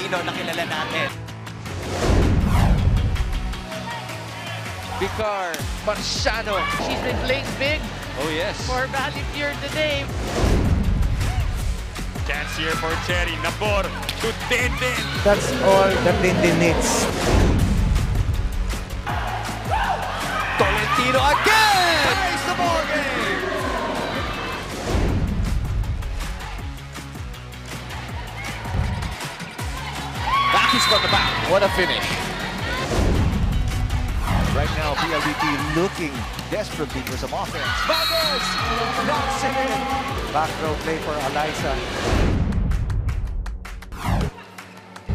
Filipino na kilala natin. Vicar Marciano. She's been playing big Oh yes. for Valley Pure today. Chance here for Cherry. Nabor to Dindin. That's all that Dindin needs. Tolentino again! Ties the ball game! Back is from the back. What a finish. Right now, PLDT looking desperately for some offense. Vargas! Knocks it in. Back row play for Eliza.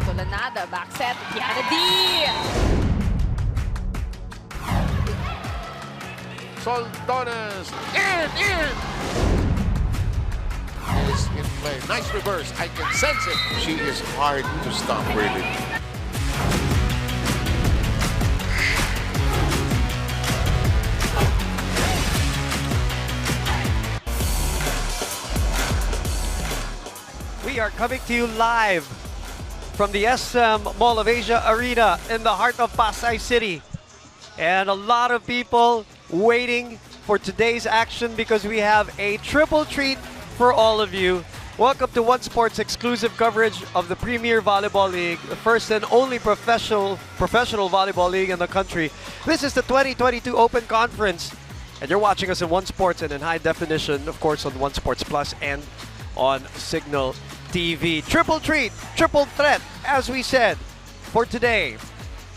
Solanada, back set, Diana D! Soldones in! Is in play. Nice reverse. I can sense it. She is hard to stop, really. We are coming to you live from the SM Mall of Asia Arena in the heart of Pasay City. And a lot of people waiting for today's action because we have a triple treat for all of you. Welcome to One Sports exclusive coverage of the Premier Volleyball League, the first and only professional volleyball league in the country. This is the 2022 Open Conference, and you're watching us in One Sports and in high definition, of course, on One Sports Plus and on Signal TV. Triple treat, triple threat, as we said, for today.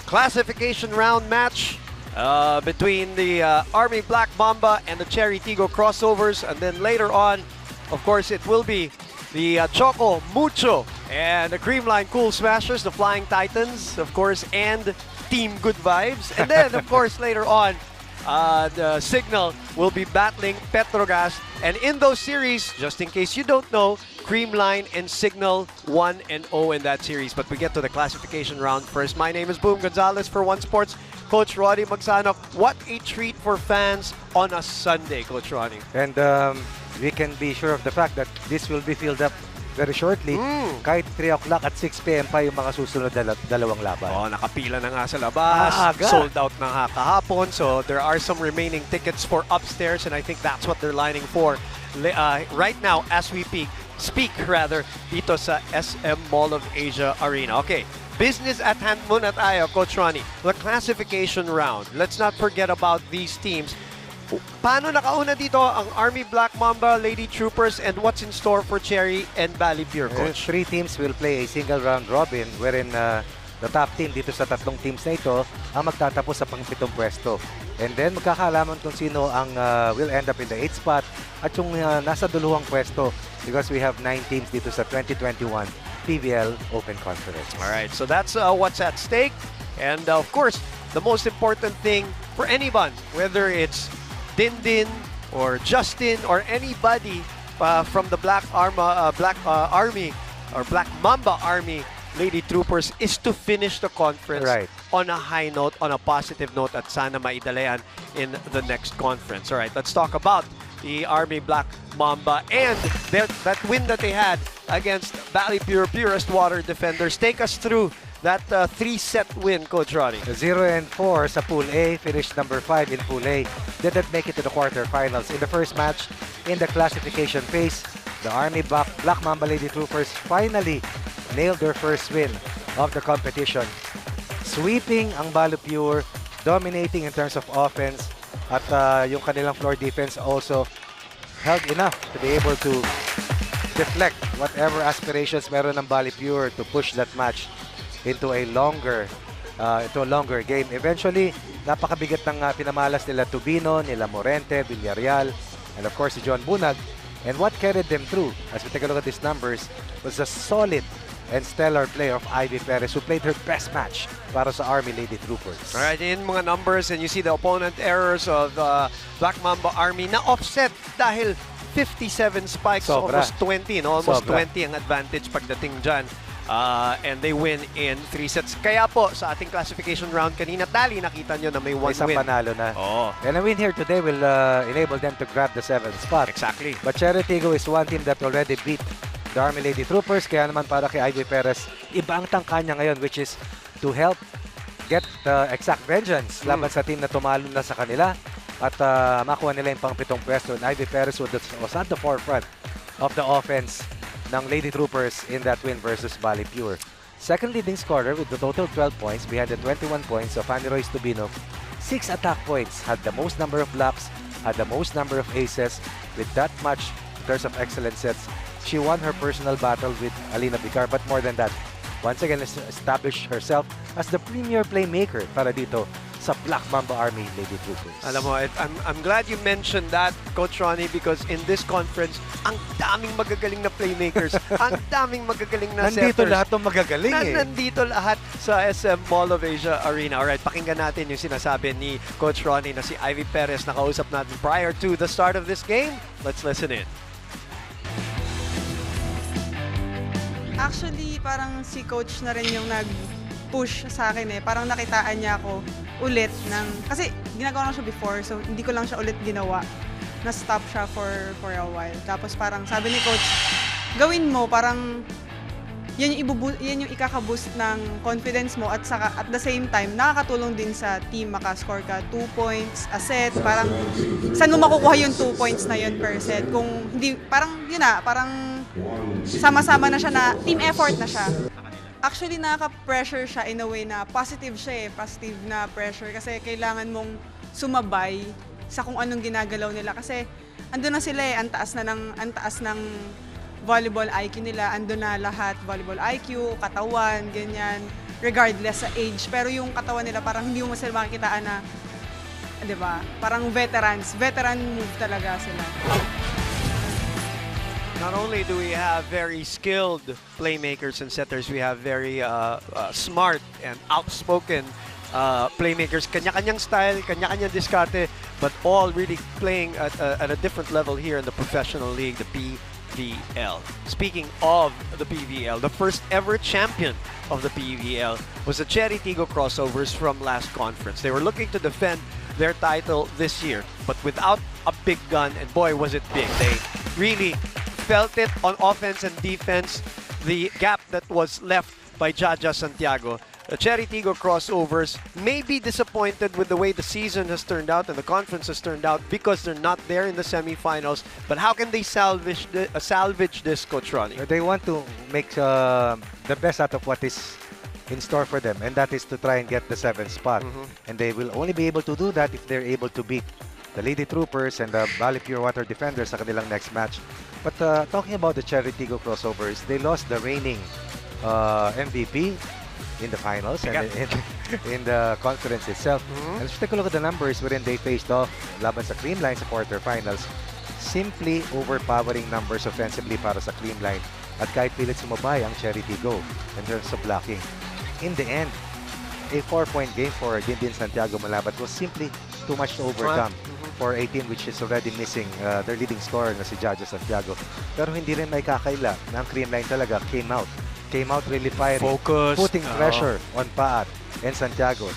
Classification round match between the Army Black Mamba and the CHERY TIGGO crossovers, and then later on, of course, it will be the Choco Mucho and the Creamline Cool Smashers, the Flying Titans, of course, and Team Good Vibes. And then, of course, later on, the Signal will be battling Petrogas. And in those series, just in case you don't know, Creamline and Signal 1-0 in that series. But we get to the classification round first. My name is Boom Gonzalez for One Sports. Coach Roddy Magsanok, what a treat for fans on a Sunday, Coach Roddy. And we can be sure of the fact that this will be filled up very shortly. Kahit 3 o'clock at 6 p.m. pa yung mga susunod dalawang laban. Oh, nakapila na nga sa labas. Sold out na nga kahapon. So there are some remaining tickets for upstairs, and I think that's what they're lining for right now as we speak dito sa SM Mall of Asia Arena. Okay, business at hand muna tayo, Coach Ronnie. The classification round. Let's not forget about these teams. Paano nakauna dito ang Army Black Mamba, Lady Troopers, and what's in store for CHERY and Valley Pure, Coach? 3 teams will play a single round robin wherein the top team dito sa tatlong teams na ito ang magtatapos sa pang-7 pwesto. And then magkakaalaman kung sino ang will end up in the 8th spot at yung nasa duluhang pwesto because we have 9 teams dito sa 2021 PVL Open Conference. Alright, so that's what's at stake. And of course, the most important thing for anyone, whether it's Dindin or Justin or anybody from the Black Army or Black Mamba Army Lady Troopers, is to finish the conference on a high note, on a positive note, at sana maidalayan in the next conference. All right, let's talk about the Army Black Mamba and that win that they had against Valley Pure, Purest Water Defenders. Take us through that 3-set win, Coach Roddy. 0-4 sa Pool A, finished number 5 in Pool A. Didn't make it to the quarterfinals. In the first match, in the classification phase, the Army Black Mamba Lady Troopers finally nailed their first win of the competition. Sweeping ang Valley Pure, dominating in terms of offense, at yung kanilang floor defense also held enough to be able to deflect whatever aspirations meron ng Valley Pure to push that match into a longer game. Eventually, napakabigat ng pinamalas nila Tubino, nila Morente, Villarreal, and of course si John Bunag. And what carried them through, as we take a look at these numbers, was the solid and stellar play of Ivy Perez, who played her best match para sa Army Lady Troopers. Alright, in mga numbers, and you see the opponent errors of Black Mamba Army na offset dahil 57 spikes, almost 20, no? Almost 20 ang advantage pagdating dyan. And they win in 3 sets. Kaya po, sa ating classification round kanina, tali, nakita nyo na may 1 isang win. panalo na. Oh. And a win here today will enable them to grab the 7th spot. Exactly. But CHERY TIGGO is one team that already beat the Army Lady Troopers. Kaya naman para kay Ivy Perez, iba ang tangka niya ngayon, which is to help get the exact vengeance laban sa team na tumalo na sa kanila at makuha nila yung pang-pitong pwesto. And Ivy Perez was at the forefront of the offense ng Lady Troopers in that win versus Bali Pure. Second leading scorer with the total 12 points behind the 21 points of Fanny Royce Tubino. 6 attack points, had the most number of blocks, had the most number of aces. With that much in terms of excellent sets, she won her personal battle with Alina Vicar, but more than that, once again established herself as the premier playmaker para dito sa Black Mamba Army Lady Troopers. Alam mo, I'm glad you mentioned that, Coach Ronnie, because in this conference, ang daming magagaling na playmakers, ang daming magagaling na Nandito setters. lahat ng magagaling Nandito lahat sa SM Mall of Asia Arena. Alright, pakinggan natin yung sinasabi ni Coach Ronnie na si Ivy Perez na kausap natin prior to the start of this game. Let's listen in. Actually, parang si Coach na rin yung nag-push sa akin eh. Parang nakitaan niya ako ulit ng... Kasi ginagawa lang siya before, so hindi ko lang siya ulit ginawa. Na-stop siya for a while. Tapos parang sabi ni Coach, gawin mo, parang yan yung ikaka-boost ng confidence mo at saka at the same time, nakakatulong din sa team makascore ka 2 points a set. Parang saan mo makukuha yung 2 points na yun per set? Kung hindi, parang yun na, parang sama-sama na siya na team effort na siya. Actually, nakaka-pressure siya in a way na positive siya eh. Positive na pressure kasi kailangan mong sumabay sa kung anong ginagalaw nila. Kasi andun na sila eh, ang taas ng volleyball IQ nila. Andun na lahat, volleyball IQ, katawan, ganyan, regardless sa age. Pero yung katawan nila parang hindi mo sila makikitaan na, di ba? Parang veteran move talaga sila. Not only do we have very skilled playmakers and setters, we have very smart and outspoken playmakers. Kanya-kanyang style, kanya-kanyang diskarte, but all really playing at a different level here in the professional league, the PVL. Speaking of the PVL, the first ever champion of the PVL was the CHERY TIGGO Crossovers from last conference. They were looking to defend their title this year, but without a big gun, and boy was it big. They really felt it on offense and defense, the gap that was left by Jaja Santiago. The CHERY TIGGO Crossovers may be disappointed with the way the season has turned out and the conference has turned out because they're not there in the semifinals. But how can they salvage this, Coach Ronnie? They want to make the best out of what is in store for them, and that is to try and get the 7th spot. And they will only be able to do that if they're able to beat the Lady Troopers and the Bali Pure Water Defenders sa kanilang next match. But talking about the CHERY TIGGO Crossovers, they lost the reigning MVP in the finals and in the conference itself. And let's take a look at the numbers wherein they faced off laban sa Creamline sa quarterfinals. Simply overpowering numbers offensively para sa Creamline. At kahit pilit sumabay ang CHERY TIGGO in terms of blocking. In the end, a 4-point game for Dindin Santiago Malabat was simply too much to overcome for a team which is already missing their leading scorer na si Jaja Santiago. Pero hindi rin may kakaila na ang Creamline talaga came out really firing, focused, putting pressure on Paat and Santiago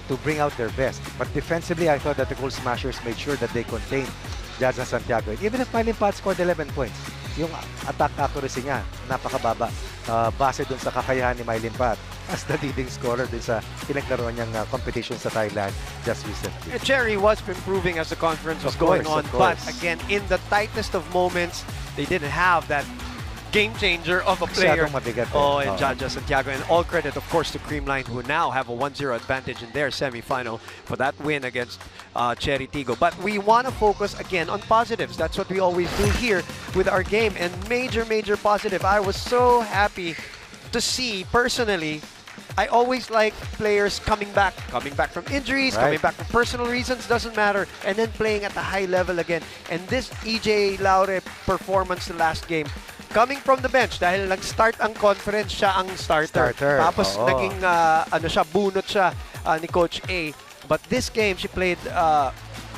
to bring out their best. But defensively, I thought that the Goal Smashers made sure that they contained Jaja Santiago. And even if Mylene Paat scored 11 points, yung attack accuracy niya napakababa base dun sa kakayahan ni Mylene Paat as the leading scorer dun sa pinaglaruan niyang competition sa Thailand just recently. CHERY was improving as the conference was going on, but again, in the tightest of moments, they didn't have that game changer of a player. And Jaja Santiago. And all credit, of course, to Creamline, who now have a 1-0 advantage in their semifinal for that win against CHERY TIGGO. But we want to focus again on positives. That's what we always do here with our game. And major positive. I was so happy to see, personally, I always like players coming back from injuries, coming back for personal reasons, doesn't matter, and then playing at a high level again. And this EJ Laure performance the last game, coming from the bench, dahil nag-start ang conference, siya ang starter. Tapos naging bunot siya ni Coach A. But this game, she played,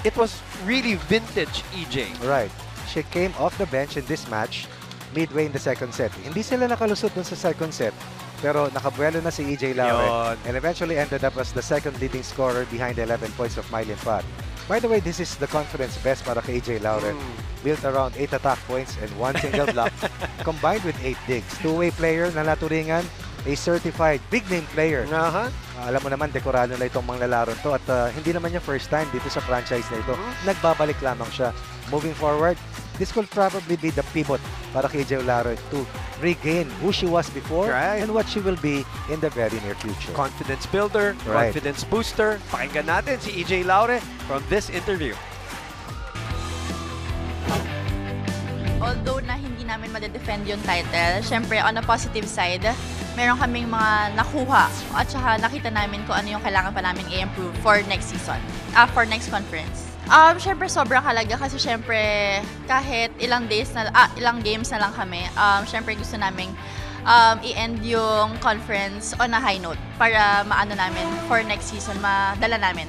it was really vintage EJ. Right. She came off the bench in this match midway in the second set. Hindi sila nakalusot dun sa second set, pero nakabuelo na si EJ Laure and eventually ended up as the second leading scorer behind 11 points of Mylene Paat. By the way, this is the conference best para kay AJ Laure. Built around 8 attack points and 1 single block, combined with 8 digs. Two-way player na naturingan, a certified big-name player. Alam mo naman, dekorado na itong mga lalaron to at hindi naman niya first time dito sa franchise na ito. Nagbabalik lamang siya. Moving forward, this could probably be the pivot para kay AJ Laure to regain who she was before and what she will be in the very near future. Confidence builder, confidence booster. Pakinggan natin si AJ Laure from this interview. Although na hindi namin madedefend yung title, syempre on a positive side, meron kaming mga nakuha at saka nakita namin kung ano yung kailangan pa namin i-improve for next season, for next conference. Syempre sobrang halaga kasi syempre kahit ilang games na lang kami, syempre gusto naming i-end yung conference on a high note para maano namin for next season, madala namin.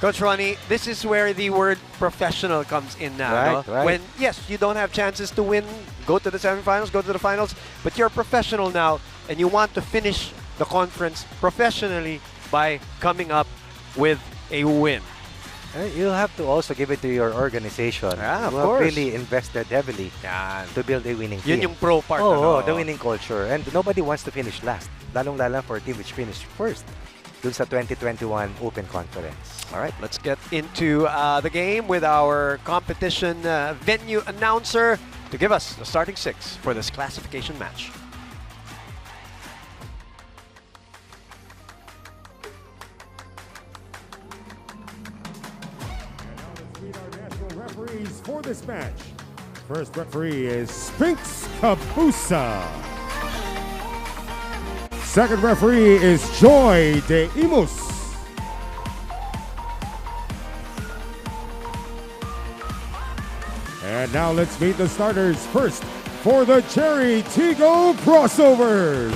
Coach Ronnie, this is where the word professional comes in now. When, yes, you don't have chances to win, go to the semifinals, go to the finals, but you're a professional now and you want to finish the conference professionally by coming up with a win. You'll have to also give it to your organization. Of who course. have really invested heavily to build a winning team. Yun yung pro part. The winning culture. And nobody wants to finish last. Lalong-lala for a team which finished first dun sa 2021 Open Conference. All right, let's get into the game with our competition venue announcer to give us the starting 6 for this classification match. Referees for this match. First referee is Spinks Kabusa. Second referee is Joy de Imus. And now let's meet the starters. First, for the CHERY TIGGO crossovers.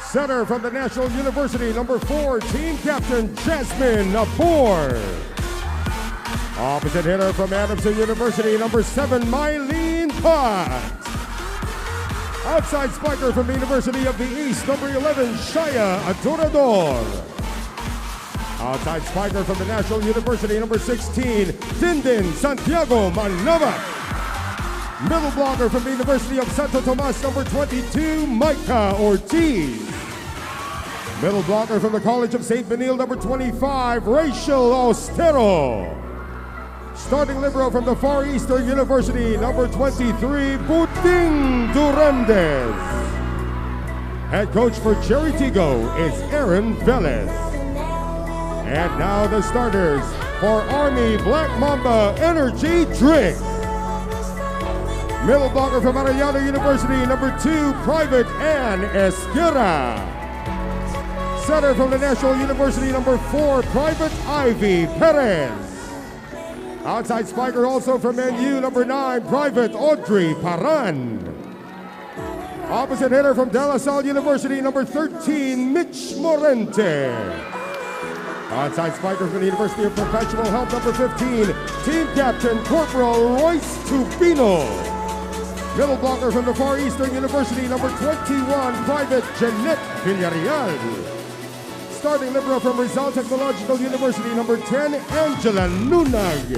Center from the National University, number 4, team captain Jasmine Napor. Opposite hitter from Adamson University, number 7, Mylene Pot. Outside spiker from the University of the East, number 11, Shaya Adorador. Outside spiker from the National University, number 16, Dindin Santiago Manava. Middle blocker from the University of Santo Tomas, number 22, Micah Ortiz. Middle blocker from the College of St. Benil, number 25, Rachel Ostero. Starting libero from the Far Eastern University, number 23, Buting Durandez. Head coach for CHERY TIGGO is Aaron Velez. And now the starters for Army Black Mamba Energy Drink. Middle blocker from Arellano University, number 2, Private Ann Esquera. Center from the National University, number 4, Private Ivy Perez. Outside spiker also from NU, number 9, Private Audrey Paran. Opposite hitter from De La Salle University, number 13, Mitch Morente. Outside spiker from the University of Perpetual Health, number 15, team captain Corporal Royce Tubino. Middle blocker from the Far Eastern University, number 21, Private Jeanette Villarreal. Starting libero from Rizal Technological University, number 10, Angela Nunag.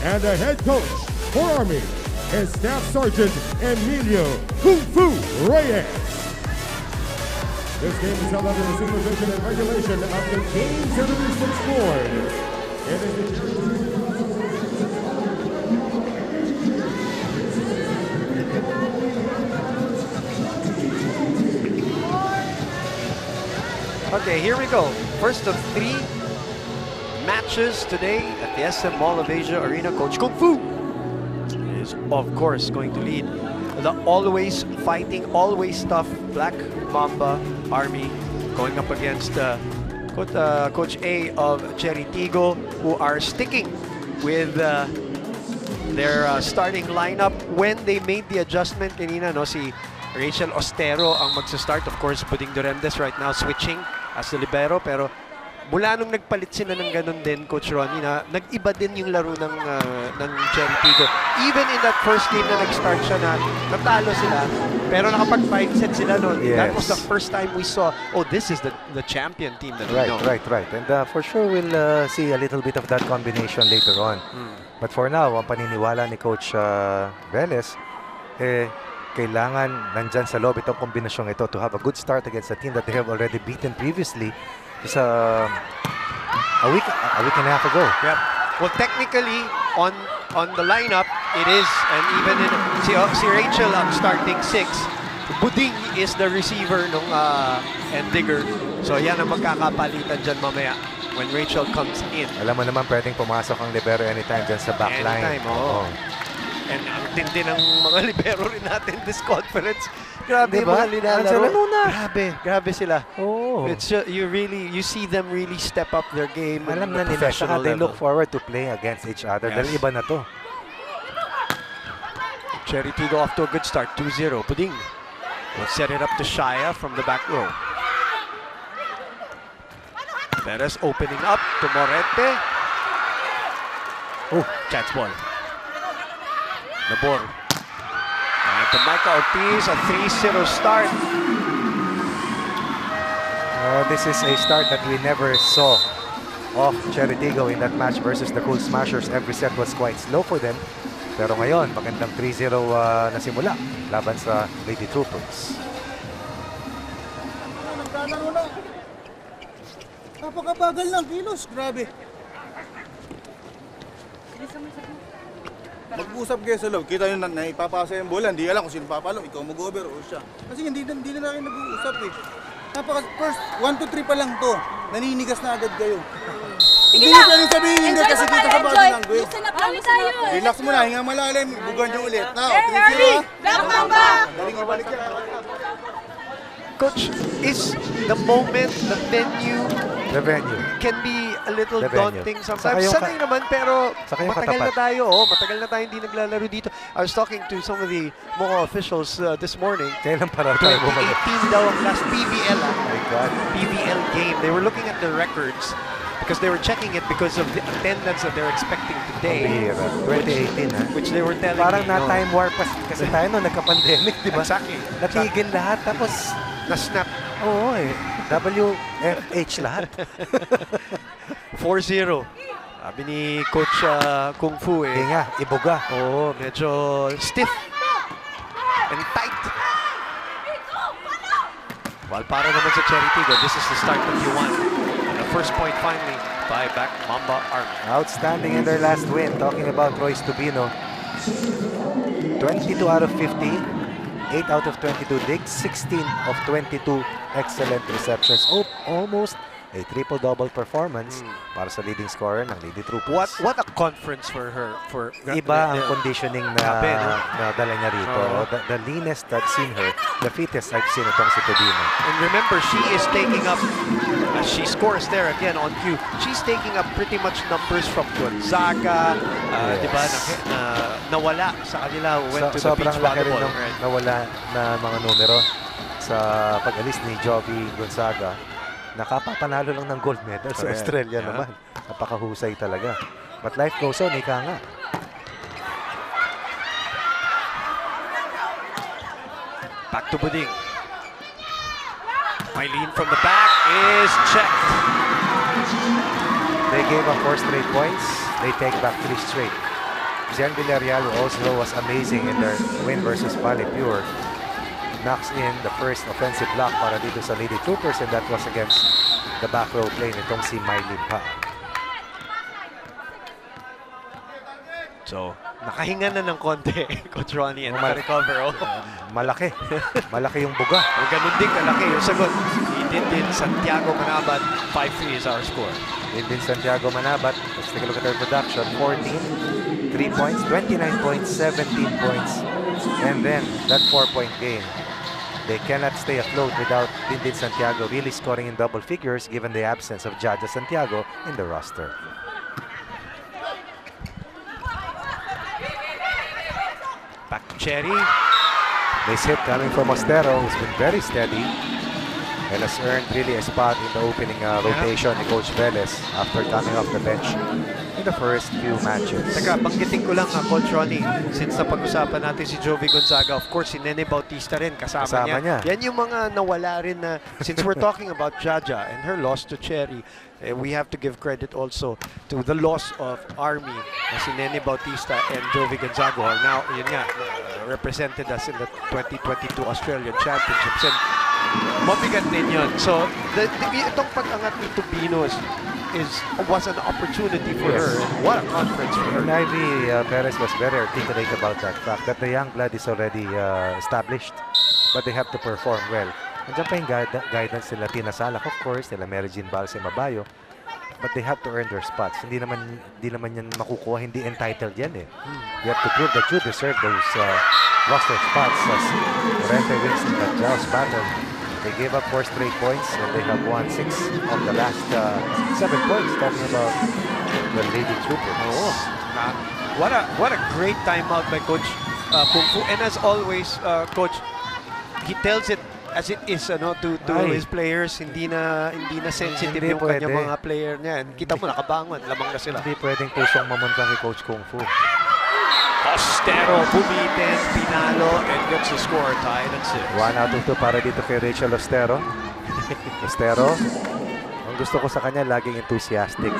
And the head coach for Army is Staff Sergeant Emilio Kung Fu Reyes. This game is held under the supervision and regulation of the Game Statistics Board. It is the Okay, here we go. First of 3 matches today at the SM Mall of Asia Arena. Coach Kung Fu is, of course, going to lead the always fighting, always tough Black Mamba Army, going up against Coach A of CHERY TIGGO, who are sticking with their starting lineup when they made the adjustment kanina, no? Si Rachel Ostero ang magsa-start. Of course, Buding Duremdes right now switching as the libero, pero mula nung nagpalit sila ng ganun din, Coach Ronnie, na nag-iba din yung laro ng Cherry Tigggo. Even in that first game na nag-start siya na natalo sila, pero nakapag 5 sets sila noon. Yes. That was the first time we saw, oh, this is the champion team that we know. Right. And for sure, we'll see a little bit of that combination later on. But for now, ang paniniwala ni Coach Velez, kailangan nandyan sa loob itong kombinasyong ito to have a good start against a team that they have already beaten previously. It's a week and a half ago. Yep. Well, technically, on the lineup, it is, and even in si Rachel ang starting 6. Buding is the receiver nung and Digger. So yan ang magkakapalitan dyan mamaya when Rachel comes in. Alam mo naman, pwedeng pumasok ang libero anytime dyan sa backline. Anytime, oo. And ang tindi ng mga libero rin natin this conference. Grabe diba? mga linalaro. Grabe sila. Oh. It's just, you see them really step up their game. Alam na nila saka they look forward to playing against each other. Dahil iba na to. Cherry Tigggo off to a good start, 2-0. Buding will set it up to Shaya from the back row. Perez opening up to Morete. Oh, chance ball. Nabor. And to Micah Ortiz, a 3-0 start. This is a start that we never saw of Cherry Tigggo in that match versus the Cool Smashers. Every set was quite slow for them. Pero ngayon, magandang 3-0 na simula laban sa Lady Troopers. Napakabagal ng kilos, grabe. Mag-usap kayo sa loob, kita yung naipapasa yung bola, hindi alam kung sino papalo, ikaw mag-over o siya. Kasi hindi na kayo nag-uusap eh. First, 1, 2, 3 pa lang to, naninigas na agad kayo. Hindi nyo kayo sabihin kasi dito sa body language. Relax mo na, hinga malalim, bugan nyo ulit. Now, 3-0 Black Mamba! Daling ibalik yan. Coach, is the moment, the venue can be a little daunting sometimes. Sanay naman, pero matagal na tayo. Matagal na tayo hindi naglalaro dito. I was talking to some of the MOA officials this morning. Kailan para tayo 2018 daw ang last PVL. Oh my God. PVL game. They were looking at the records because they were checking it because of the attendance that they're expecting today. 2018 ha? Which they were telling parang me. Parang na-time warp kasi tayo no, nagka-pandemic, di ba? Exactly. Natigil lahat, tapos na-snap. Oo eh. WFH lahat. 4-0. Sabi ni Coach Kung Fu eh. Nga, ibuga. Oo, medyo stiff and tight. Well, para naman sa Cherry Tigggo, this is the start that you want. And the first point finally by back Mamba Army. Outstanding in their last win. Talking about Royce Tubino. 22 out of 50. 8 out of 22 digs, 16 of 22 excellent receptions. Oh, almost a triple-double performance para sa leading scorer ng Lady Troopers. What a conference for her. Iba ang conditioning na dala niya rito. The leanest I've seen her, the fittest I've seen itong si Tubino. And remember, she is taking up, she scores there again on cue. She's taking up pretty much numbers from Gonzaga, yes. Diba, nawala sa kanila, went to the beach volleyball. Right? Nawala na mga numero sa pag-alis ni Jovi Gonzaga. Nakapapanalo lang ng gold medal sa Australia naman. Napakahusay talaga. But life goes on, ika nga. Back to Buding. Mylene from the back is checked. They gave up 4 straight points. They take back 3 straight. Jen Villarreal also was amazing in their win versus Valley Pure. Knocks in the first offensive block para dito sa Lady Troopers, and that was against the back row play nitong si Mylene pa. So, nakahinga na ng konti, Coach Ronnie, and naka-recover. Malaki. Malaki yung buga. O ganun din kalaki yung sagot. Din Santiago Manabat, 5-3 is our score. Din Santiago Manabat, let's take a look at their production. 14, 3 points, 29 points, 17 points, and then that 4-point game. They cannot stay afloat without Din Santiago really scoring in double figures given the absence of Jaja Santiago in the roster. Back to Cherry. Nice hit coming from Ostero, who's been very steady. and has earned really a spot in the opening rotation ni Coach Velez after coming off the bench in the first few matches. Teka, banggitin ko lang Coach Ronnie, since napag-usapan natin si Jovi Gonzaga, of course si Nene Bautista rin, kasama niya. Yan yung mga nawala rin na, since we're talking about Jaja and her loss to Cherry, we have to give credit also to the loss of Army na si Nene Bautista and Jovi Gonzaga are now, yun nga, represented us in the 2022 Australian Championships. And mabigat din yun. So, itong pag-angat ni Tubino was an opportunity for her. And what a conference for her. And Ivy Perez was very articulate about that fact that the young blood is already established, but they have to perform well. Nandiyan pa yung guidance nila Tina Salak, of course, nila Mary Jean Balse Mabayo, but they have to earn their spots. Hindi naman yan makukuha, hindi entitled yan eh. You have to prove that you deserve those roster spots as Morente wins in that Jaws battle. They gave up 4 straight points and they have won 6 of the last 7 points, talking about the Lady Troopers. Oh, what a great timeout by Coach Kung Fu. And as always, Coach, he tells it as it is to his players. Hindi na sensitive yung kanyang mga player niya. Kita mo nakabangon, lamang na sila. Hindi pwedeng pusong mamunta kay Coach Kung Fu. Ostero bumitin, pinalo, and gets the score tied at 6. 1 out of 2 para dito kay Rachel Ostero. Ostero, ang gusto ko sa kanya, laging enthusiastic.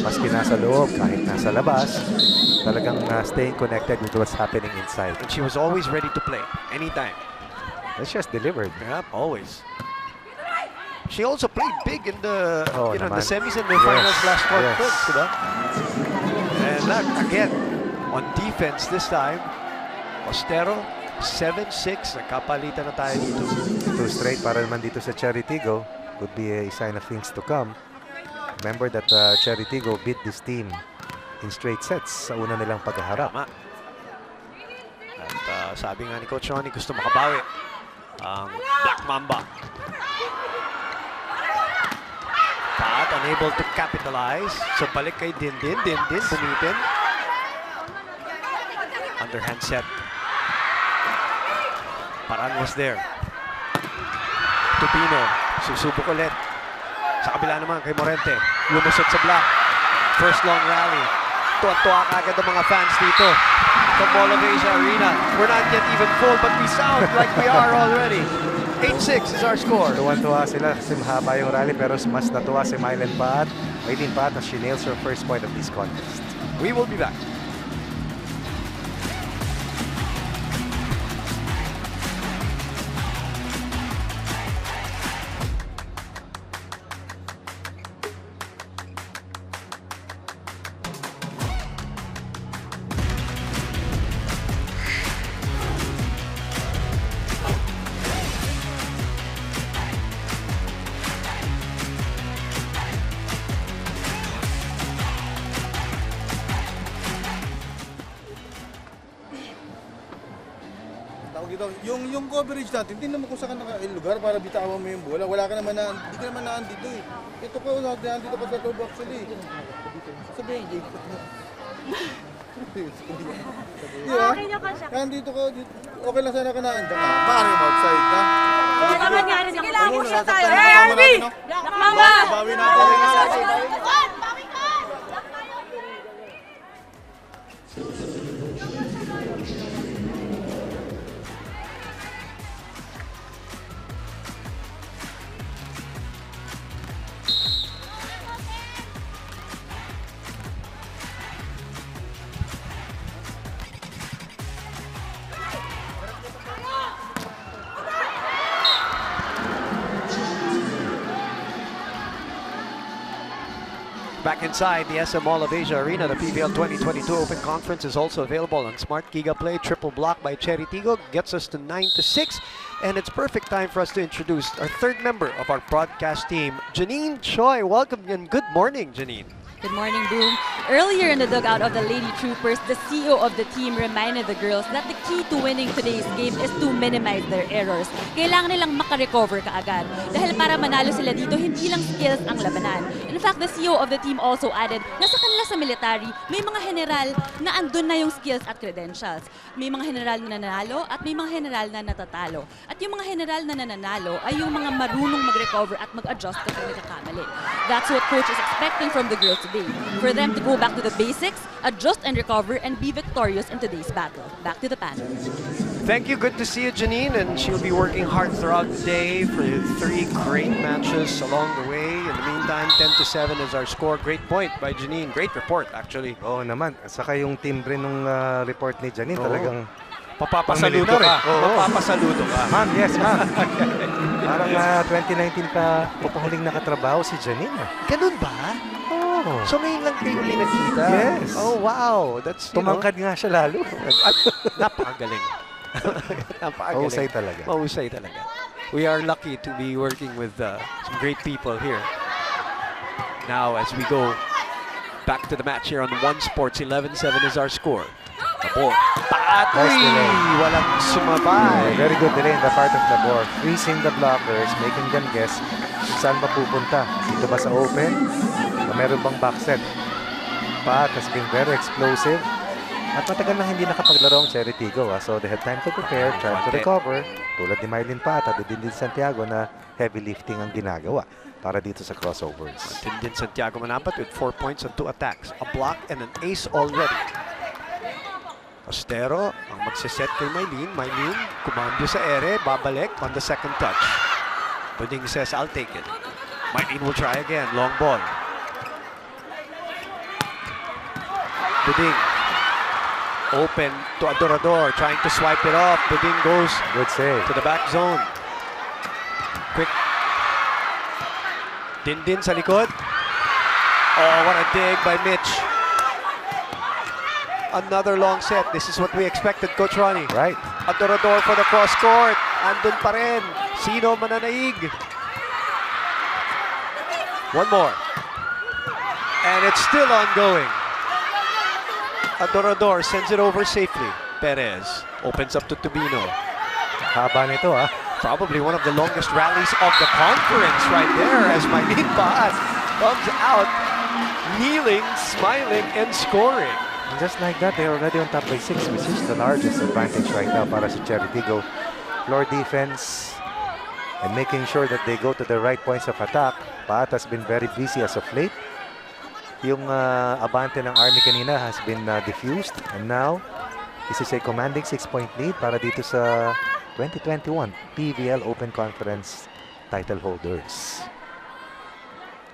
Maski nasa loob, kahit nasa labas, talagang staying connected with what's happening inside. And she was always ready to play, anytime. And she has delivered. Yep, always. She also played big in the the semis and the finals last conference, diba? And that, again, on defense this time, Ostero, 7-6. Nagkapalitan na tayo dito. 2 straight para naman dito sa Cherry Tiggo. Could be a sign of things to come. Remember that Cherry Tiggo beat this team in straight sets sa una nilang paghaharap. At sabi nga ni Coach Ronnie, gusto makabawi ang Black Mamba. But unable to capitalize. So balik kay Din bumitin. Underhand set. Paran was there. Tupino, susubok ulit. Sa kabila naman kay Morente. Lumusot sa block. First long rally. Tuwa-tuwa kagad ang mga fans dito. From Mall of Asia Arena. We're not yet even full, but we sound like we are already. 8-6 is our score. Tuwan-tuwa sila kasi mahaba yung rally, pero mas natuwa si Mylen Paat. Mylen Paat as she nails her first point of this contest. We will be back. Yung coverage natin, tingnan mo kung saan ka lugar para bitawan mo yung bola. Wala ka naman hindi ka naman naandito eh. Ito ko, naandito ka sa club actually. Sabihin, nandito ka, okay lang sana ka naandito ka. Bakit yung outside ka? Sige lang, push tayo. Hey, Army! Black Mamba! Bawi natin. Back inside the SM Mall of Asia Arena, the PVL 2022 Open Conference is also available on Smart Giga Play. Triple block by Cherry Tiggo gets us to 9-6. And it's perfect time for us to introduce our third member of our broadcast team, Janine Choi. Welcome and good morning, Janine. Good morning, Boom. Earlier in the dugout of the Lady Troopers, the CEO of the team reminded the girls that the key to winning today's game is to minimize their errors. Kailangan nilang makarecover kaagad. Dahil para manalo sila dito, hindi lang skills ang labanan. In fact, the CEO of the team also added na sa kanila sa military, may mga general na andun na yung skills at credentials. May mga general na nanalo at may mga general na natatalo. At yung mga general na nananalo ay yung mga marunong mag-recover at mag-adjust kapag nagkakamali. That's what coach is expecting from the girls today. For them to go back to the basics, adjust and recover, and be victorious in today's battle. Back to the panel. Thank you. Good to see you, Janine. And she'll be working hard throughout the day for 3 great matches along the way. In the meantime, 10-7 is our score. Great point by Janine. Great report, actually. Oo naman. Saka yung timbre nung report ni Janine, talagang papapasaludo ka. Papapasaludo ka. Ma'am, yes, ma'am. Parang 2019 pa pupahuling nakatrabaho si Janine. Ganun ba? Oh. So ngayon lang kayo ulit nakita? Yes. Oh, wow. That's, tumangkad nga siya lalo. Napakagaling. Napakagaling. Mahusay talaga. Mahusay talaga. We are lucky to be working with some great people here. Now, as we go back to the match here on One Sports, 11-7 is our score. Tabor. Nice delay. Walang sumabay. Very good delay in the part of Tabor. Freezing the blockers, making them guess kung saan mapupunta. Dito ba sa open? O meron bang backset? Pat has been very explosive. At matagal nang hindi nakapaglaro ang Cherry Tiggo. So they had time to prepare, time to recover. Tulad ni Mylene Pat at din Santiago na heavy lifting ang ginagawa para dito sa crossovers. Din Santiago manapat with 4 points on 2 attacks. A block and an ace already. Ostero ang magsiset kay Mylene. Mylene kumambyo sa ere, babalik on the second touch. Puding says, I'll take it. Mylene will try again. Long ball. Puding. Open to Adorador, trying to swipe it off. Puding goes good save to the back zone. Quick. Din sa likod. Oh, what a dig by Mitch. Another long set. This is what we expected, Coach Ronnie. Right. Adorador for the cross court. Andun pa rin. Sino mananaig? One more. And it's still ongoing. Adorador sends it over safely. Perez opens up to Tubino. Haba nito, ah. Probably one of the longest rallies of the conference right there as Mylene Paat comes out kneeling, smiling, and scoring. And just like that, they're already on top by 6, which is the largest advantage right now para sa Cherry Tiggo. Floor defense and making sure that they go to the right points of attack. Paat has been very busy as of late. Yung abante ng Army kanina has been diffused. And now, this is a commanding 6-point lead para dito sa 2021 PVL Open Conference title holders.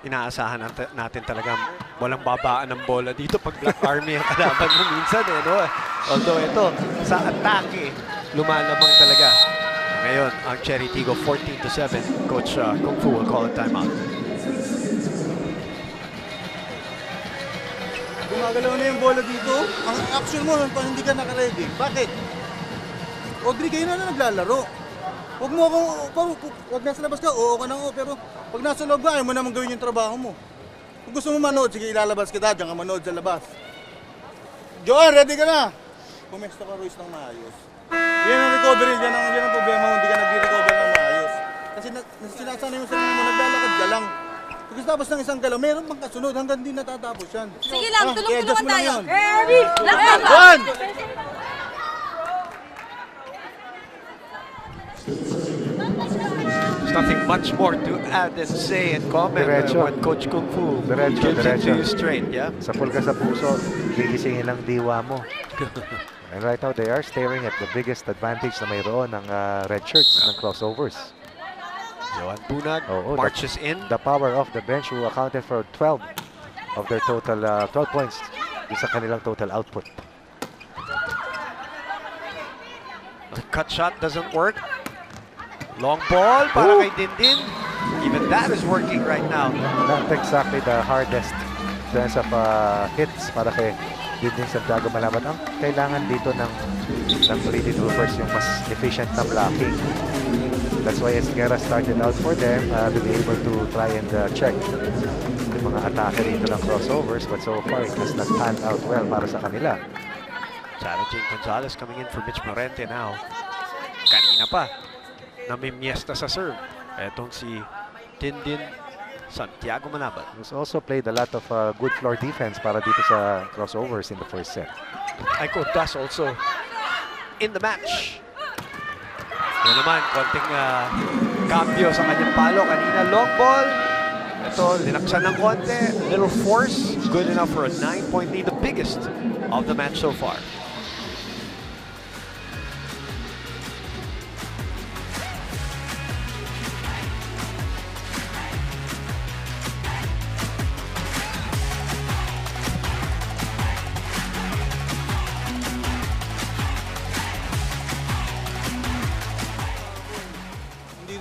Inaasahan natin talaga walang babaan ng bola dito pag Black Army ang kalaban mo minsan. No? Although ito, sa atake, lumalamang talaga. Ngayon, ang Cherry Tiggo 14-7. Coach Kung Fu will call a timeout. Gumagalaw na yung bola dito. Ang action mo, hindi ka nakaready. Bakit? Audrey, kayo na naglalaro. Huwag mo akong, huwag nasa labas ka, oo ka na oo, pero pag nasa loob ka, ayaw mo naman gawin yung trabaho mo. Kung gusto mo manood, sige ilalabas kita, diyan ka manood sa labas. Joan, ready ka na? Pumesto ka, Ruiz, ng maayos. Yan ang recovery, yan ang problema mo, hindi ka nag-recover ng maayos. Kasi sinasanay mo sa mo, naglalakad ka lang. Pagkatapos ng isang galaw, meron bang kasunod hanggang di natatapos yan. Sige lang, tulong-tulungan tayo. Joan! There's nothing much more to add and say and comment what Coach Kung Fu gives it to you straight, yeah? Sapul ka sa puso, gigisingin lang diwa mo. And right now, they are staring at the biggest advantage na mayroon ng red shirts ng crossovers. Joan Bunag marches in. The power of the bench who accounted for 12 of their total 12 points sa kanilang total output. The cut shot doesn't work. Long ball para kay Dindin. Even that is working right now. Not exactly the hardest sense of hits para kay Dindin Santiago Malabat. Ang kailangan dito ng Lady Troopers yung mas efficient na blocking. That's why Esguerra started out for them to be able to try and check mga atake rito ng crossovers, but so far it has not panned out well para sa kanila. Sarah Jane Gonzalez coming in for Mitch Morente now. Kanina pa, namimiesta sa serve. Etong si Tindin Santiago Manabat. He's also played a lot of good floor defense para dito sa crossovers in the first set. Aiko Das also in the match. Yan naman, konting cambio sa kanyang palo. Kanina long ball. Ito, linaksan ng konti. Little force. Good enough for a 9-point lead. The biggest of the match so far.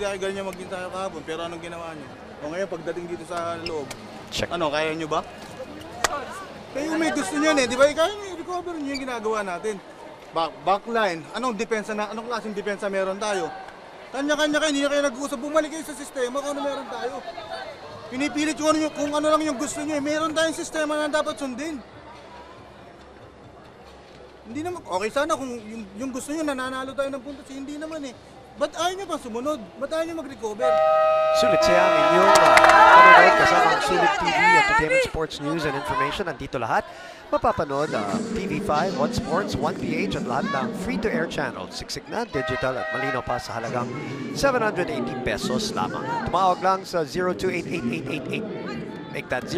Dahil ganyan maging tayo kahapon, pero anong ginawa niyo? O ngayon, pagdating dito sa loob, check. Ano, kaya niyo ba? Kayo may gusto niyo eh, di ba? Kaya niyo, i-recover niyo yung ginagawa natin. Backline, anong klaseng depensa meron tayo? Kanya-kanya kayo, hindi na kayo nag-uusap, bumalik kayo sa sistema kung ano meron tayo. Pinipilit kung ano lang yung gusto niyo eh, meron tayong sistema na dapat sundin. Hindi naman, okay sana kung yung gusto niyo nananalo tayo ng puntos, hindi naman eh. Ba't ayaw nyo pang sumunod? Ba't ayaw nyo mag-recover? Sulit siya ang inyong panonood kasama ang Sulit TV, entertainment, sports, news, and information. Nandito lahat. Mapapanood TV5, One Sports, 1PH at lahat ng free-to-air channels. Siksik na, digital at malinaw pa sa halagang 780 pesos lamang. Tumawag lang sa 028888. Make that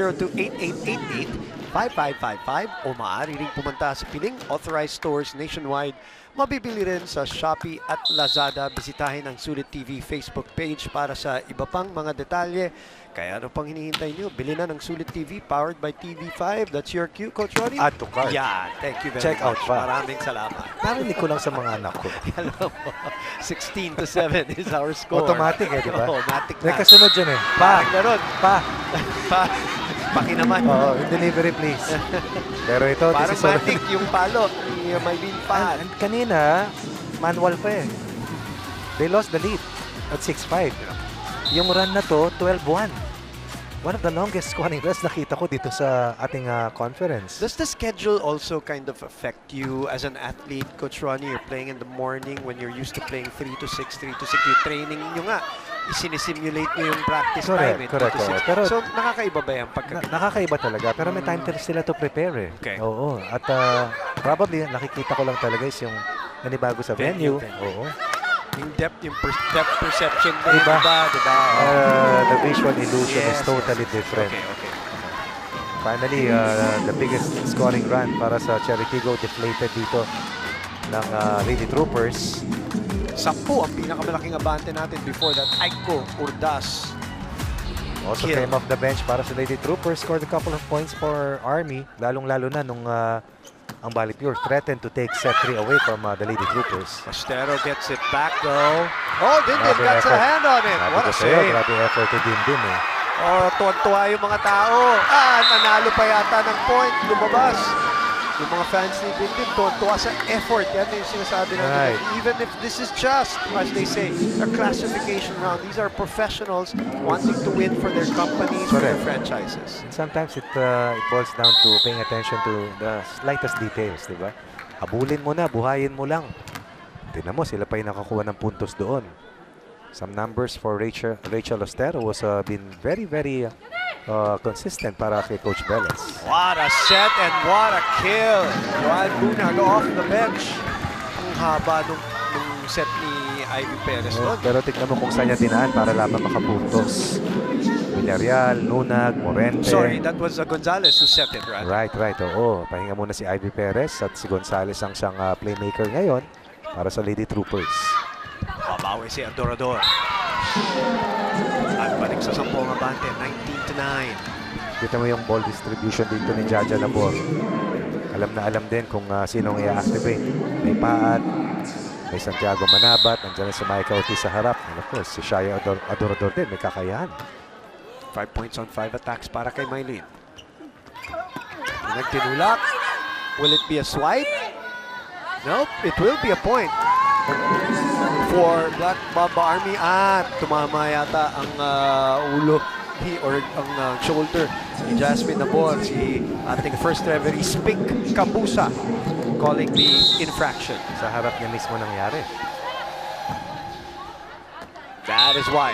028888-5555 o maaari ring pumunta sa piling authorized stores nationwide. Mabibili rin sa Shopee at Lazada. Bisitahin ang Sulit TV Facebook page para sa iba pang mga detalye. Kaya ano pang hinihintay nyo? Bili na ng Sulit TV powered by TV5. That's your cue, Coach Ronnie. Add to cart. Yeah, thank you very Check much. out pa. Maraming salamat. Narinig ko lang sa mga anak ko. Alam mo, 16-7 is our score. Automatic di ba? Automatic May na. kasunod dyan eh. Pa! Ganon. Pa! Pa! Paki naman. Oo, delivery please. Pero ito, parang this is matik yung palo ni Maylene Pa. And kanina, manual pa eh. They lost the lead at 6-5. Yung run na to, 12-1. One of the longest scoring runs nakita ko dito sa ating conference. Does the schedule also kind of affect you as an athlete, Coach Ronnie? You're playing in the morning when you're used to playing 3 to 6, 3 to 6. Yung training nyo nga, isinisimulate nyo yung practice time. Correct. Pero, so, nakakaiba ba yan? Nakakaiba talaga, pero may time sila to prepare eh. Okay. Oo. At probably, nakikita ko lang talaga is yung nanibago sa venue. Oo. Yung depth perception din, diba? The visual illusion is Yes, totally different. Okay. Finally, the biggest scoring run para sa CHERY TIGGO deflated dito ng Lady Troopers. 10 ang pinakamalaking abante natin before that. Aiko Urdas. Also came off the bench para sa Lady Troopers. Scored a couple of points for Army. Lalong-lalo na nung ang Bali Pure threatened to take set 3 away from the Lady Troopers. Castero gets it back though. Oh, Dindin got a hand on it. What a save. Grabe effort to Dindin eh. Oh, tuwan-tuwa yung mga tao. Nanalo pa yata ng point. Lumabas. Yung mga fans ni Dindin, tuwan-tuwa sa effort. Yan yung sinasabi natin. Right. Even if this is just, as they say, a classification round. These are professionals wanting to win for their companies, for their franchises. And sometimes it boils down to paying attention to the slightest details, di ba? Habulin mo na, buhayin mo lang. Tingnan mo, sila pa yung nakakuha ng puntos doon. Some numbers for Rachel Ostero was been very, very consistent para kay Coach Beles. What a set and what a kill. Joan Bunag off the bench. Ang haba nung set ni Ivy Perez doon. Pero tignan mo kung saan niya dinaan para lamang makapuntos. Villarreal, Nunag, Morente. Sorry, that was Gonzalez who set it, right? Right. Oo. Pahinga muna si Ivy Perez at si Gonzalez ang siyang playmaker ngayon para sa Lady Troopers. Babawi si Adorador. At balik sa 10 abante, 19-9. Kita mo yung ball distribution dito ni Jaja Labor. Alam na alam din kung sinong i-activate. May Paat, may Santiago Manabat, nandiyan si Micah Ortiz sa harap. And of course, si Shaya Adorador din, may kakayahan. 5 points on 5 attacks para kay Maylene. Nagtinulak. Will it be a swipe? Nope, it will be a point for Black Mamba Army. Tumama yata ang ulo knee or ang shoulder ni Jasmine Nabor, si ating first referee, Spink Kabusa, calling the infraction. Sa harap niya mismo nangyari. That is why,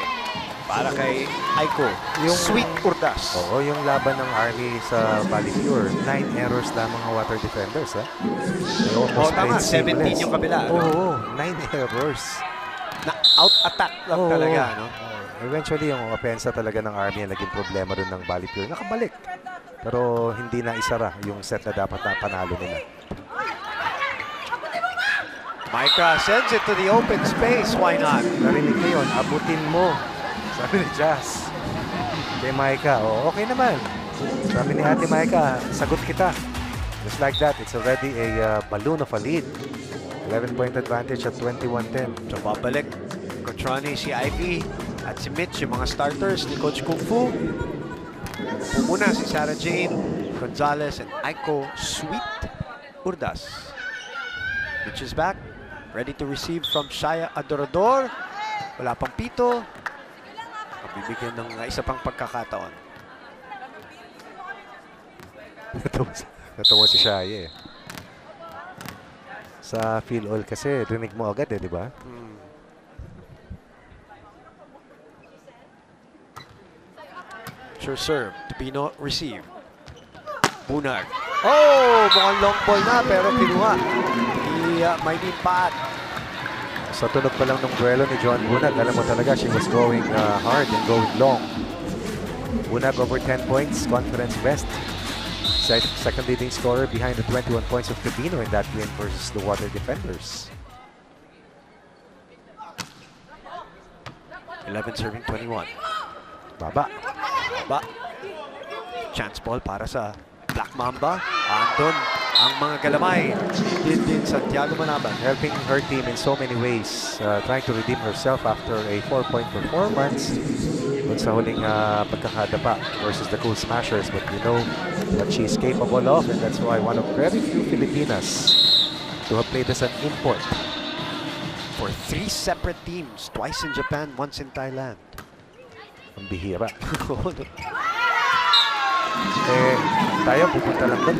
para kay Aiko, yung Sweet Urdas. Oo, yung laban ng Army sa Valley Pure, 9 errors lamang ang water defenders, ha? Tama, 17 yung kabila. Oo, 9 errors. Na out-attack lang talaga, no? Eventually, yung opensa talaga ng Army ang naging problema rin ng Valley Pure. Nakabalik. Pero hindi na isara yung set na dapat na panalo nila. Micah sends it to the open space. Why not? Narinig ko yun. Abutin mo. Sabi ni Jazz. Kay Micah. Oh, okay naman. Sabi ni Ate Micah, sagot kita. Just like that, it's already a balloon of a lead. 11-point advantage at 21-10. So babalik Cotrani, si Ivy at si Mitch, yung mga starters ni Coach Kung Fu. Pumuna si Sarah Jane, Gonzalez, and Aiko Sweet Urdas. Mitch is back. Ready to receive from Shaya Adorador. Wala pang pito. Bibigyan ng isa pang pagkakataon. Natawa si Shaya eh. Sa feel all kasi, rinig mo agad eh, di ba? Sure serve. Tupino receive. Bunag. Oh! Mukhang long ball na pero kinuha. May lead pat. Sa tunog pa lang ng duelo ni John Bunag, alam mo talaga, she was going hard and going long. Bunag over 10 points, confidence best. Second leading scorer behind the 21 points of Tupino in that win versus the Water Defenders. 11 serving 21. Baba. Chance ball para sa Black Mamba. Andon ang mga galamay. Din Santiago Manaban. Helping her team in so many ways. Trying to redeem herself after a 4-point performance dun sa huling pagkakadapa versus the Cool Smashers. But we know what she's capable of, and that's why one of very few Filipinas to have played as an import. For 3 separate teams. Twice in Japan, once in Thailand. Ang bihira. Tayo pupunta lang doon.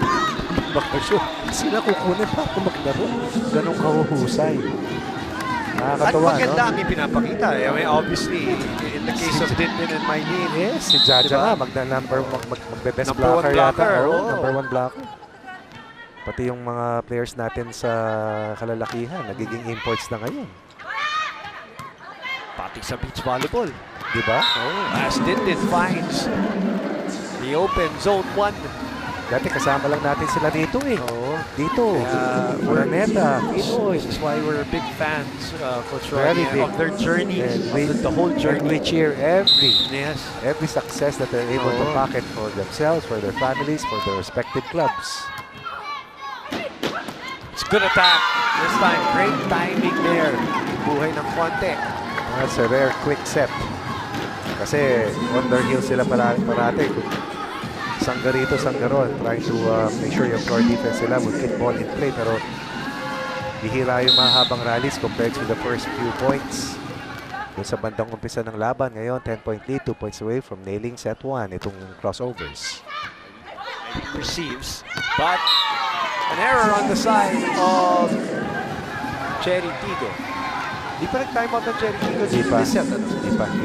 Bakasyon. Sila kukunin pa ako maglaro. Ganong kahuhusay. Nakakatawa, at maganda no? ang ipinapakita. I mean, obviously, in the case of Dindin and Mylene. Yes, si Jaja nga. Magbe-best blocker yata. Number 1 blocker. Pati yung mga players natin sa kalalakihan, nagiging imports na ngayon. Pati sa beach volleyball. Diba? As Dindin finds the open zone 1. Dati kasama lang natin sila dito eh. Dito. Uraneta. This is why we're big fans, Coach Ronnie, of their journey, the whole journey. And we cheer every success that they're able to pocket for themselves, for their families, for their respective clubs. It's good attack. This time, great timing there. Buhay ng konti. That's a rare quick set. Kasi on their heels sila parati. Sanggarito, sanggaron. Trying to make sure yung floor defense sila will keep ball in play. Pero bihira yung mahabang rallies compared to the first few points. Doon sa bandang umpisa ng laban ngayon, 10-point lead, 2 points away from nailing set 1. Itong crossovers. Receives, but an error on the side of CHERY TIGGO. Di pa nag-timeout ng CHERY TIGGO. Di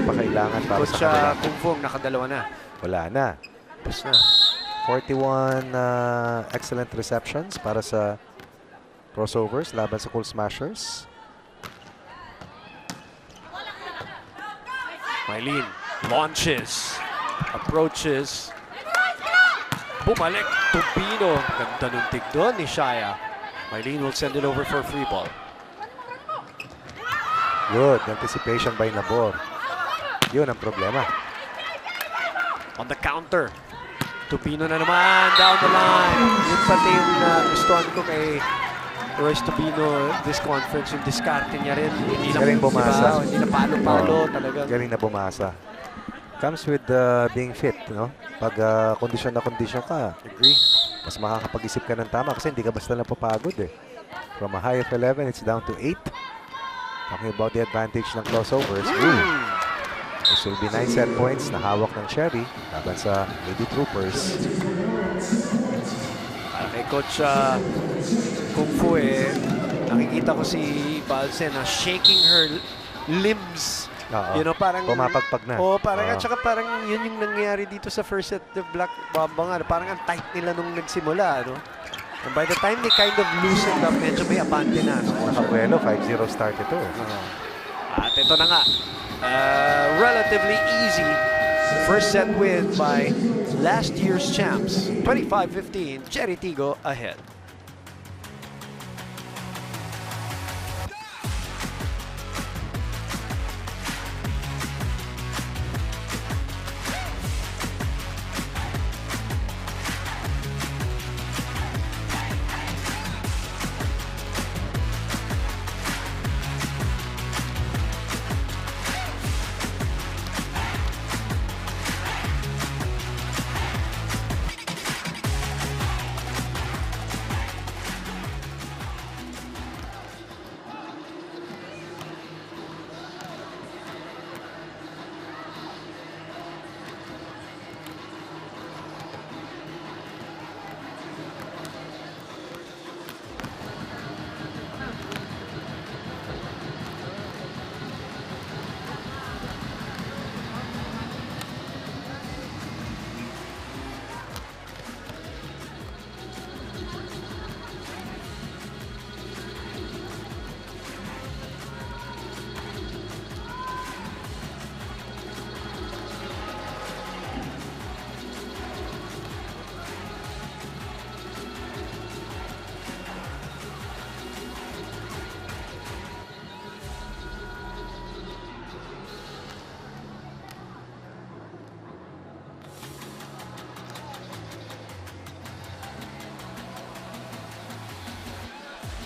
pa kailangan para Coach sa kanila. Kung Fu, nakadalawa na. Wala na. Tapos na. 41 excellent receptions para sa crossovers laban sa Cool Smashers. Mylene launches, approaches. Bumalik, Tupino. Ganda ng tig doon ni Shaya. Mylene will send it over for free ball. Good anticipation by Nabor. Yun ang problema. On the counter. Tupino na naman, down the line. Yun pati yung gustuhan ko kay Royce Tupino this conference, yung diskarte niya rin. Hindi na bumasa. Hindi na palo-palo talaga. Galing na bumasa. Comes with being fit, no? Pag kondisyon na kondisyon ka, agree. Mas makakapag-isip ka ng tama kasi hindi ka basta napapagod eh. From a high of 11, it's down to 8. Talking about the advantage ng crossovers. This will be 9 set points na hawak ng Cherry laban sa Lady Troopers. Para kay Coach Kung Fu nakikita ko si Balse na shaking her limbs. You know, parang pumapagpag na. Parang at saka parang yun yung nangyari dito sa first set of Black Mamba nga. Parang ang tight nila nung nagsimula, no? And by the time they kind of loosened up, medyo may abante na. Nakabuelo, 5-0 start ito. At ito na nga, relatively easy first set win by last year's champs. 25-15, Cherry Tiggo ahead.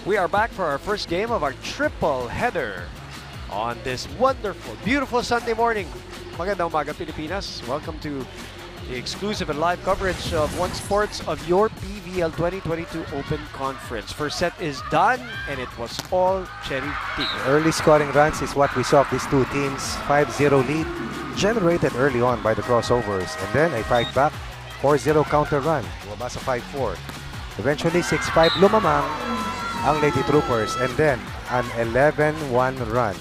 We are back for our first game of our triple header on this wonderful, beautiful Sunday morning. Magandang umaga, Pilipinas. Welcome to the exclusive and live coverage of One Sports of your PVL 2022 Open Conference. First set is done, and it was all Cherry Tiggo. Early scoring runs is what we saw of these two teams. 5-0 lead generated early on by the crossovers, and then a fight back, 4-0 counter run. Bumaba sa 5-4. Eventually, 6-5 lumamang ang Lady Troopers, and then an 11-1 run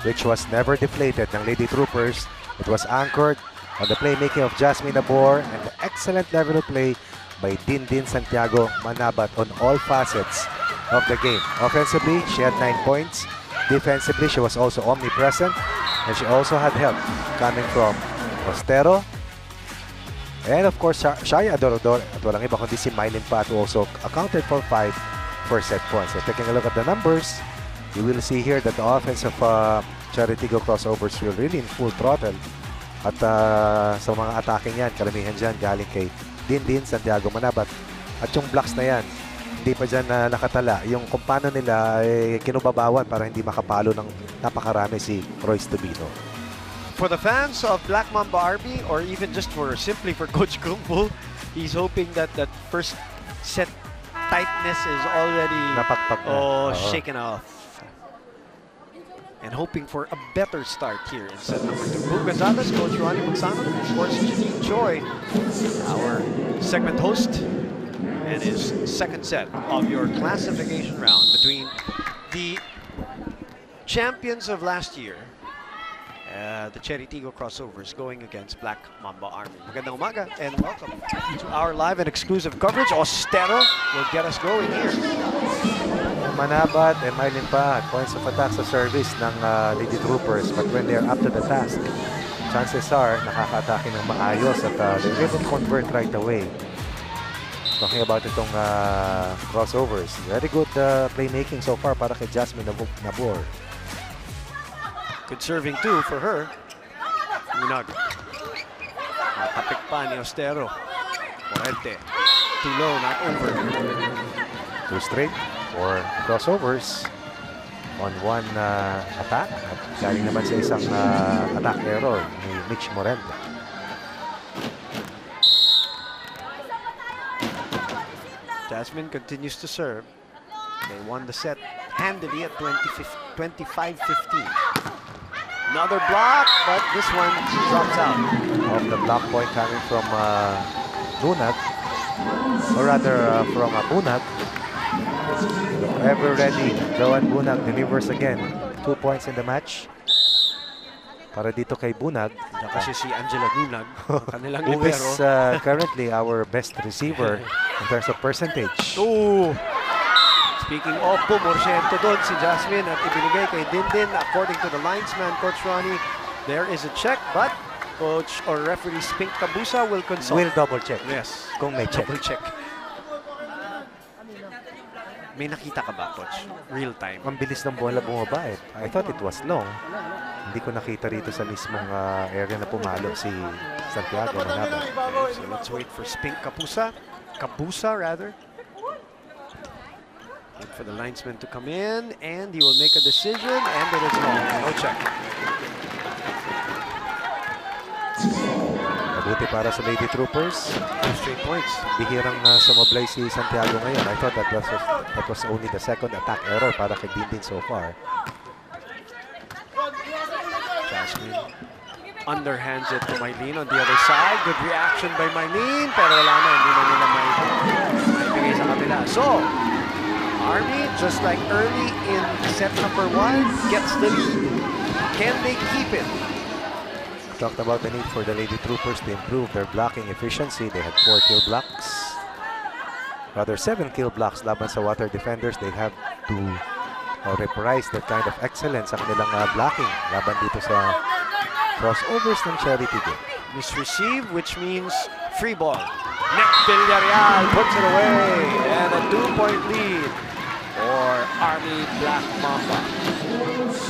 which was never deflated ng Lady Troopers. It was anchored on the playmaking of Jasmine Nabor and the excellent level of play by Dindin Santiago Manabat on all facets of the game. Offensively, she had 9 points. Defensively, she was also omnipresent, and she also had help coming from Ostero and of course Shaya Adorodor, at walang iba kundi si Mylin Pat, who also accounted for 5 first set points. So taking a look at the numbers, you will see here that the offense of Cherry Tiggo crossovers were really in full throttle. At sa mga attacking yan, karamihan dyan galing kay Dindin Santiago Manabat. At yung blocks na yan, hindi pa dyan nakatala. Yung kung paano nila kinubabawan para hindi makapalo ng napakarami si Royce Tubino. For the fans of Black Mamba Army, or even just simply for Coach Kung Fu, he's hoping that that first set tightness is already shaken off. And hoping for a better start here in set number 2. Boom Gonzalez, Coach Ronnie Magsano, of course Janine Choi, our segment host, and his second set of your classification round between the champions of last year, the Cherry Tiggo crossovers, going against Black Mamba Army. Magandang umaga and welcome to our live and exclusive coverage. Ostero will get us going here. Manabat and Mylin Pat, points of attack sa service ng Lady Troopers, but when they're up to the task, chances are nakaka-atake ng maayos at they didn't convert right away. Talking about itong crossovers, very good playmaking so far para kay Jasmine Nabor. Good serving too for her. Minag. Matapik pa ni Ostero. Morente. Too low, not over. 2 straight for crossovers on one attack. At galing naman sa isang attack error ni Mitch Morente. Jasmine continues to serve. They won the set handily at 25-15. Another block, but this one drops out. Off the block point coming from Bunag, or rather from Bunag. Ever ready, Joan Bunag delivers again. 2 points in the match. Para dito kay Bunag. Kasi si Angela Bunag, kanilang who libero. is currently our best receiver in terms of percentage. Ooh. Speaking of pumorsyento doon si Jasmine at ibinigay kay Dindin. According to the linesman, Coach Ronnie, there is a check, but Coach or referee Spink Kabusa will consult. Will double check. Yes. Kung may check. Double check. May nakita ka ba, Coach? Real time. Ang bilis ng bola bumaba eh. I thought it was long. Hindi ko nakita rito sa mismong area na pumalo si Santiago Manaban. Okay, so let's wait for Spink Kabusa. Kabusa, rather. Wait for the linesman to come in, and he will make a decision, and it is long. No check. Mabuti para sa Lady Troopers. 2 straight points. Bihirang sumablay si Santiago ngayon. I thought that was only the second attack error para kay Dindin so far. Jasmine underhands it to Mylene on the other side. Good reaction by Mylene, pero wala na. Hindi na nila maibigay sa kabila. So, Army, just like early in set number 1, gets the lead. Can they keep it? Talked about the need for the Lady Troopers to improve their blocking efficiency. They had 4 kill blocks. Rather, 7 kill blocks laban sa water defenders. They have to reprise that kind of excellence sa kanilang blocking laban dito sa crossovers ng Cherry Tiggo. Misreceive, which means free ball. Nick Villarreal puts it away, and a 2-point lead for Army Black Mamba.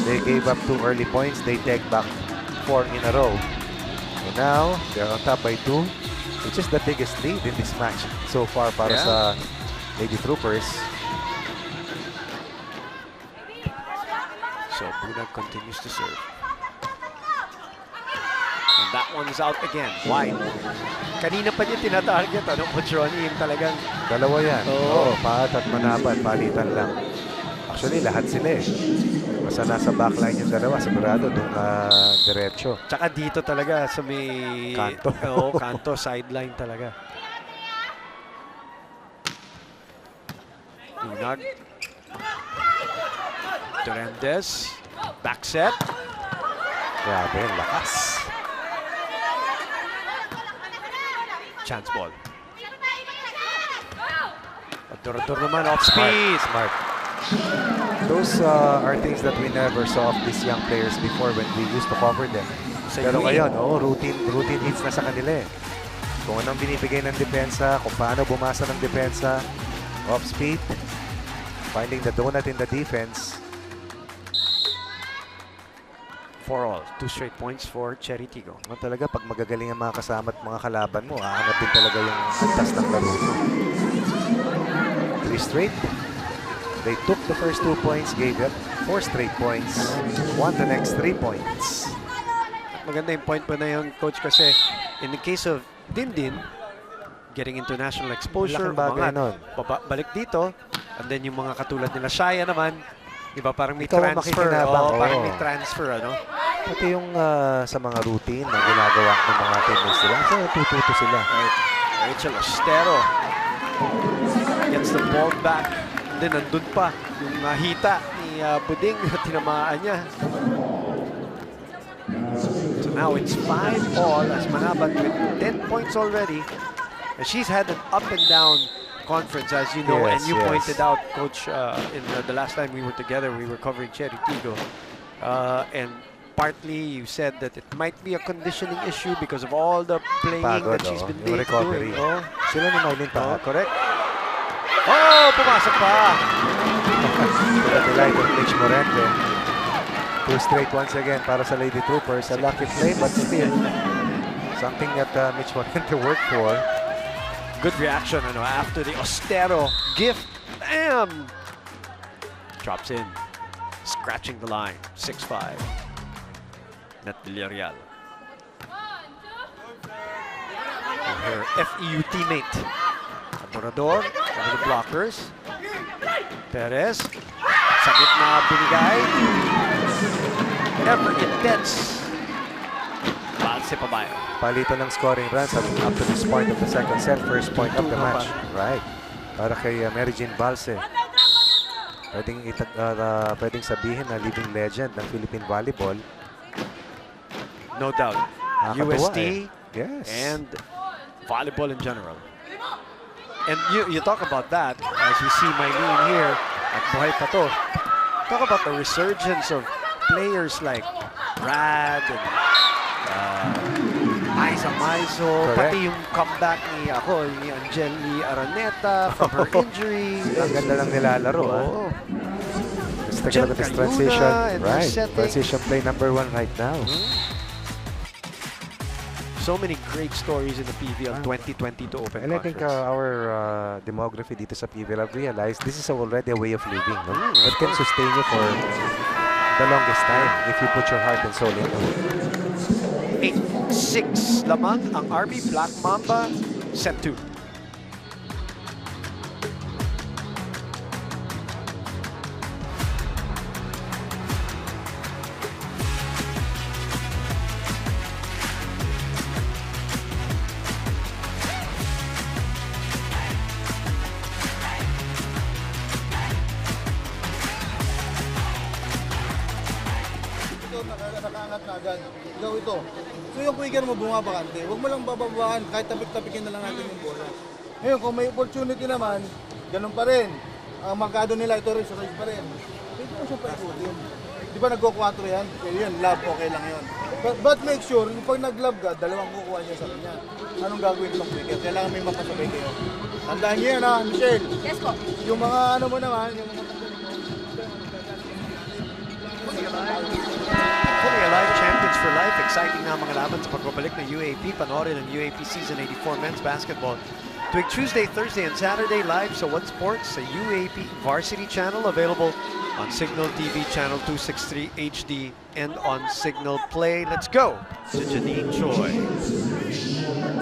They gave up 2 early points. They take back 4 in a row. And now, they're on top by 2, which is the biggest lead in this match so far para sa Lady Troopers. So Bunag continues to serve. And that one is out again. Wide. Kanina pa niya tinatarget. Ano, Coach Ronnie? Yung talagang... Dalawa yan. Oo, Paat at Manaban. Palitan lang. Actually, lahat sila eh. Basta nasa backline yung dalawa. Sigurado doon diretso. Tsaka dito talaga sa may... Kanto. Oo, kanto. Sideline talaga. Bunag. Durandez. Back set. Grabe, lakas. Chance ball. Dur naman off speed. Smart. Those are things that we never saw of these young players before when we used to cover them. Pero ngayon, routine hits na sa kanila eh. Kung anong binibigay ng depensa, kung paano bumasa ng depensa, off speed, finding the donut in the defense. 4-all. 2 straight points for Cherry Tiggo. Talaga, pag magagaling ang mga kasama at mga kalaban mo, aangat din talaga yung antas ng laro mo. 3 straight. They took the first 2 points, gave up 4 straight points, won the next 3 points. Maganda yung point pa na yun, Coach, kasi in the case of Dindin, getting international exposure, balik dito, and then yung mga katulad nila Shaya naman, iba parang may transfer. Parang may transfer, ano? Pati yung sa mga routine na ginagawa ng mga teammates nila. So, tututo sila. Right. Rachel Ostero gets the ball back. And then, nandun pa yung hita ni Buding na tinamaan niya. So now it's 5-all as Manabat with 10 points already. And she's had an up and down conference, as you know, and you pointed out, Coach, in the last time we were together, we were covering Cherry Tiggo, and partly you said that it might be a conditioning issue because of all the playing that she's been doing. Sila ni Mylene pa. Correct. Oh, pumasok pa! The light of Mitch Morente. 2 straight once again para sa Lady Troopers. A lucky play, but still something that Mitch Morente worked for. Good reaction, ano, after the Ostero gift. Bam! Drops in. Scratching the line. 6-5. Net Villarreal. And her FEU teammate. Adorador over the blockers. Perez. Sa gitna binigay. ever intense. Balse Pabayo. Palitan ng scoring runs up to this point of the second set. First point of the match. Right. Para kay Mary Jean Balse. Pwedeng sabihin na living legend ng Philippine volleyball. No doubt. UST yes. and volleyball in general. And you talk about that as we see Mylene here at buhay pa to. Talk about the resurgence of players like Rad and Aiza Maizo, pati yung comeback ni Angeli Araneta from her injury. Ang ganda lang nilalaro. Let's take a look at this transition. Right, transition play number 1 right now. So many great stories in the PVL 2022 Open And I think our demography dito sa PVL have realized this is already a way of living. No? That can sustain you for the longest time if you put your heart and soul into it. 8-6 lamang ang Army Black Mamba set 2. Nakaangat na agad. Ikaw ito. So yung quicker mo bumabakante, huwag mo lang bababaan kahit tapik-tapikin na lang natin yung bola. Ngayon, kung may opportunity naman, ganun pa rin. Ang magkado nila ito rin, race pa rin. Pwede mo siya paikutin. Di ba nagko-4 yan? Yun, love, okay lang yun. But make sure, pag nag-love ka, dalawang kukuha niya sa kanya. Anong gagawin ng quicker? Kailangan may makasabay kayo. Tandaan niyo yan ha, Michelle. Yes po. Yung mga ano mo naman, yung mga Fully alive, champions for life. Exciting na mga laban sa pagbabalik ng UAP. Panoorin ang UAP Season 84 Men's Basketball tuwing Tuesday, Thursday, and Saturday live sa One Sports sa UAP Varsity Channel, available on Signal TV Channel 263 HD and on Signal Play. Let's go to Janine Choi.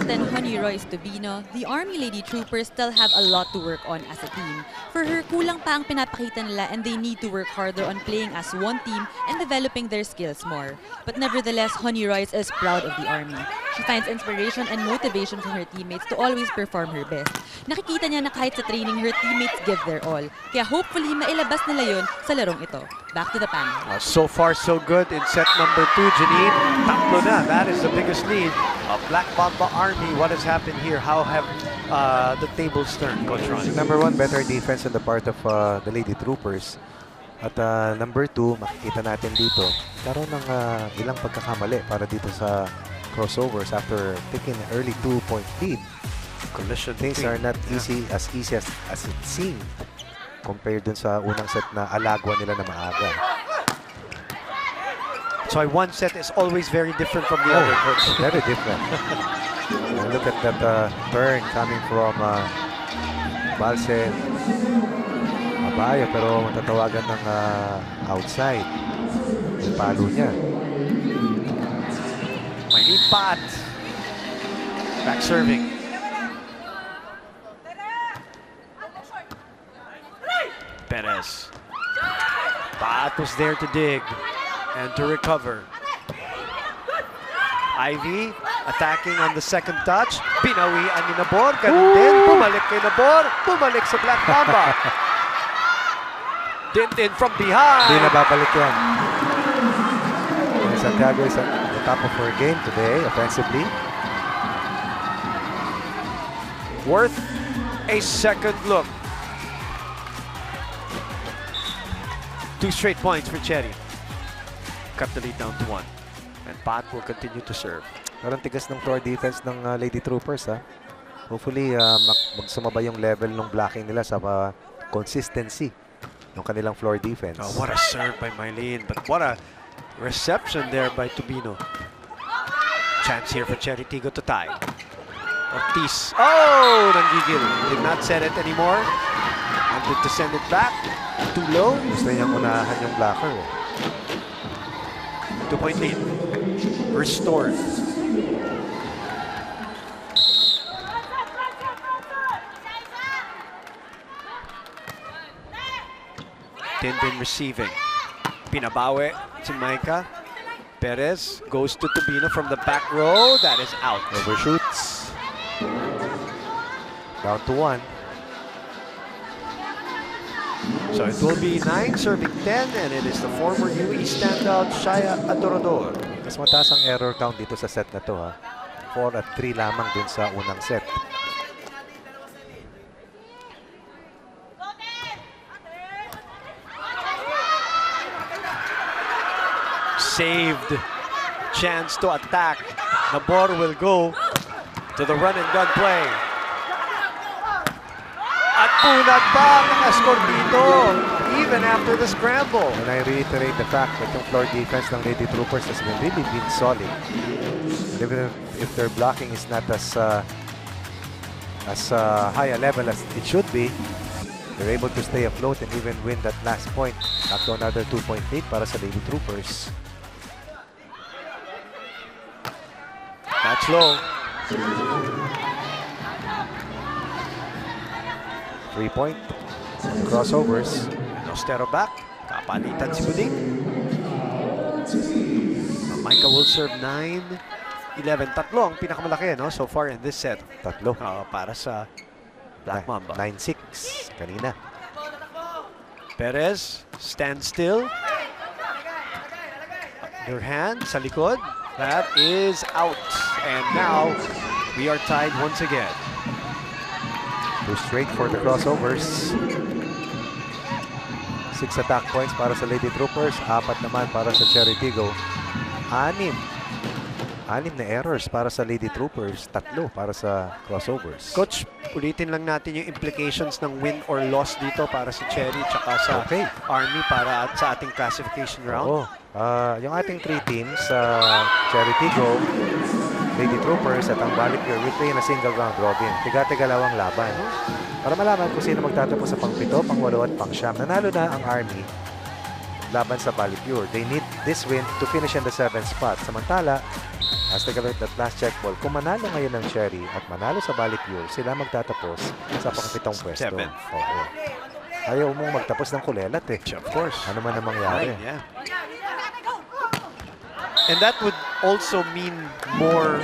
Then Honey Royce Tobino, the Army Lady Troopers still have a lot to work on as a team. For her, kulang pa ang pinapakita nila and they need to work harder on playing as one team and developing their skills more. But nevertheless, Honey Royce is proud of the Army. She finds inspiration and motivation from her teammates to always perform her best. Nakikita niya na kahit sa training, her teammates give their all. Kaya hopefully, mailabas nila yun sa larong ito. Back to the panel. So far, so good in set number 2, Janine. Tatlo na. That is the biggest lead of Black Mamba Army. What has happened here? How have the tables turned, Coach Ron? Number 1, better defense on the part of the Lady Troopers. At number 2, makikita natin dito, karoon ng ilang pagkakamali para dito sa crossovers after taking an early 2-point lead. Collision. Things are not easy as it seemed compared dun sa unang set na alagwa nila na maaga. So one set is always very different from the other. Very different. And look at that turn coming from Balse. Abaya, pero matatawagan ng outside. Yung palo niya. May ipat. Back serving. Perez. Pat was there to dig and to recover. Ivy attacking on the second touch. Binawian ni Nabor. Ganun din. Bumalik kay Nabor. Bumalik sa Black Mamba. Din from behind. Hindi na babalik yan. Santiago is at the top of her game today, offensively. Worth a second look. 2 straight points for Cherry. Cut the lead down to 1. And Pat will continue to serve. Parang tigas ng floor defense ng Lady Troopers. Hopefully, magsumabay yung level ng blocking nila sa consistency ng kanilang floor defense. Oh, what a serve by Mylene, but what a reception there by Tobino. Chance here for Cherry Tiggo to tie. Ortiz. Oh, nanggigil. Did not set it anymore. Wanted to send it back. Too low. Gusto niyang unahan yung blocker. 2-point lead. Restored. Tindin receiving. Pinabawi si Maika. Perez goes to Tubino from the back row. That is out. Overshoots. Down to 1. So it will be 9 serving 10, and it is the former UE standout Shaya Adorador. Mas mataas ang error count dito sa set na to, ha. 4 at 3 lamang dun sa unang set. Saved. Chance to attack. Nabor will go to the run and gun play. At punag pa ang Escortito even after the scramble. And I reiterate the fact that yung floor defense ng Lady Troopers has really been solid. And even if their blocking is not as high a level as it should be, they're able to stay afloat and even win that last point. Up to another 2-point lead para sa Lady Troopers. That's low. 3-point. Crossovers. Nostero back. Kapalitan si Buding. Micah will serve 9-11. Tatlo ang pinakamalaki, no? So far in this set. Tatlo. Para sa Black Mamba. 9-6 kanina. Perez stands still. Their hand sa likod. That is out. And now we are tied once again. 2 straight for the crossovers. 6 attack points para sa Lady Troopers. 4 naman para sa CHERY TIGGO. 6 na errors para sa Lady Troopers. 3 para sa crossovers. Coach, ulitin lang natin yung implications ng win or loss dito para sa CHERY tsaka sa Army para sa ating classification round. Yung ating 3 teams, CHERY TIGGO, Lady Troopers at ang Balik Pure will play in a single round robin. Tiga-tigalawang laban. Para malaman kung sino magtatapos sa pang-7, pang-8 at pang-9. Nanalo na ang Army laban sa Balik Pure. They need this win to finish in the 7th spot. Samantala, as they collect that last check ball, kung manalo ngayon ng CHERY at manalo sa Balik Pure, sila magtatapos sa pang-7 pwesto. Oo. Ayaw mong magtapos ng kulelat eh. Of course. Ano man ang mangyari. Yeah. And that would also mean more,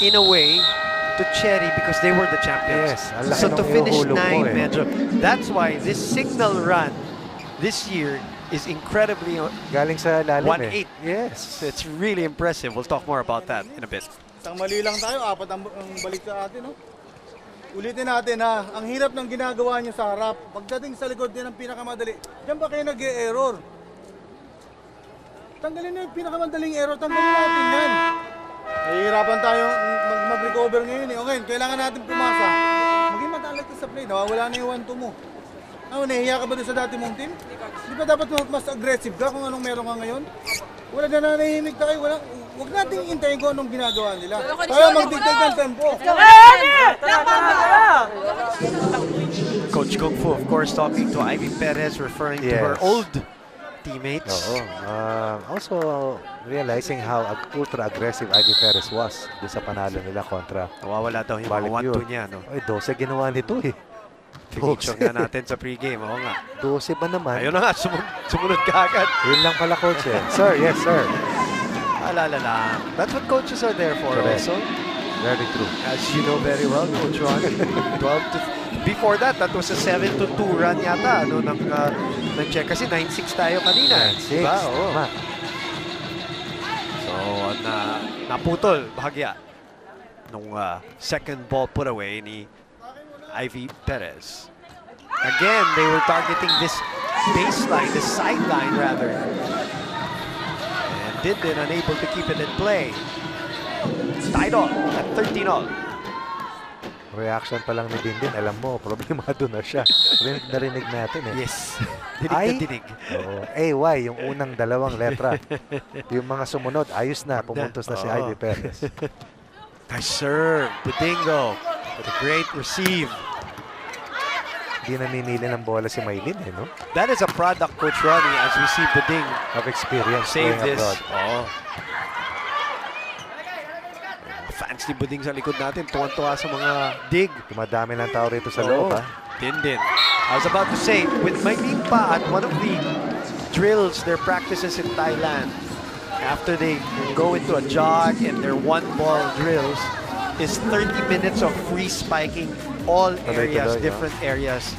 in a way, to CHERY because they were the champions. Yes. So to finish 9, medyo, that's why this signal run this year is incredibly galing sa lalim 1-8. Yes. It's really impressive. We'll talk more about that in a bit. Isang mali lang tayo, 4 ang balik sa atin, no? Ulitin natin ha, ang hirap ng ginagawa niyo sa harap. Pagdating sa likod din ang pinakamadali, diyan ba kayo nag-e-error? Tanggalin na yung pinakamadaling error, tanggalin natin yan. Nahihirapan tayo mag-recover ngayon eh. Okay, kailangan natin pumasa. Maging matalag ka sa play, nawawala na yung 1-2 mo. Nahihiya ka ba doon sa dati mong team? Di ba dapat mas aggressive ka kung anong meron ka ngayon? Wala na nanahimik tayo, huwag natin hintayin kung anong ginagawa nila. Kaya mag-dictate ng tempo. Coach Kung Fu, of course, talking to Ivy Perez, referring to her old teammates. Also realizing how ultra-aggressive Ivy Perez was doon sa panalo nila kontra. Nawawala daw yung mga 1-2 niya, no? Ay, 12 ginawa nito eh. Picture nga natin sa pregame. Oo nga. 12 ba naman? Ayun na nga, sumunod ka agad. Yun lang pala, coach eh. Sir, yes sir. Alala lang. That's what coaches are there for also. Very true. As you know very well, Coach Ron. Before that, that was a 7-2 run yata no, ng check. Kasi 9-6 tayo kanina. 9-6. Diba? Oo. So, naputol bahagya nung second ball put away ni Ivy Perez. Again, they were targeting this baseline, this sideline rather. And Dindin unable to keep it in play. Tied on at 13-all. Reaction pa lang ni Dindin, alam mo, problemado na siya. Narinig natin eh. Yes. Dinig na dinig. AY, yung unang dalawang letra. Yung mga sumunod, ayos na, pumuntos na si Ivy Perez. Nice serve, Budingo. With a great receive. Hindi namimili ng bola si Maylin eh, no? That is a product, Coach Ronnie, as we see Buding of experience save this. Abroad. Fans ni Buding sa likod natin, tuwan-tuwa sa mga dig. Tumadami ng tao rito sa loob, ha? Dindin. I was about to say, with Maylin pa at one of the drills, their practices in Thailand, after they go into a jog and their one-ball drills is 30 minutes of free spiking all areas, different areas.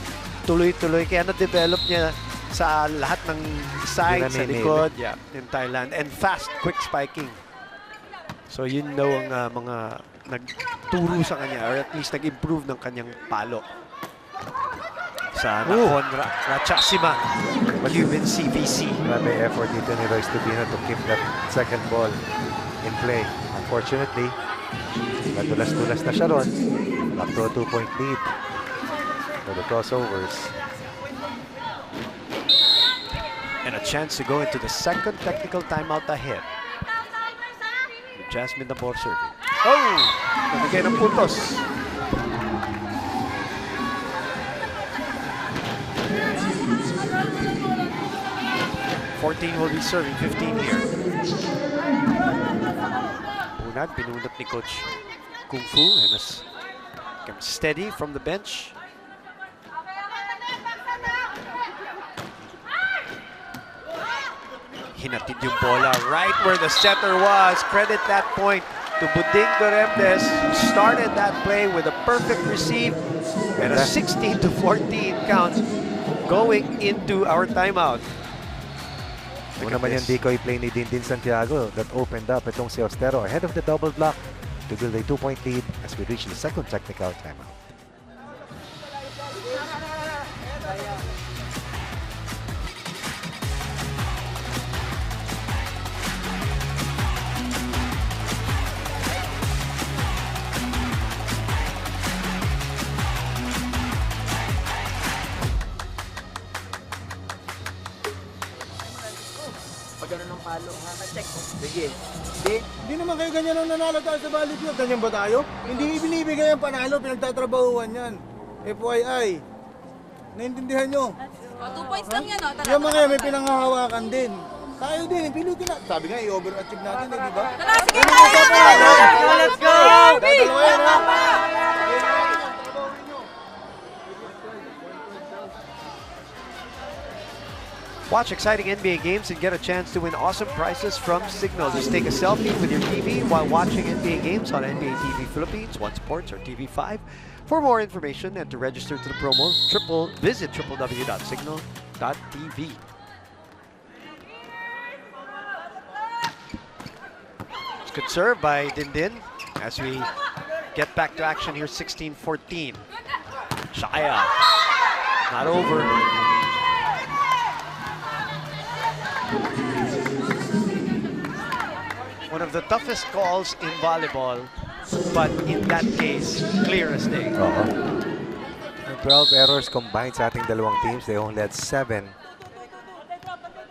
Tuloy-tuloy. Kaya na-develop niya sa lahat ng sides, sa likod, in Thailand. And fast, quick spiking. So yun daw ang mga nagturo sa kanya, or at least nag-improve ng kanyang palo. Sa Nakonra, Rachasima, Cuban CVC. Grabe effort dito ni Royce Tubino to keep that second ball in play. Unfortunately, nadulas-dulas na siya ron. Back to a 2-point lead for the crossovers. And a chance to go into the second technical timeout ahead. Jasmine Nabor serving. Oh! Nabigay ng puntos. Will be serving, 15 here. Punag, pinunot ni Coach Kung Fu and has come steady from the bench. Hinatid yung bola right where the setter was. Credit that point to Buding Doremdes, who started that play with a perfect receive and a 16-14 count going into our timeout. Una naman yung decoy play ni Dindin Santiago that opened up itong si Ostero ahead of the double block to build a 2-point lead as we reach the second technical timeout. Sige. Hindi naman kayo ganyan ang nanalo tayo sa volleyball. Ganyan ba tayo? Hindi binibigay ang panalo, pinagtatrabahuan yan. FYI. Naintindihan nyo? 2 points lang yan, Yung mga may pinanghahawakan din. Tayo din, pilutin na. Sabi nga, i-overachieve natin, di ba? Tara, sige tayo! Let's go! Dadalawa yan, ha? Watch exciting NBA games and get a chance to win awesome prizes from Signal. Just take a selfie with your TV while watching NBA games on NBA TV Philippines, One Sports, or TV5. For more information and to register to the promo, visit www.signal.tv. Good serve by Dindin as we get back to action here, 16-14. Shaya, not over. One of the toughest calls in volleyball, but in that case, clear as day. 12 errors combined sa ating dalawang teams. They only had 7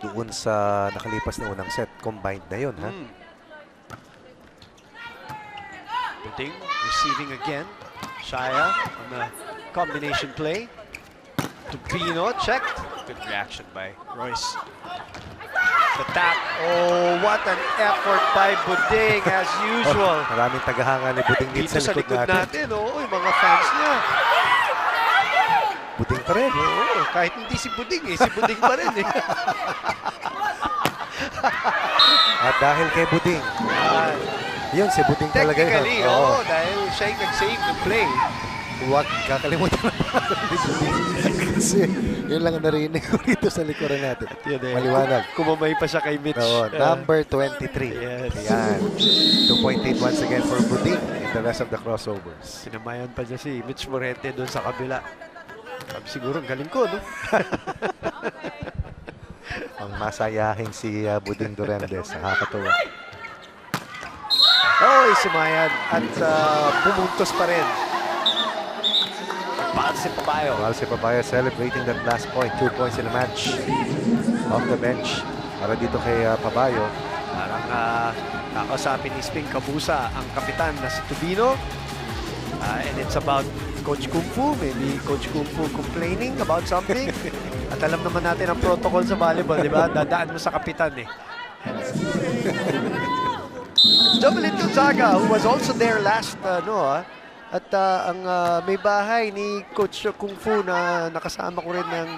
doon sa nakalipas na unang set. Combined na yun, ha? Buding receiving again. Shaya on the combination play. Tupino checked. Good reaction by Royce. The tap. Oh, what an effort by Buding as usual. Maraming tagahanga ni Buding dito sa likod natin. Oo, yung mga fans niya. Buding pa rin. Oo, kahit hindi si Buding si Buding pa rin eh. At dahil kay Buding, yun si Buding talaga yun. Technically, dahil siya yung nag-save the play. Huwag kakalimutan na ni Buding. Kasi yun lang ang narinig ko dito sa likuran natin. Maliwanag. Kumamay pa siya kay Mitch. Number 23. Yes. Ayan. 2-point lead once again for Buding in the rest of the crossovers. Sinamayan pa niya si Mitch Morente doon sa kabila. Sabi siguro, ang galing ko, no? Ang masayahing si Buding Doremdes. Nakakatuwa. Sumayan at pumuntos pa rin. Valse Pabayo celebrating that last point. 2 points in the match. Off the bench. Para dito kay Pabayo. Parang kakasapin ni Sping Kabusa ang kapitan na si Tubino. And it's about Coach Kung Fu. Maybe Coach Kung Fu complaining about something. At alam naman natin ang protocol sa volleyball, di ba? Dadaan mo sa kapitan eh. Jovelyn Gonzaga, who was also there last, at ang may bahay ni Coach Kung Fu na nakasama ko rin ng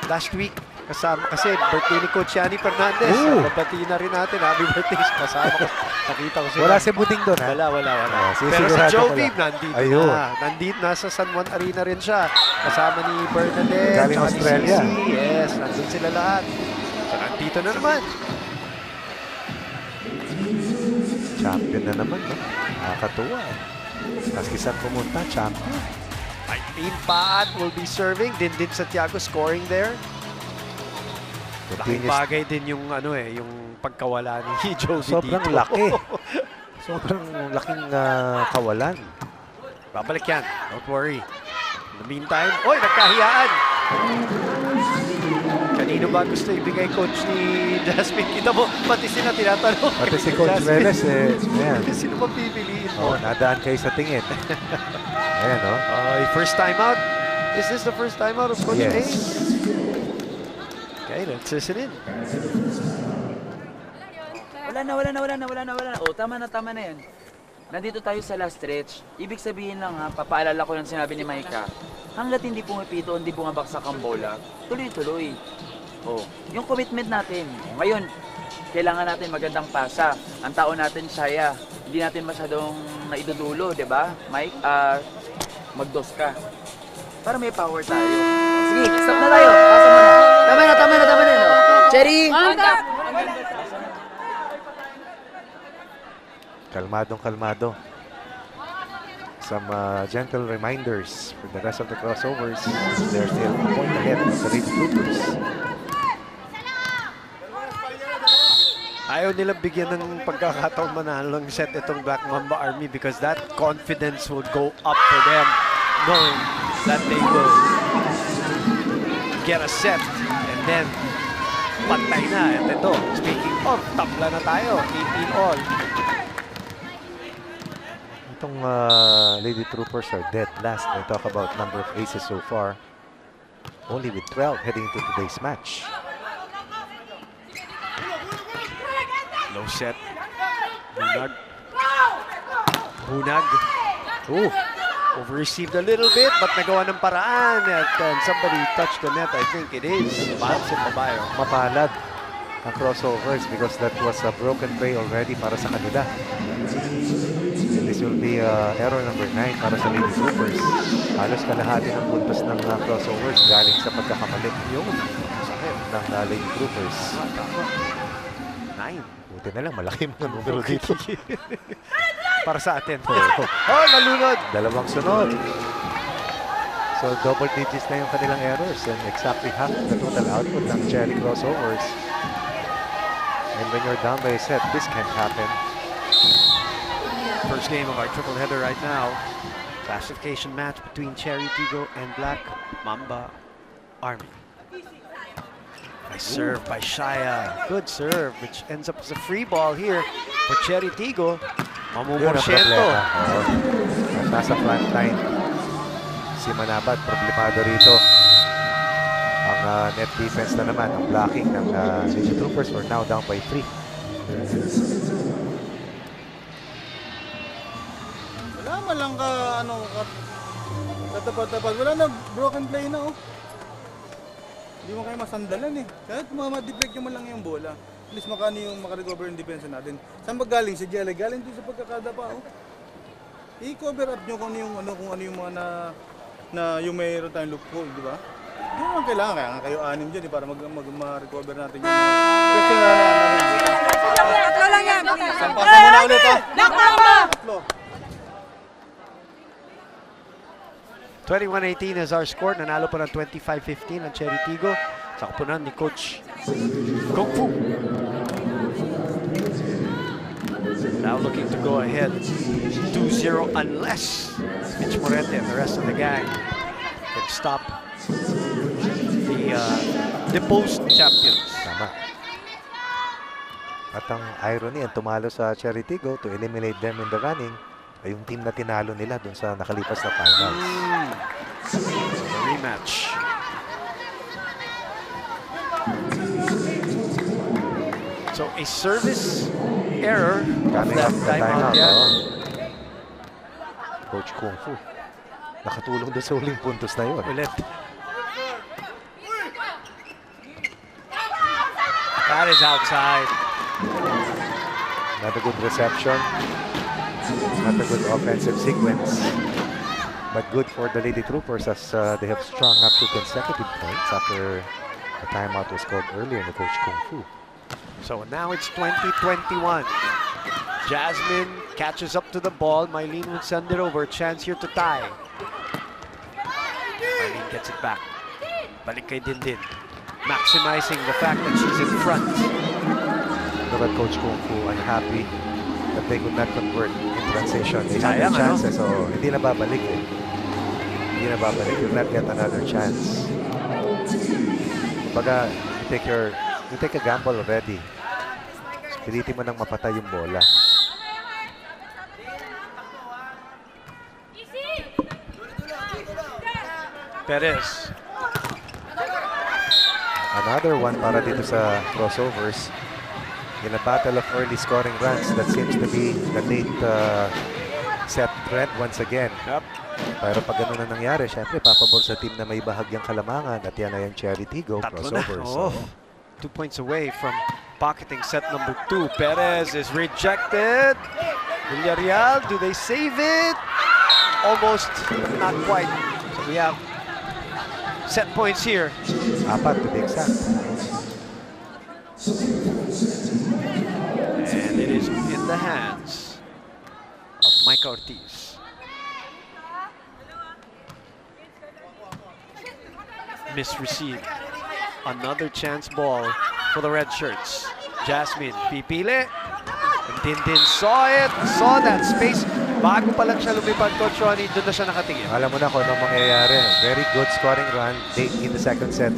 last week Kasama kasi birthday ni Coach Yani Fernandez. Babati na rin natin. Happy birthday. Kasama ko. Nakita ko sila. Wala si Buding doon, ha? Wala. Pero si Jovi nandito na. Nandito, nasa San Juan Arena rin siya. Kasama ni Bernadette. Galing Australia. Yes, nandun sila lahat. So, nandito na naman. Champion na naman, no? Nakakatuwa. Maski saan pumunta, champion. Eileen Paat will be serving. Din Santiago scoring there. Laking bagay din yung yung pagkawala ni Jovi sobrang dito. Laki. Sobrang laking kawalan. Babalik yan. Don't worry. In the meantime, nagkahiyaan. Kanino ba gusto ibigay coach ni Jasmine? Kita mo, pati sila tinatanong. Pati si Coach Veles, ayan. Sino ba pipiliin mo? Nadaan kayo sa tingin. Ayan, no? First time out. Is this the first time out of Coach Hayes? Okay, let's listen in. Wala na. Tama na yan. Nandito tayo sa last stretch. Ibig sabihin lang papaalala ko yung sinabi ni Maika. Hanggat hindi pumipito, hindi bumabaksak ang bola, tuloy-tuloy. Yung commitment natin. Ngayon, kailangan natin magandang pasa. Ang tao natin, Shaya. Hindi natin masyadong naidudulo, di ba? Mike, magdos ka. Para may power tayo. Sige, stop na tayo. Pasa mo na. Tama na. Cherry! Kalmadong-kalmado. Some gentle reminders for the rest of the crossovers. They're still a point ahead of the Lady Troopers. Ayaw nilang bigyan ng pagkakataon manalo ng set itong Black Mamba Army because that confidence will go up for them knowing that they will get a set and then pantay na. At ito, speaking of, tabla na tayo, 18 all. Itong Lady Troopers are dead last. I talk about number of aces so far. Only with 12 heading into today's match. Low set. Bunag. Over-received a little bit, but nagawa ng paraan. And somebody touched the net, I think it is. Bounce in Babayo. Mapalad ang crossovers because that was a broken play already para sa kanila. This will be error number 9 para sa Lady Troopers. Halos kalahati ng puntos ng crossovers galing sa pagkakamali ng Lady Troopers. 9. Buti na lang, malaki mga numero dito. Para sa atin. Nalunod! Dalawang sunod. So double digits na yung kanilang errors and exactly half the total output ng Cherry crossovers. And when you're down by a set, this can't happen. First game of our triple header right now. Classification match between Cherry Tiggo and Black Mamba Army. Nice serve by Shaya. Good serve, which ends up as a free ball here for Cherry Tiggo. Mamumorsyento. Nasa front line. Si Manabat, problemado rito. Ang net defense na naman, ang blocking ng Lady Troopers were now down by 3. Wala man lang katapad-tapad. Wala na, broken play na Hindi mo kayo masandalan Kahit ma-deflect nyo man lang yung bola. At least makarecover yung defense natin. Saan ba galing si Jelly? Galing din sa pagkakada pa I-cover up nyo kung ano yung mga yung mayroon tayong loophole, di ba? Hindi naman kailangan, kaya nga kayo 6 dyan para ma-recover natin yung Tatlo lang yan! Sampasan mo na ulit Black Mamba! 21-18 is our score. Nanalo po ng 25-15 ang Cherry Tiggo. Sa kapunan ni Coach Kung Fu. Now looking to go ahead 2-0 unless Mitch Morente and the rest of the gang can stop the deposed champions. Tama. At ang irony, ang tumalo sa Cherry Tiggo to eliminate them in the running ay yung team na tinalo nila dun sa nakalipas na finals. Rematch. So a service error Coming that up the timeout. Coach Kung Fu. Nakatulong doon sa huling puntos na yun. Ulit. That is outside. Not a good reception. Not a good offensive sequence. But good for the Lady Troopers as they have strung up 2 consecutive points after a timeout was called earlier in the Coach Kung Fu. So now it's 20-21. Jasmine catches up to the ball. Mylene will send it over. Chance here to tie. Mylene gets it back. Balik kay Dindin. Maximizing the fact that she's in front. Look at Coach Kung Fu unhappy that they could not convert in transition. They had their chances, so hindi na babalik eh. Hindi na babalik. You'll not get another chance. Kumbaga, you take a gamble already. Pilitin mo nang mapatay yung bola. Perez. Another one para dito sa crossovers. In a battle of early scoring runs, that seems to be the late set trend once again. Yep. Pero pag ganun na nangyari, syempre papabol sa team na may bahagyang kalamangan at yan ay yung Cherry Tigo crossovers. Oh, 2 points away from pocketing set number 2. Perez is rejected. Villarreal, do they save it? Almost, not quite. So we have set points here. 4 to be exact. And it is in the hands of Micah Ortiz. Misreceived. Another chance ball for the red shirts. Jasmine, pipili. And Dindin saw it, saw that space. Bago pa lang siya lumipad, Coach Ronnie, doon na siya nakatingin. Alam mo na kung anong mangyayari. Very good scoring run late in the second set.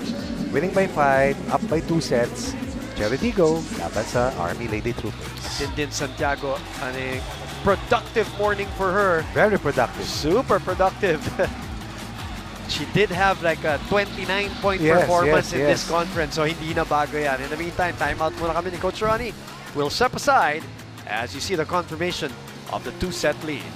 Winning by 5, up by 2 sets. Cherry Tigo, laban sa Army Lady Troopers. Dindin Santiago, a productive morning for her. Very productive. Super productive. She did have like a 29-point performance in this conference, so hindi na bago yan. In the meantime, timeout muna kami ni Coach Ronnie. We'll step aside as you see the confirmation of the 2-set lead.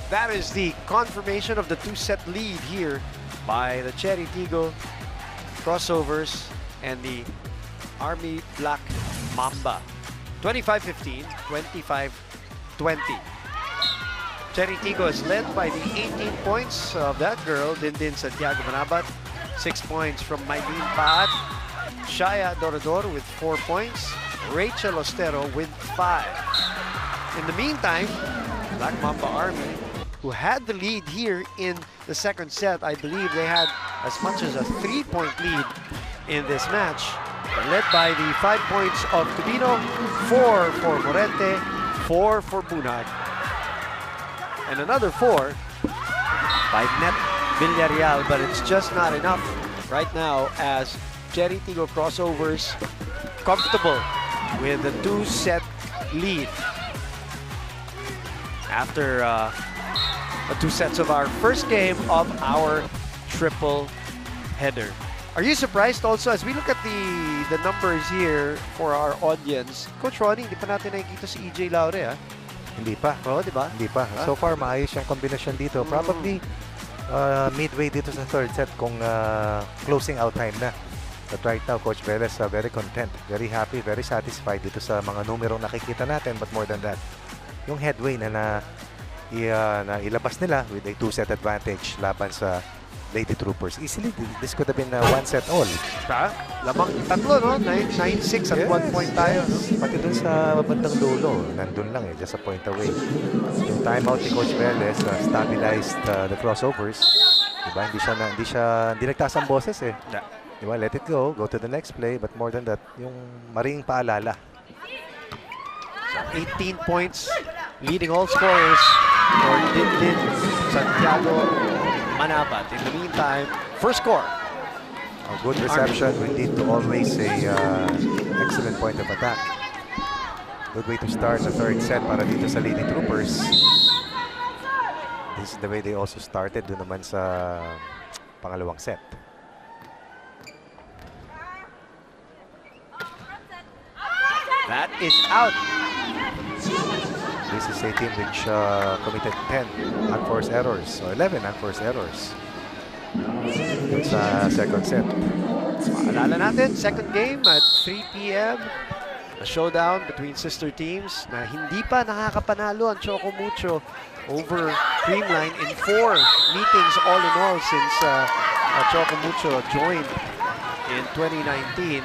That is the confirmation of the 2-set lead here by the Cherry Tigo crossovers and the Army Black Mamba. 25-15, 25-20. Cherry Tigo is led by the 18 points of that girl, Dindin Santiago Manabat. 6 points from Mylene Paat. Shaya Dorador with 4 points. Rachel Ostero with 5. In the meantime, Black Mamba Army, who had the lead here in the second set, I believe they had as much as a 3-point lead in this match, led by the 5 points of Tubino, 4 for Morente, 4 for Bunag, and another 4 by Net Villarreal, but it's just not enough right now as Cherry Tigo crossovers comfortable with the 2-set lead after the 2 sets of our first game of our triple header. Are you surprised also as we look at the numbers here for our audience? Coach Ronnie, hindi pa natin nakikita si EJ Laure, ah. Hindi pa. Oo, di ba? Hindi pa. So far, maayos yung kombinasyon dito. Probably midway dito sa third set kung closing out time na. But right now, Coach Velez very content, very happy, very satisfied dito sa mga numerong nakikita natin. But more than that, yung headway na ilabas nila with a 2-set advantage laban sa Lady Troopers. Easily, this could have been a 1-set all. Lamang tatlo, no? 9-6 at 1 point tayo, no? Pati dun sa bandang dulo, nandun lang just a point away. Yung timeout ni Coach Velez stabilized the crossovers. Diba? Hindi nagtaas ang boses eh. Diba? Let it go to the next play. But more than that, yung maring paalala. So 18 points, leading all scorers for Dindin Santiago Manabat. In the meantime, first score. A good reception will lead to always a excellent point of attack. Good way to start the third set para dito sa Lady Troopers. This is the way they also started doon naman sa pangalawang set. That is out. This is a team which committed 10 unforced errors, or 11 unforced errors. Dun sa second set. Paalala natin, second game at 3 p.m. A showdown between sister teams na hindi pa nakakapanalo ang Choco Mucho over Creamline in 4 meetings all in all since Choco Mucho joined in 2019.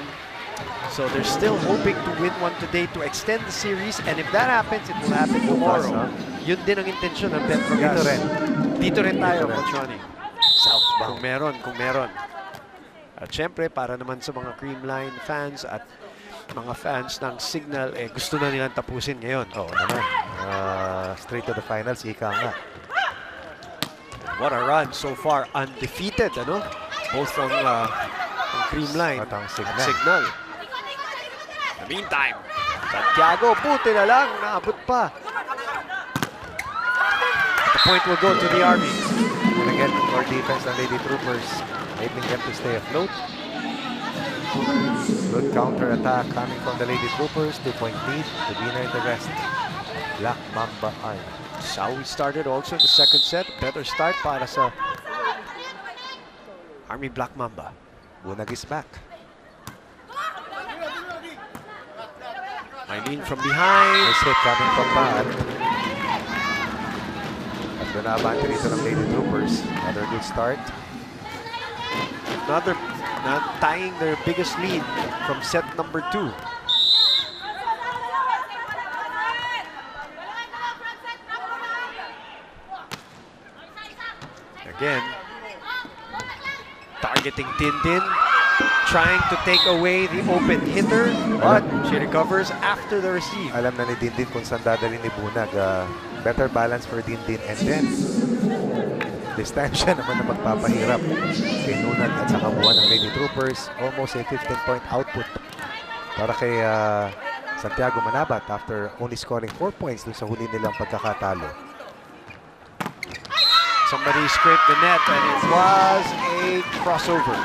So they're still hoping to win one today to extend the series, and if that happens, it will happen tomorrow. Yun din ang intensyon ng Petrogas. Dito rin tayo, Coach Ronnie. Southbound. Kung meron. At syempre, para naman sa mga Creamline fans at mga fans ng Signal, gusto na nilang tapusin ngayon. Oo naman. Straight to the finals, ika nga. What a run so far. Undefeated, ano? Both ang Creamline at ang Signal. In the meantime, Santiago, buti na lang, naabot pa. The point will go to the Army. And again, more defense ng Lady Troopers, enabling them to stay afloat. Good counter-attack coming from the Lady Troopers. 2-point lead. The winner in the rest, Black Mamba Army. So we started also in the second set. Better start para sa Army Black Mamba. Bunag is back. Eileen from behind. Nice hit coming from Baat. At binabante rito ng Lady Troopers. Another good start. Another tying their biggest lead from set number 2. Again, targeting Dindin, trying to take away the open hitter, but she recovers after the receive. Alam na ni Dindin kung saan dadalhin ni Bunag. Better balance for Dindin, and then this time siya naman na magpapahirap kay Nunag at sa kabuuan ng Lady Troopers. Almost a 15-point output para kay Santiago Manabat after only scoring 4 points dun sa huli nilang pagkakatalo. Somebody scraped the net and it was a crossover.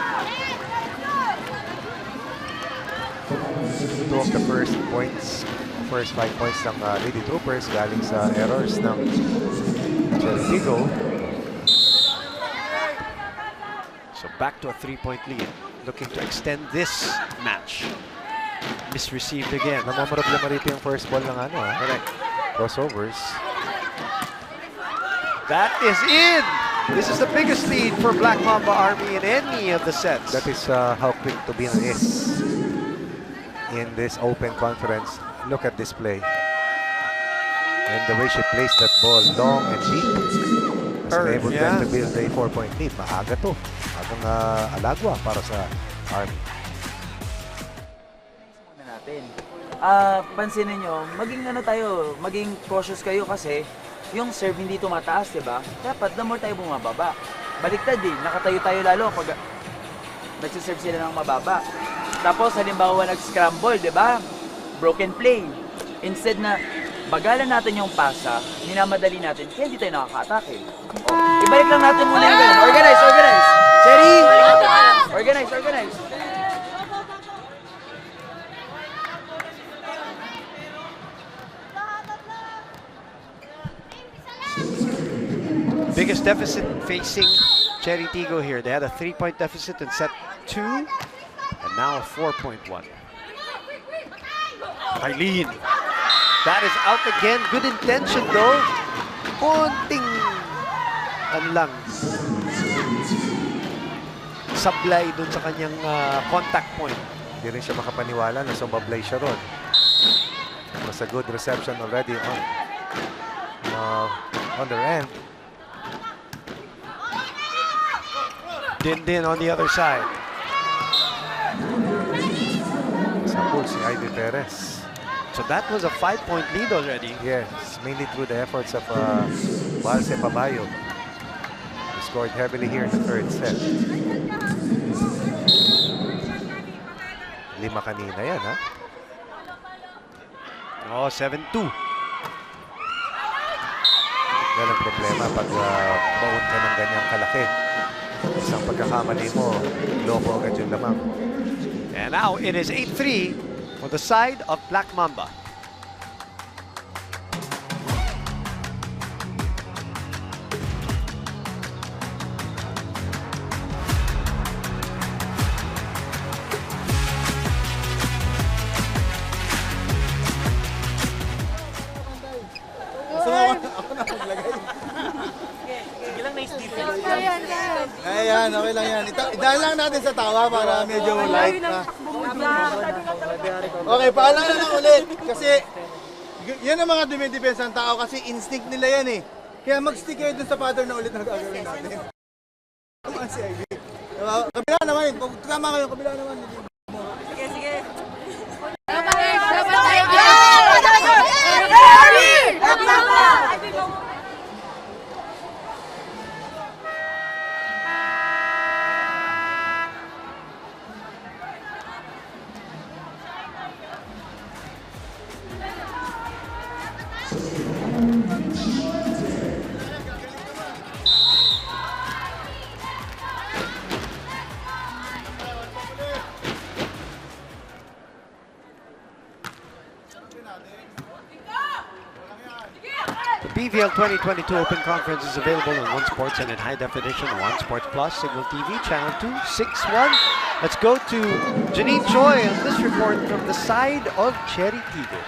2 of the first 5 points ng Lady Troopers galing sa errors ng CHERY TIGGO. So back to a 3-point lead, looking to extend this match. Misreceived again. Namamarablema rito yung first ball ng Correct. Crossovers. That is in! This is the biggest lead for Black Mamba Army in any of the sets. That is how quick Tubina is in this open conference. Look at this play. And the way she placed that ball long and deep has enabled them to build a 4-point lead. Maaga to. Magang alagwa para sa Army. Pansinin nyo, maging cautious kayo kasi yung serve hindi tumataas, diba? Dapat the more tayo bumababa. Baliktad din, nakatayo tayo lalo pag nagsiserve sila ng mababa. Tapos halimbawa nag-scramble, diba? Broken play. Instead na bagalan natin yung pasa, minamadali natin, kaya hindi tayo nakaka-atake. Ibalik lang natin muna yung ganun. Organize! Cherry! Organize, organize. Biggest deficit facing CHERY TIGGO here. They had a 3-point deficit in set 2 and now a 4-point one. Eileen. That is out again. Good intention though. Konting lang. Sablay dun sa kanyang contact point. Hindi rin siya makapaniwala na sumablay siya ron. It was a good reception already on their end. Din on the other side. Sa pool si Ivy Perez. So that was a 5-point lead already. Yes, mainly through the efforts of Valse Pabayo. He scored heavily here in the third set. 5 kanina yan, ha? Oh, 7-2. Yan ang problema pag baon ka ng ganyang kalaki. Isang pagkakamali mo, lobo agad yung lamang. And now it is 8-3 for the side of Black Mamba. Ayan, okay lang yan. Idaan lang natin sa tawa para medyo light na. Okay, paalala na ulit. Kasi yan ang mga dumidepensa ng tao kasi instinct nila yan eh. Kaya mag-stick kayo dun sa pattern na ulit na gagawin natin. Tama si Ivy. Kabila naman, tama kayo, kabila naman. Sige, sige. The PVL 2022 Open Conference is available on One Sports and in high definition on One Sports Plus, Signal TV, Channel 261. Let's go to Janine Choi on this report from the side of CHERY TIGGO.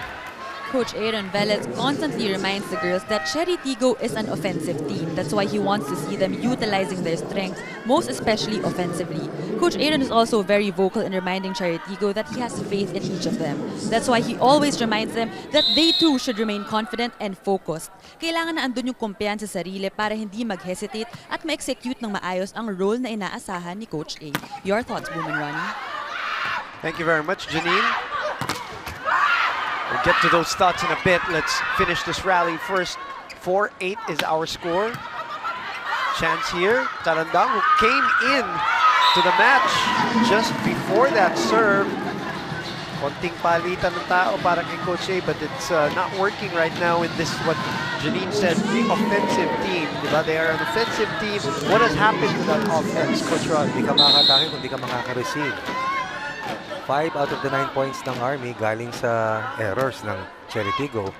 Coach Aaron Velez constantly reminds the girls that CHERY TIGGO is an offensive team. That's why he wants to see them utilizing their strengths, most especially offensively. Coach Aaron is also very vocal in reminding CHERY TIGGO that he has faith in each of them. That's why he always reminds them that they too should remain confident and focused. Kailangan na andun yung kumpiyansa sa sarili para hindi mag-hesitate at ma-execute ng maayos ang role na inaasahan ni Coach A. Your thoughts, Boom and Ronnie? Thank you very much, Janine. We'll get to those thoughts in a bit. Let's finish this rally first. 4-8 is our score. Chance here. Tarandang, who came in to the match just before that serve. Konting palitan ng tao para kay Coach A, but it's not working right now in this, what Janine said, the offensive team. Diba? They are an offensive team. What has happened to that offense, Coach Rod? Hindi ka makakatake kung hindi ka makaka-receive. 5 out of the 9 points ng Army galing sa errors ng CHERY TIGGO.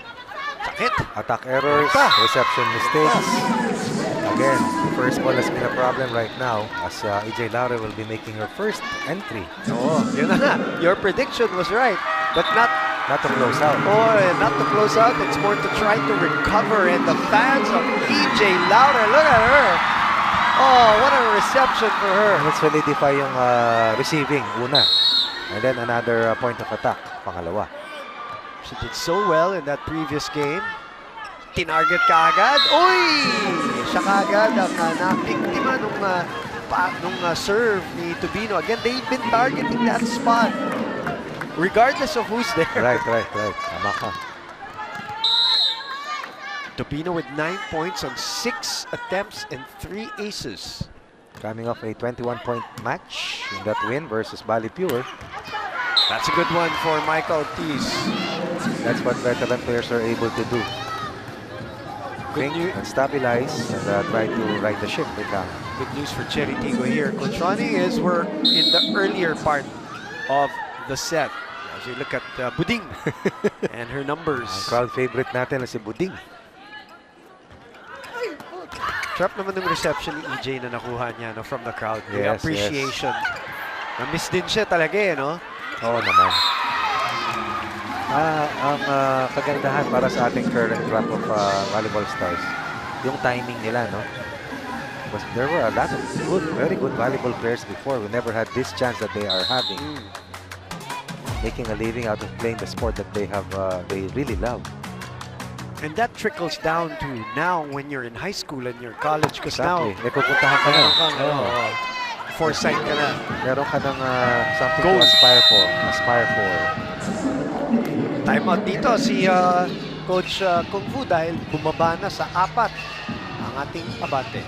Sakit. Attack errors, reception mistakes. Again, the first ball has been a problem right now as EJ Laure will be making her first entry. Oh, yun na. Your prediction was right, but not to close out. Oh, not to close out. It's more to try to recover. And the fans of EJ Laure, look at her. Oh, what a reception for her. Let's solidify yung receiving, una. And then another point of attack, pangalawa. She did so well in that previous game. Tinarget ka agad. Uy! Siya kaagad ang nabiktima nung serve ni Tubino. Again, they've been targeting that spot. Regardless of who's there. Right. Tama ka. Tubino with 9 points on 6 attempts and 3 aces. Coming off a 21-point match in that win versus Bali Pure. That's a good one for Michael Ortiz. That's what veteran players are able to do. think and stabilize and try to right the ship. Good news for CHERY TIGGO here, Coach Ronnie, is we're in the earlier part of the set. As you look at Buding and her numbers. Ang crowd favorite natin na si Buding. Trap naman ng reception ni EJ na nakuha niya from the crowd. The Yes, appreciation. Na-miss din siya talaga no? Oo naman. Ang kagandahan para sa ating current crop of volleyball stars, yung timing nila, no? Because there were a lot of very good volleyball players before who never had this chance that they are having. Making a living out of playing the sport that they have, they really love. And that trickles down to now when you're in high school and you're college, because Exactly. now May pupuntahan ka na. Foresight ka na. Meron ka ng something to aspire for. Time out dito si Coach Kung Fu dahil bumaba na sa 4 ang ating abante.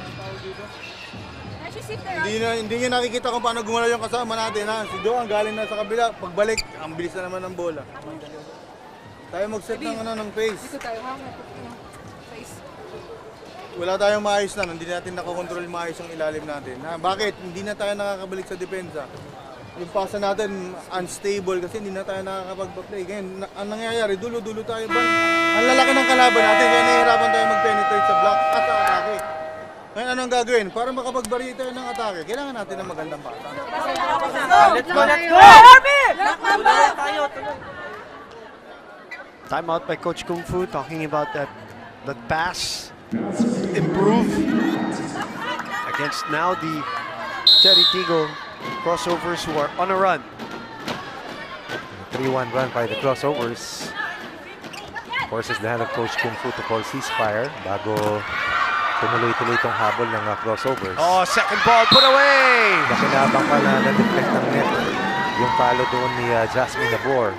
Hindi niya nakikita kung paano gumalaw yung kasama natin. Ha? Si Joe ang galing na sa kabila. Pagbalik, ang bilis na naman ng bola. Tayo mag-set ng pace. Wala tayong maayos na. Hindi natin nakokontrol maayos ang ilalim natin. Ha? Bakit? Hindi na tayo nakakabalik sa depensa. Yung pasa natin unstable kasi hindi na tayo nakakapag-play. Ngayon, ang nangyayari, dulo-dulo tayo. Ang lalaki ng kalaban natin kaya nahihirapan tayo mag-penetrate sa block at sa atake. Ngayon, anong gagawin? Para makapag-bari tayo ng atake, kailangan natin ng magandang pasa. Let's go! Let's go! Army! Time out by Coach Kung Fu talking about that pass improve against now the CHERY TIGGO crossovers who are on a run. 3-1 run by the crossovers. Forces the hand of Coach Kung Fu to call ceasefire bago tumuloy-tuloy itong habol ng crossovers. Oh, second ball put away! Nakinabang pa na na-deflect ng net yung palo doon ni Jasmine Labor.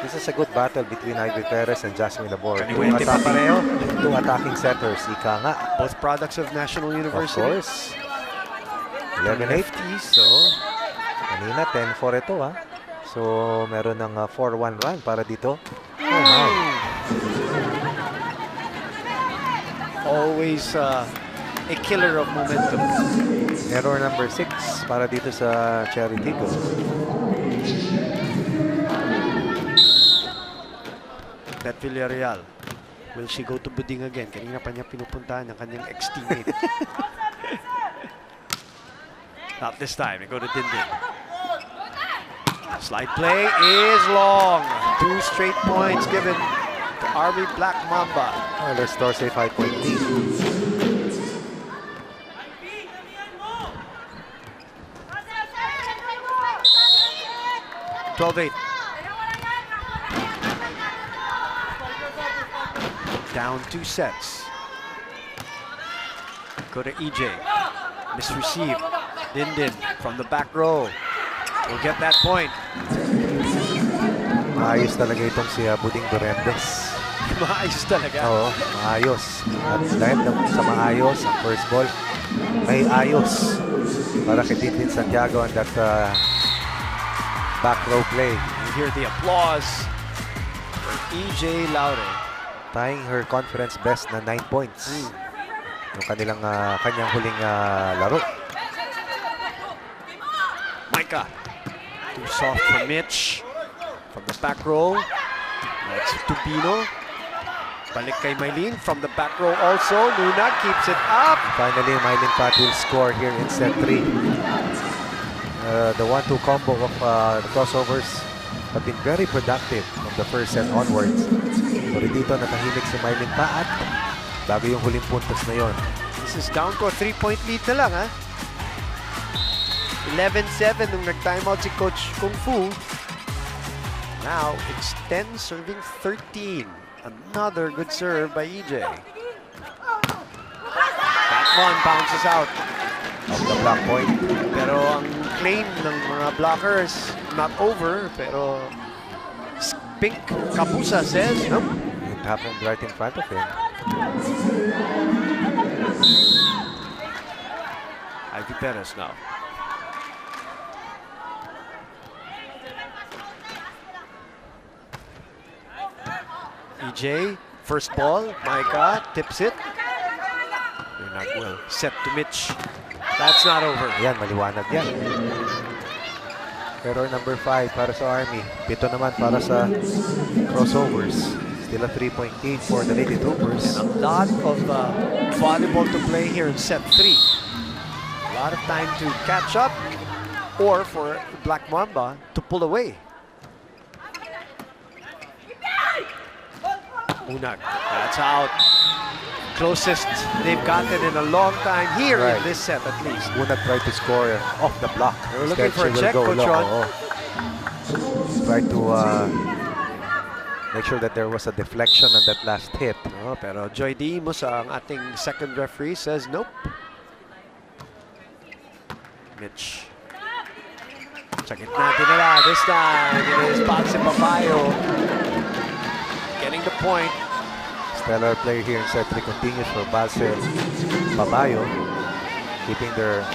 This is a good battle between Ivy Perez and Jasmine Labor. Two attacking setters, ika nga. Both products of National University. Of course. 11-8. So, kanina 10-4 ito ha. So, meron ng 4-1 run para dito. Oh my. Always a killer of momentum. Error number 6 para dito sa CHERY TIGGO. That Villarreal. Will she go to Buding again? Kanina pa niya pinupuntahan ang kanyang ex-teammate. Not this time. They go to Dindin. Slide play is long. 2 straight points given to Army Black Mamba. Well, their stores a 5-point lead. Down 2 sets. Go to EJ. Misreceived. Dindin from the back row. Will get that point. Maayos talaga itong si Buding Durendes. Maayos talaga. Oo, maayos. At dahil sa maayos, ang first ball, may ayos para kay Dindin Santiago on that back row play. You hear the applause for EJ Laure. Tying her conference best na 9 points. Yung kanyang huling laro. Micah. Too soft for Mitch. From the back row. That's Tubino. Balik kay Mylene from the back row also. Luna keeps it up. Finally, Mylene Pat will score here in set 3. The 1-2 combo of the crossovers have been very productive from the first set onwards. Pero dito natahimik si Mylene Pat bago yung huling puntos na yon. This is down to a 3-point lead na lang, ha? 11-7 nung nag-timeout si Coach Kung Fu. Now, it's 10 serving 13. Another good serve by EJ. That one bounces out of the block point. Pero ang claim ng mga blockers, not over, pero Pink Kapusa says, nope. It happened right in front of him. Ivy Perez now. EJ First ball, Micah tips it. Well, set to Mitch. That's not over. Yan, maliwanag yan. Error number 5 para sa Army. 7 naman para sa crossovers. Still a 3-point lead for the Lady Troopers. And a lot of volleyball to play here in set 3. A lot of time to catch up or for Black Mamba to pull away. Unag, that's out. Closest they've gotten in a long time here in this set at least. Unag tried to score off the block. We're looking for a check, Coach Ron. Tried to make sure that there was a deflection on that last hit. Oh, pero Joy D. Musa, ang ating second referee, says nope. Mitch. Sakit natin nila. This time, it is Patsy Papayo getting the point. Stellar player here in set 3 continues for Basel Babayo, keeping their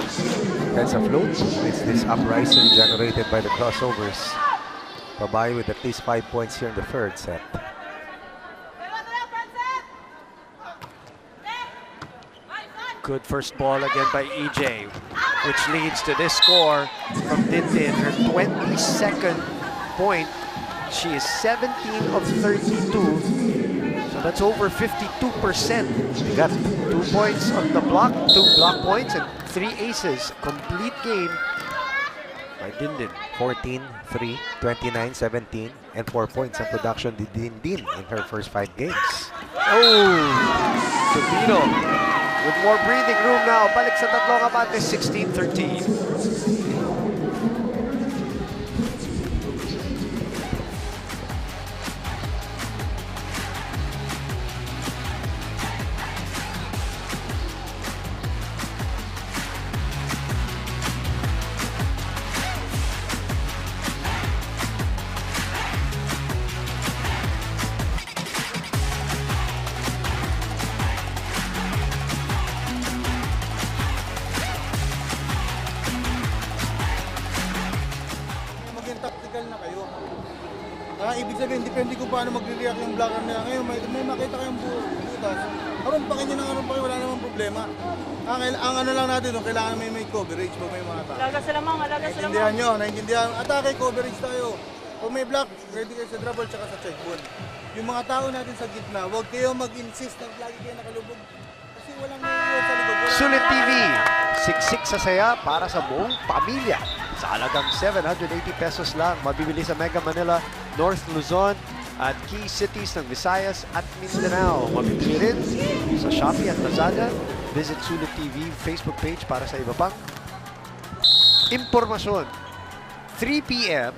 heads afloat. It's this uprising generated by the crossovers. Babayo with at least 5 points here in the third set. Good first ball again by EJ, which leads to this score from Dindin. Her 22nd point. She is 17 of 32. So that's over 52%. We got 2 points on the block, 2 block points, and 3 aces. Complete game by Dindin. 14, 3, 29, 17, and 4 points ang production ni Dindin in her first 5 games. Oh! Tubino with more breathing room now. Balik sa tatlong abate, 16-13. Ibig sabihin, depende kung paano magre-react yung blocker nila. Ngayon, may makita kayong butas. Harumpakin nyo ng harumpakin, wala namang problema. Ang ano lang natin, kailangan may coverage pag may mga tao. Alaga sila mang, alaga sila mang. Naintindihan nyo, naintindihan. Atake, coverage tayo. Kung may block, ready kayo sa drop ball tsaka sa check ball. Yung mga tao natin sa gitna, huwag kayo mag-insist na lagi kayo nakalubog. Kasi walang naiiwan sa likod. Sulit TV, siksik sa saya para sa buong pamilya. Sa halagang 780 pesos lang, mabibili sa Mega Manila, North Luzon, at key cities ng Visayas at Mindanao. Mabibili rin sa Shopee at Lazada. Visit Sulit TV Facebook page para sa iba pang impormasyon. 3 p.m.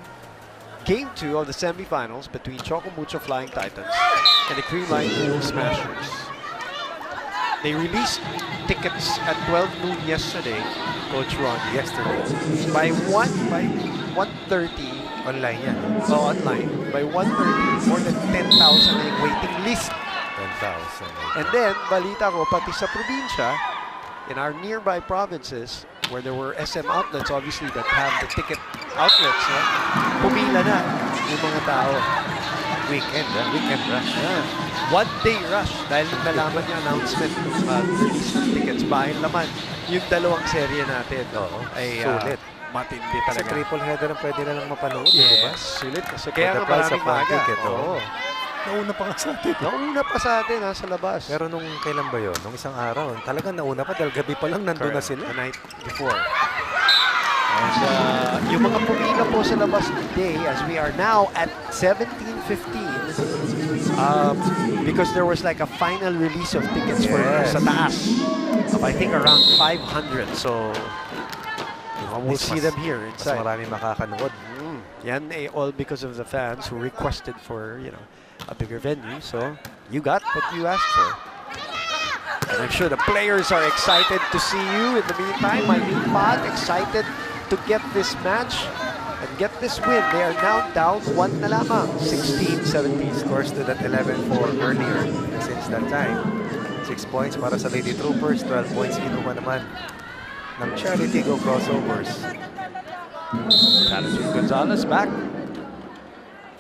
Game 2 of the semifinals between Choco Mucho Flying Titans and the Creamline Pool Smashers. They released tickets at 12 noon yesterday, Coach Ron, yesterday. By 1:30, online yan. Oh, online. By 1:30, more than 10,000 na yung waiting list. 10,000. And then, balita ko, pati sa probinsya, in our nearby provinces, where there were SM outlets, obviously, that have the ticket outlets, pumila na yung mga tao. Weekend rush. Yeah. One-day rush dahil nalaman yung announcement ng release ng tickets. Bahin laman yung dalawang serye natin. Ay sulit. Matindi Sa talaga. triple header ang pwede na lang mapanood, Yes, di ba? sulit. Kasi For kaya the nga price maraming of one maaga. ticket, Oo. Nauna pa nga sa atin. Nauna pa sa atin, sa labas. Pero nung kailan ba yun? Nung isang araw, talagang nauna pa dahil gabi pa lang nandun na sila. The night before. And yung mga pumila po sa labas today, as we are now at 17:15, because there was like a final release of tickets for sa taas of I think around 500. So we'll see them here inside. Mas marami makakanood. Yan all because of the fans who requested for, a bigger venue. So you got what you asked for. And I'm sure the players are excited to see you. In the meantime, my new pod excited to get this match and get this win. They are now down 1 na lamang. 16-17. Scores to that 11-4 earlier. Since that time, 6 points para sa Lady Troopers, 12 points kinuha naman ng CHERY TIGGO crossovers. Carlos Gonzalez back.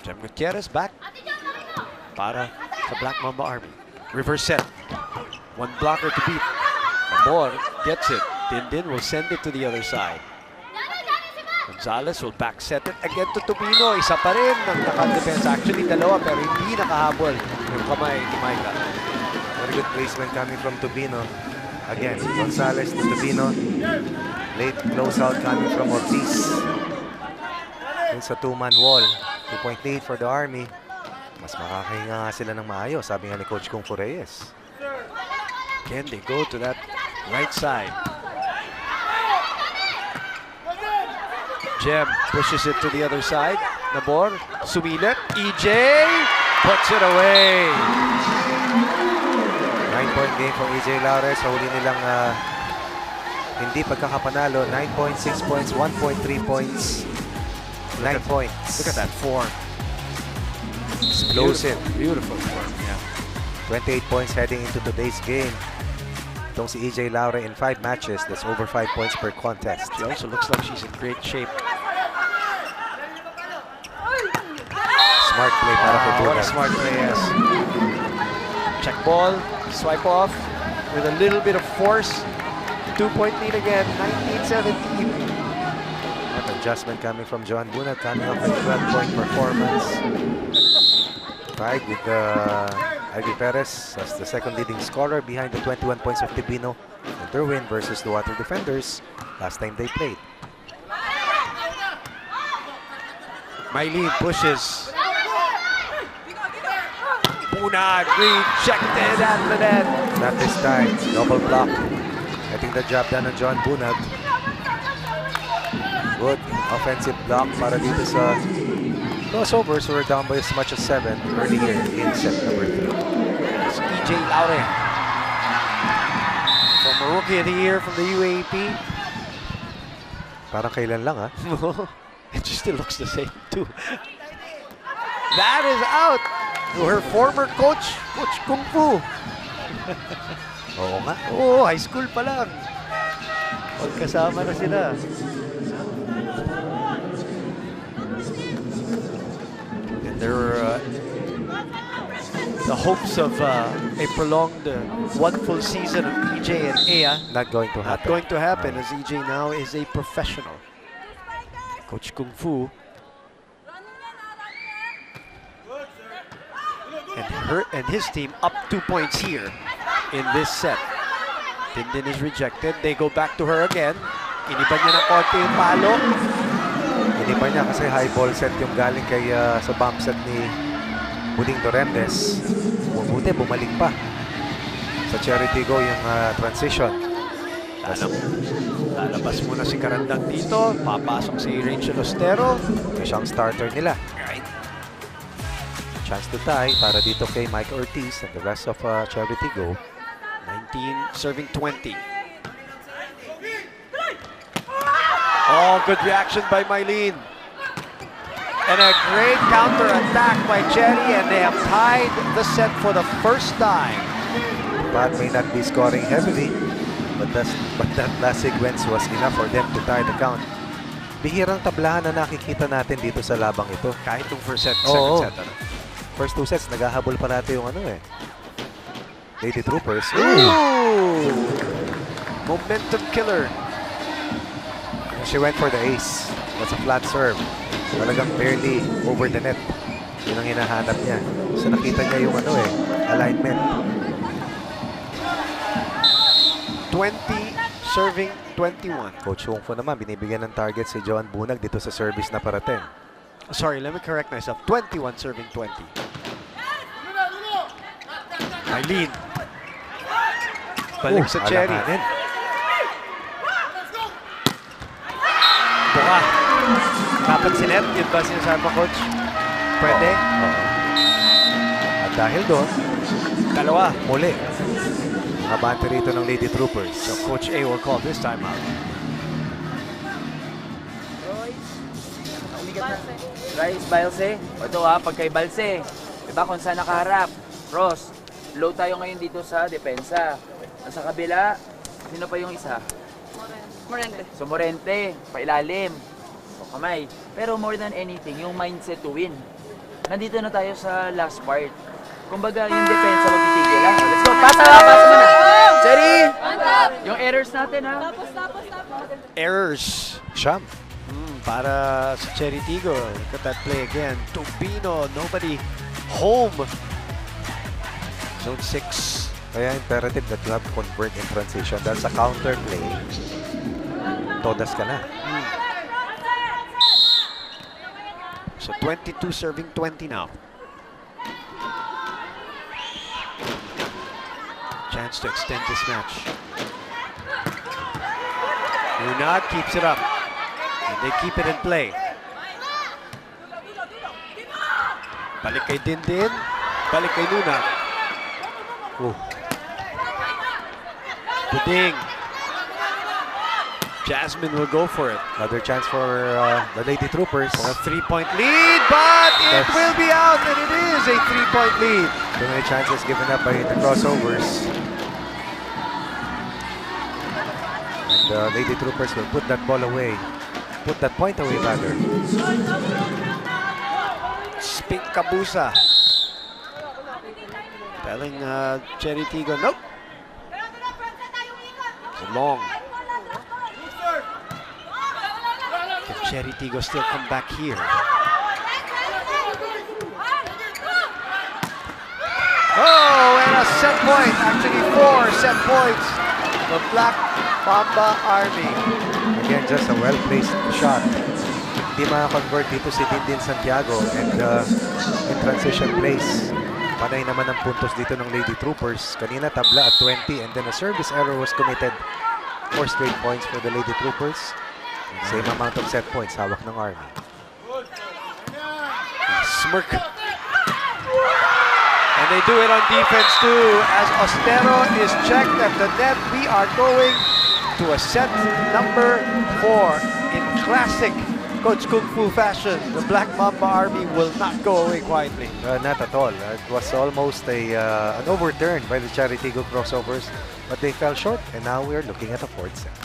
Jem Gutierrez back para the Black Mamba Army. Reverse set. One blocker to beat. Nabor gets it. Dindin will send it to the other side. Gonzalez will back set it again to Tubino. Isa pa rin ang naka-defense. Actually, dalawa pero hindi nakahabol yung kamay ni Micah. Very good placement coming from Tubino. Again, Gonzalez to Tubino. Late closeout coming from Ortiz. It's a two-man wall. 2-point lead for the Army. Mas makakahinga nga sila ng maayos, sabi nga ni Coach Kung Fu Reyes. Again, they go to that right side. Jem pushes it to the other side. Nabor, sumilip. EJ puts it away. 9-point game for EJ Laure. Sa huli nilang hindi pagkakapanalo. 9 points, 6 points, 1.3 points. 9 points. Look at that form. Explosive. Beautiful form, yeah. 28 points heading into today's game. Itong si EJ Laure in 5 matches. That's over 5 points per contest. She also looks like she's in great shape. Smart play para kay What a smart play, yes. Check ball, swipe off with a little bit of force. 2-point lead again, 19-17. What adjustment coming from Joan Bunag, coming up with 12-point performance. Tied with Ivy Perez as the second leading scorer behind the 21 points of Tibino in their win versus the Water Defenders last time they played. Mylene pushes. Bunag rejected at the net. Not this time. Double block. Getting the job done on John Bunag. Good offensive block para dito sa crossovers who were down by as much as 7 earlier in set number 3. It's EJ Laure. From a Rookie of the Year from the UAP. Parang kailan lang, ha? It just still looks the same, too. That is out to her former coach, Coach Kung Fu. Oo nga. Oo, high school pa lang. Magkasama na sila. And there were the hopes of a prolonged one full season of EJ and Ea. Not going to happen. Not going to happen as EJ now is a professional. Coach Kung Fu. And his team up 2 points here in this set. Dindin is rejected. They go back to her again. Iniba niya ng konti yung palo. Iniba niya kasi high ball set yung galing kay sa bump set ni Buding Doremdes. Bumuti, bumalik pa. Sa Cherry Tigggo yung transition. Lalabas muna si Karandang dito. Papasok si Rachel Ostero. Siyang starter nila. Right. Chance to tie para dito kay Mike Ortiz and the rest of Cherry Tigggo. 19 serving 20. Oh, good reaction by Mylene. And a great counter attack by Cherry, and they have tied the set for the first time. But may not be scoring heavily, but that last sequence was enough for them to tie the count. Bihirang tablahan na nakikita natin dito sa labang ito. Kahit yung first set, second set. First 2 sets, naghahabol pa natin yung Lady Troopers. Ooh! Momentum killer. She went for the ace. That's a flat serve. Talagang barely over the net. Yun ang hinahanap niya. So nakita niya yung alignment. 20 serving 21. Coach Kung Fu naman, binibigyan ng target si Joan Bunag dito sa service na parating. Sorry, let me correct myself. 21 serving 20. Mylene. Balik sa Cherry. Buka. Dapat si net. Yun ba sinasabi mo, Coach? Pwede? At dahil doon, dalawa. Muli. Abante rito ng Lady Troopers. So Coach A will call this time out. Rice, Balse. Ito pag kay Balse. Diba kung saan nakaharap? Ross, low tayo ngayon dito sa depensa. Sa kabila, sino pa yung isa? Morente. So Morente, pailalim. So kamay. Pero more than anything, yung mindset to win. Nandito na tayo sa last part. Kumbaga, yung depensa magtitigil lang. Let's go, pasa mo na. Cherry! Yung errors natin, ha? Errors. Siyam. Para sa Cherry Tiggo. Look at that play again. Tubino, nobody home. Zone 6. Kaya imperative that you have to convert in transition. Dahil sa counter play, todas ka na. So 22 serving 20 now. Chance to extend this match. Lunad keeps it up. And they keep it in play. Balik kay Dindin. Balik kay Lunad. Puding. Jasmine will go for it. Another chance for the Lady Troopers. A 3-point lead, but it will be out, and it is a 3-point lead. Too many chances given up by the crossovers. And the Lady Troopers will put that ball away. Put that point away, rather. Spink Kabusa. Telling Cherry Tiggo, nope. It's long. Can Cherry Tiggo still come back here? Oh, and a set point. Actually, 4 set points. The Black Mamba Army. Again, just a well-placed shot. Hindi makakonvert dito si Dindin Santiago. And in transition plays, panay naman ang puntos dito ng Lady Troopers. Kanina tabla at 20 and then a service error was committed. 4 straight points for the Lady Troopers. Same amount of set points, hawak ng Army. Smirk. And they do it on defense too. As Ostero is checked at the net, we are going to a set number 4 in classic Coach Kung Fu fashion. The Black Mamba Army will not go away quietly. Not at all. It was almost an overturn by the Cherry Tiggo crossovers, but they fell short, and now we're looking at a 4th set.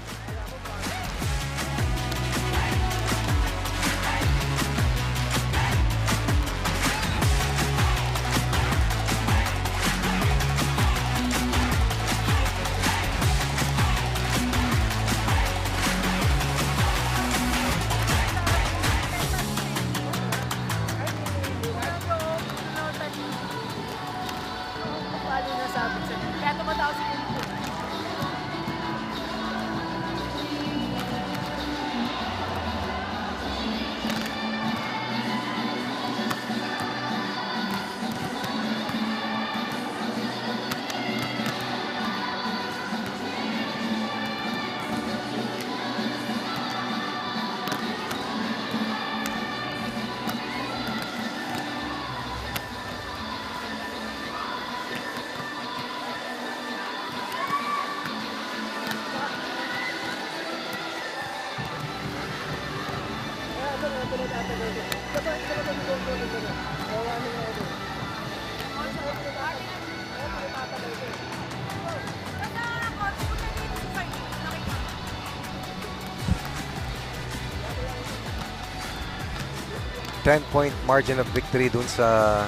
Ten-point margin of victory dun sa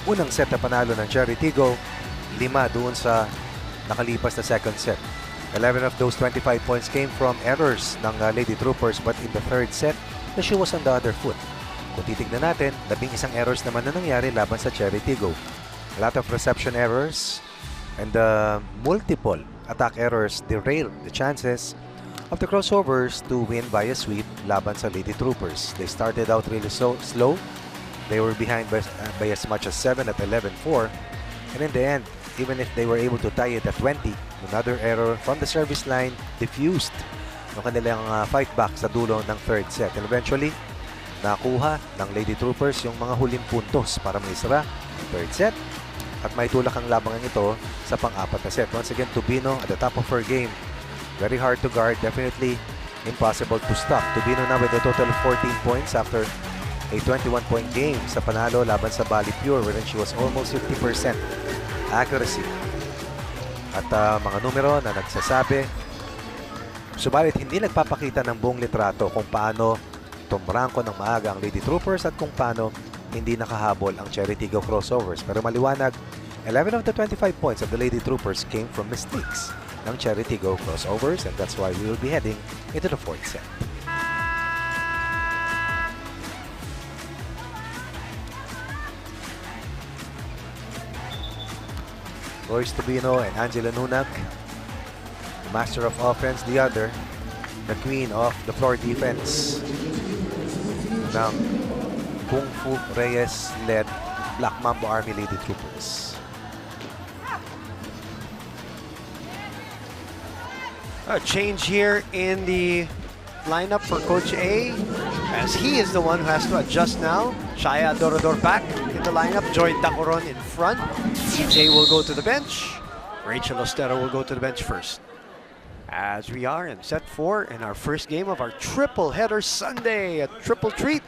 unang set na panalo ng Cherry Tiggo. 5 dun sa nakalipas na second set. 11 of those 25 points came from errors ng Lady Troopers, but in the third set, the shoe was on the other foot. Kung titignan natin, 11 errors naman na nangyari laban sa Cherry Tiggo. A lot of reception errors and multiple attack errors derailed the chances of the crossovers to win by a sweep laban sa Lady Troopers. They started out really slow. They were behind by as much as 7 at 11-4. And in the end, even if they were able to tie it at 20, another error from the service line diffused yung kanilang fight back sa dulo ng third set. And eventually, nakuha ng Lady Troopers yung mga huling puntos para maisara ang third set at may tulak ang labangan ito sa pang-apat na set. Once again, Tubino at the top of her game. Very hard to guard, definitely impossible to stop. Tubino na with a total of 14 points after a 21-point game sa panalo laban sa Bali Pure, wherein she was almost 50% accuracy. At mga numero na nagsasabi, subalit hindi nagpapakita ng buong litrato kung paano tumrangko ng maaga ang Lady Troopers at kung paano hindi nakahabol ang Cherry Tiggo crossovers. Pero maliwanag, 11 of the 25 points of the Lady Troopers came from mistakes ng Cherry Tiggo crossovers, and that's why we will be heading into the 4th set. Royce Tubino and Angela Nunak, the master of offense, the other, the queen of the floor defense ng Kung Fu Reyes-led Black Mamba Army Lady Troopers. A change here in the lineup for Coach A, as he is the one who has to adjust now. Shaya Dorador back in the lineup. Joy Dacoron in front. CJ will go to the bench. Rachel Ostero will go to the bench first. As we are in set 4 in our first game of our triple header Sunday, a triple treat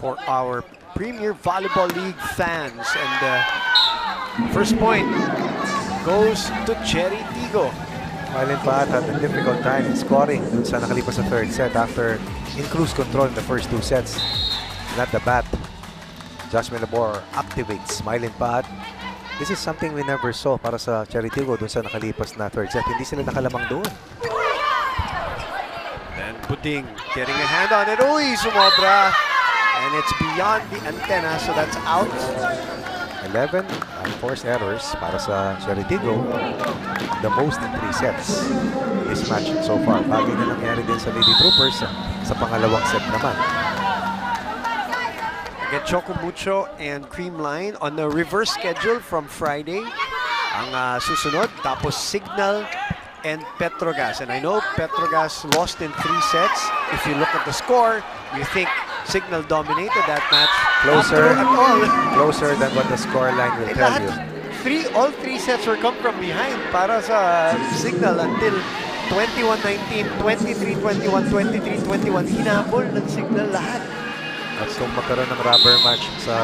for our Premier Volleyball League fans. And the first point goes to Cherry Tiggo. Mylene Paat had a difficult time in scoring dun sa nakalipas sa 3rd set after in cruise control in the first 2 sets. Not the bat. Jasmine Labor activates Mylene Paat. This is something we never saw para sa Cherry Tiggo dun sa nakalipas na 3rd set. Hindi sila nakalamang doon. And Puting getting a hand on it. Uy, sumobra. And it's beyond the antenna, so that's out. 11 unforced errors para sa Cherry Tiggo. The most in 3 sets this match so far. Bagay na nangyari din sa Lady Troopers sa pangalawang set naman. Again, Choco Mucho and Creamline on the reverse schedule from Friday. Ang susunod, tapos Signal and Petrogas. And I know Petrogas lost in 3 sets. If you look at the score, you think Signal dominated that match. Closer, at all. Closer than what the scoreline will tell you. All three sets were come from behind para sa Signal until 21-19, 23-21, 23-21. Hinabol ng Signal lahat. At kung magkaroon ng rubber match sa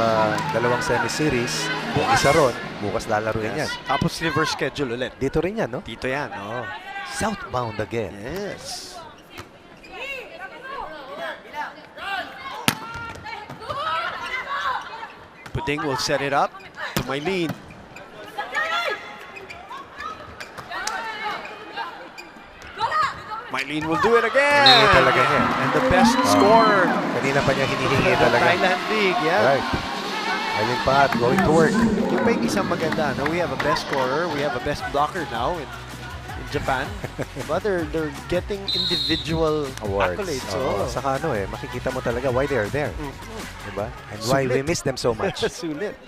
dalawang semi-series, isa ron, bukas lalaruin yan. Tapos reverse schedule ulit. Dito rin yan, no? Dito yan, oh. Southbound again. Yes. Puting will set it up to Mylene. Mylene will do it again. Hinihingi talaga niya. And the best scorer. Kanina pa niya hinihingi talaga. Thailand League, yeah. Right. Mylene Paat going to work. Yung may isang maganda, no? We have a best scorer, we have a best blocker now in Japan. But they're getting individual awards. Accolades. Oh. Saka ano makikita mo talaga why they are there. Diba? And why we miss them so much. Sulit.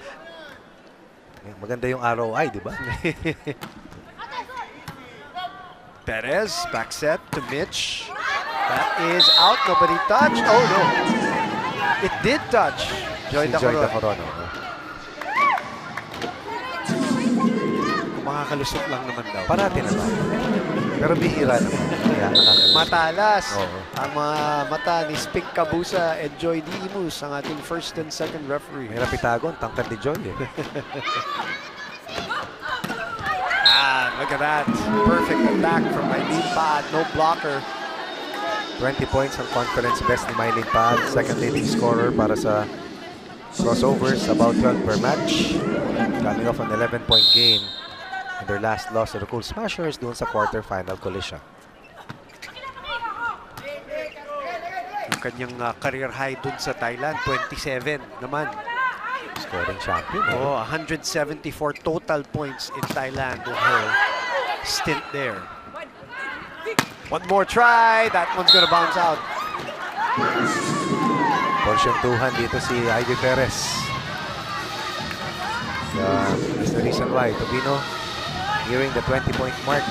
Maganda yung ROI, diba? Perez, back set to Mitch. That is out, nobody touched. Oh no, it did touch. Joy Dacoron. Makakalusot lang naman daw. Parati naman. Pero bihira naman. Kaya matalas. Oo. Ang mga mata ni Spink Cabusa and Joy Dimus, ang ating first and second referee. May napitagon, tangkad ni Joy Look at that. Perfect attack from Mylene Paat. No blocker. 20 points ang conference best ni Mylene Paat. Second leading scorer para sa crossovers. About 12 per match. Coming off an 11-point game in their last loss to the Cool Smashers doon sa quarterfinal collision. Yung kanyang career high dun sa Thailand, 27 naman. Scoring champion. Oh, 174 total points in Thailand with her stint there. One more try. That one's gonna bounce out. Portion 200 dito si Ivy Perez. That's the reason why Tubino nearing the 20-point mark.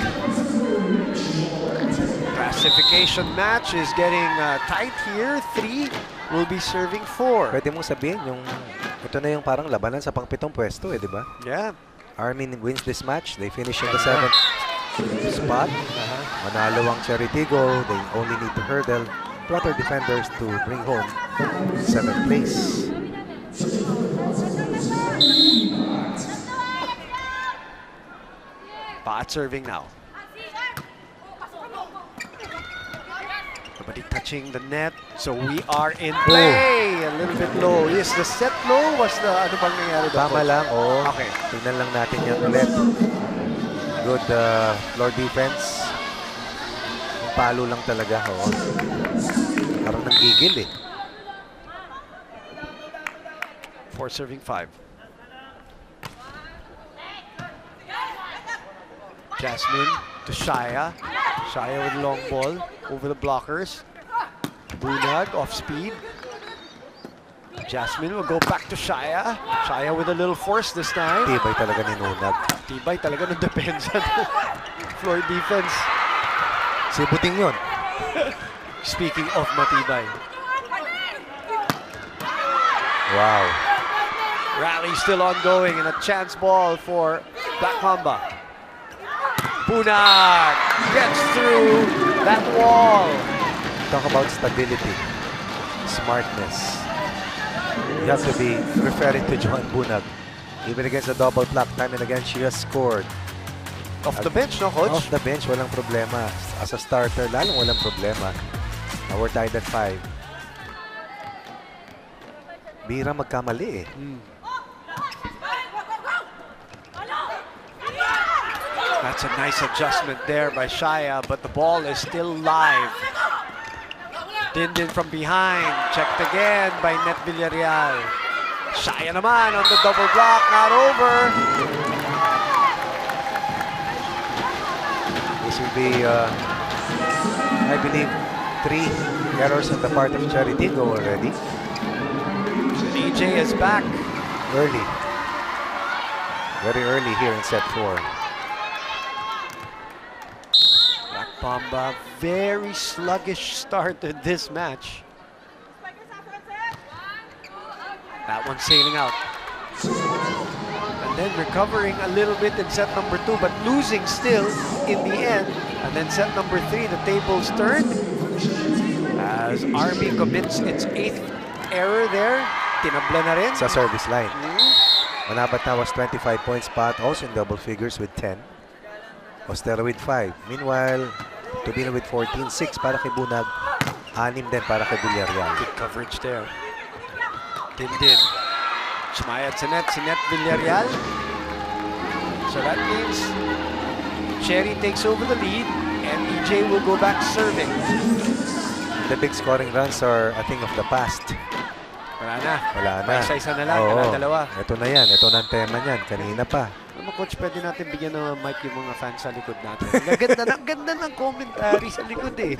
Classification match is getting tight here. 3 will be serving 4. Pwede mong sabihin ito na yung parang labanan sa pang-pitong pwesto di ba? Yeah. Army wins this match. They finish in the 7th spot. Manalo ang Cherry Tiggo. They only need to hurdle 2 other defenders to bring home 7th place. Paat serving now. Nobody touching the net, so we are in play. A little bit low. Is the set low? Was the ano bang nangyari doon? Tama lang, oo. Okay. Tingnan lang natin yan ulit. Good floor defense. Yung palo lang talaga, oo. Parang nanggigil eh. 4 serving 5. Jasmine to Shaya. Shaya with long ball over the blockers. Bunag off speed. Jasmine will go back to Shaya. Shaya with a little force this time. Tibay talaga ni Nunag. Tibay talaga ng depensa. Floor defense. Si Buting yun. Speaking of matibay. Wow. Rally still ongoing and a chance ball for Black Mamba. Bunag gets through that wall. Talk about stability, smartness. You have to be referring to Johan Bunag. Even against a double block, time and again, she has scored. Off the bench, no, Coach? Off the bench, walang problema. As a starter, lalong walang problema. Now we're tied at 5. Bira magkamali eh. That's a nice adjustment there by Shaya, but the ball is still live. Dindin from behind, checked again by Net Villarreal. Shaya naman on the double block, not over. This will be, I believe, 3 errors on the part of CHERY TIGGO already. EJ is back. Early. Very early here in set 4. Mamba, very sluggish start to this match. That one sailing out. And then recovering a little bit in set number 2, but losing still in the end. And then set number 3, the tables turned. As Army commits its 8th error there. Tinabla na rin. Sa service line. Manabat na was 25 points spot, also in double figures with 10. Ostera with 5. Meanwhile, Tubino with 14. 6 para kay Bunag. 6 din para kay Villarreal. Good coverage there. Dindin. Sumayad sa net. Si Net Villarreal. So that means CHERY takes over the lead and EJ will go back serving. The big scoring runs are a thing of the past. Wala na. Wala na. Isa-isa na lang. Oo. Dalawa. Ito na yan. Ito na ang tema niyan. Kanina pa. Ano, Coach, pwede natin bigyan ng mic yung mga fans sa likod natin. Ang ganda ng commentary sa likod eh.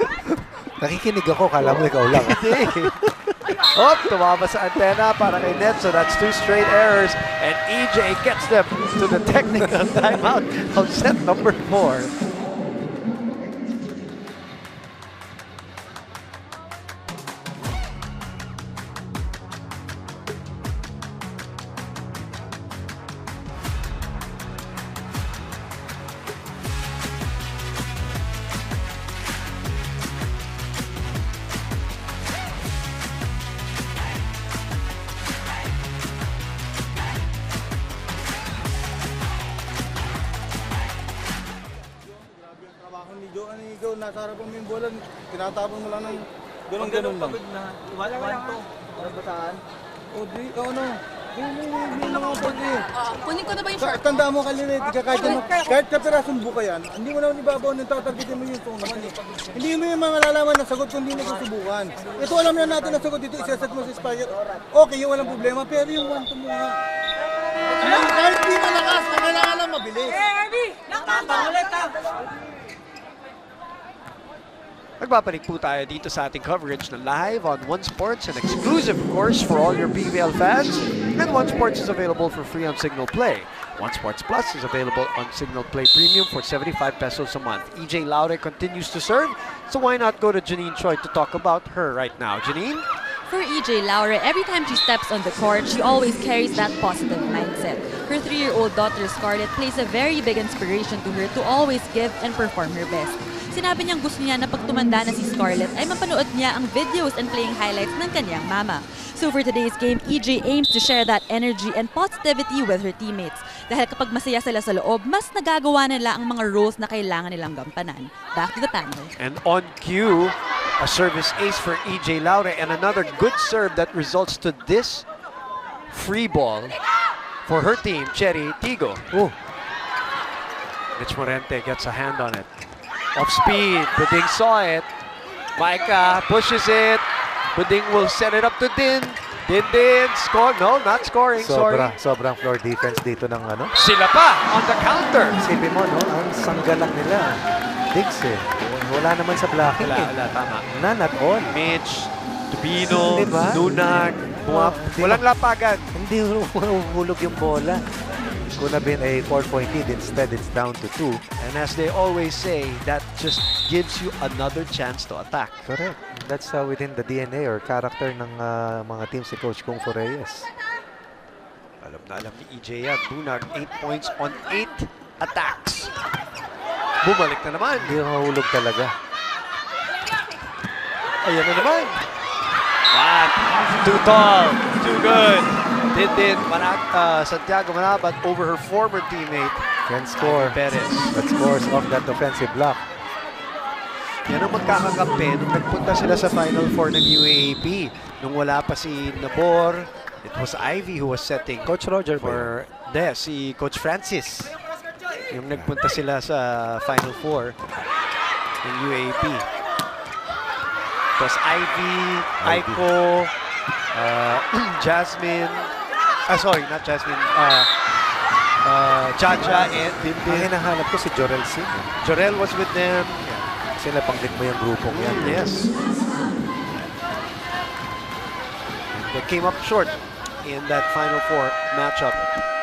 Nakikinig ako. Kala mo ikaw lang. Hindi. Oh, tumama sa antena para kay Net. So that's 2 straight errors. And EJ gets them to the technical timeout of set number 4. Ikaw, nasa harapan mo yung bola, tinatapon mo lang ng ganun-ganun lang. Wala to. Para bataan? O di, ano? Hindi na mga pwede. Kunin ko na ba yung short? Tandaan mo kanina, kahit kapirasong buka yan, hindi mo naman ibabaw ng tatargetin mo yung naman eh. Hindi mo yung mga lalaman ng sagot kung hindi mo susubukan. Ito alam na natin ang sagot dito, isaset mo sa Spire. Okay, yung walang problema, pero yung 1-2 mo nga. Kahit di malakas, kailangan lang mabilis. Magbabalik po tayo dito sa ating coverage na live on One Sports and exclusive, of course, for all your PVL fans. And One Sports is available for free on Signal Play. One Sports Plus is available on Signal Play Premium for 75 pesos a month. EJ Laure continues to serve, so why not go to Janine Choi to talk about her right now. Janine? For EJ Laure, every time she steps on the court, she always carries that positive mindset. Her 3-year-old daughter Scarlett plays a very big inspiration to her to always give and perform her best. Sinabi niyang gusto niya na pag tumanda na si Scarlett ay mapanood niya ang videos and playing highlights ng kanyang mama. So for today's game, EJ aims to share that energy and positivity with her teammates. Dahil kapag masaya sila sa loob, mas nagagawa nila ang mga roles na kailangan nilang gampanan. Back to the panel. And on cue, A service ace for EJ Laure and another good serve that results to this free ball for her team, Cherry Tigggo. Ooh. Mitch Morente gets a hand on it. Off speed, Buding saw it. Micah pushes it. Buding will set it up to Din. Din score. No, not scoring. Sobrang floor defense dito ng ano. Sila pa on the counter. Silbi mo, no? Ang sangga lang nila. Diggs eh. Wala naman sa blocking eh. Wala, tama. None at all. Mitch, Tubino, Diba? Dunag, walang lapagan. Hindi hulog yung bola. Could have been a 4-point lead. Instead, it's down to 2. And as they always say, that just gives you another chance to attack. Correct. That's within the DNA or character ng mga teams si Coach Kung Fu Reyes. Alam na alam ni EJ yan. Dunag, 8 points on 8 attacks. Bumalik na naman. Hindi mahulog talaga. Ayan na naman. Too tall. Too good. Did Santiago Manabat over her former teammate. Can score. Perez. That scores off that offensive block. Yan ang magkakakampi nung nagpunta sila sa Final Four ng UAAP. Nung wala pa si Nabor, it was Ivy who was setting. Coach Roger for si Coach Francis. Yung nagpunta sila sa Final Four ng UAAP. It was Ivy, Aiko, Jasmine. Sorry, not Jasmine. Chacha and Dindin. Ang hinahanap ko si Jorel Singh. Jorel was with them. Sila pang-lead mo yung grupong yan. Yes. They came up short in that Final Four matchup.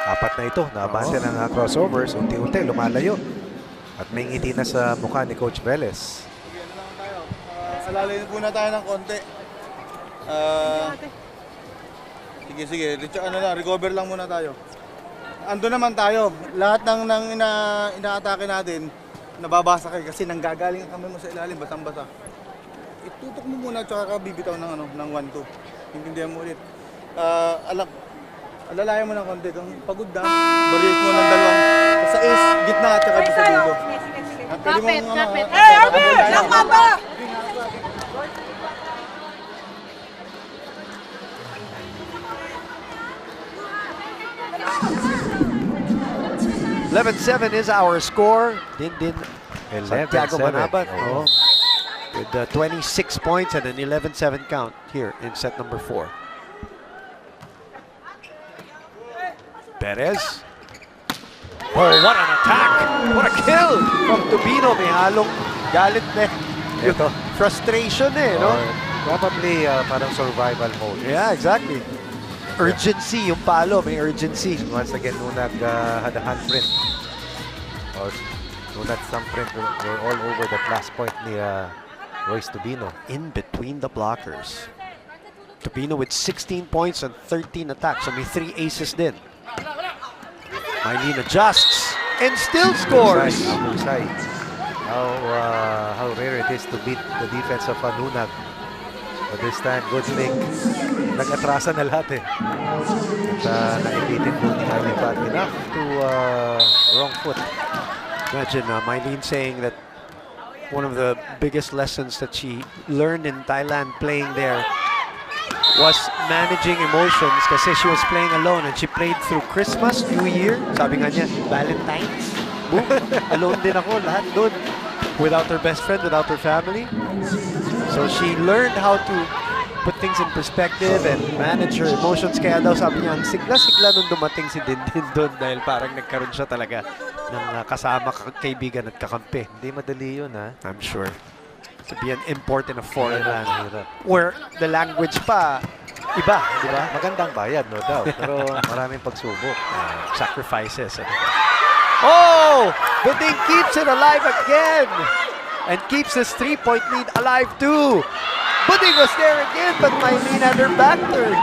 Apat na ito. Naabante ng crossovers. Unti-unti lumalayo. At may ngiti na sa mukha ni Coach Velez. Alalayin po na tayo ng konti. Sige. Recover lang muna tayo. Ando naman tayo. Lahat ng inaatake natin, nababasa kayo kasi nanggagaling ang kamay mo sa ilalim, basang-basa. Itutok mo muna at saka bibitaw ng 1-2. Intindihan mo ulit. Alalayan mo ng konti. Kung pagod na, barriers mo ng dalawang sa ace, gitna at saka sa dulo. Kapit. Hey, Arby! Lang Mamba! $11-7 is our score. Din Santiago Manabat with 26 points and an 11-7 count here in set number 4. Perez. Oh, what an attack! What a kill from Tubino. May halong galit na. Ito. Frustration no? Probably parang survival mode. Yeah, exactly. Urgency, yung palo, may urgency. Once again, Nunag had a handprint. Or Nunag's thumbprint were all over that last point ni Royce Tubino. In between the blockers. Tubino with 16 points and 13 attacks. So may 3 aces din. Mylene adjusts and still scores. How rare it is to beat the defense of Nunag. But this time, good thing. Nag-atrasa na lahat eh. At naibitin po ni Alipat enough to wrong foot. Imagine Mylene saying that one of the biggest lessons that she learned in Thailand playing there was managing emotions kasi she was playing alone and she played through Christmas, New Year, sabi nga niya, Valentine's. Boom, alone din ako, lahat doon. Without her best friend, without her family. So she learned how to put things in perspective and manage her emotions. Kaya daw sabi niya, ang sigla-sigla nung dumating si Dindin doon dahil parang nagkaroon siya talaga ng kasama, kaibigan at kakampi. Hindi madali yun I'm sure. To be an import in a foreign land where the language pa iba, di ba? Magandang bayad, no doubt. Pero maraming pagsubok. Sacrifices. Oh! Buding keeps it alive again! And keeps his 3-point lead alive too. Buding was there again, but Mylene had her back turned.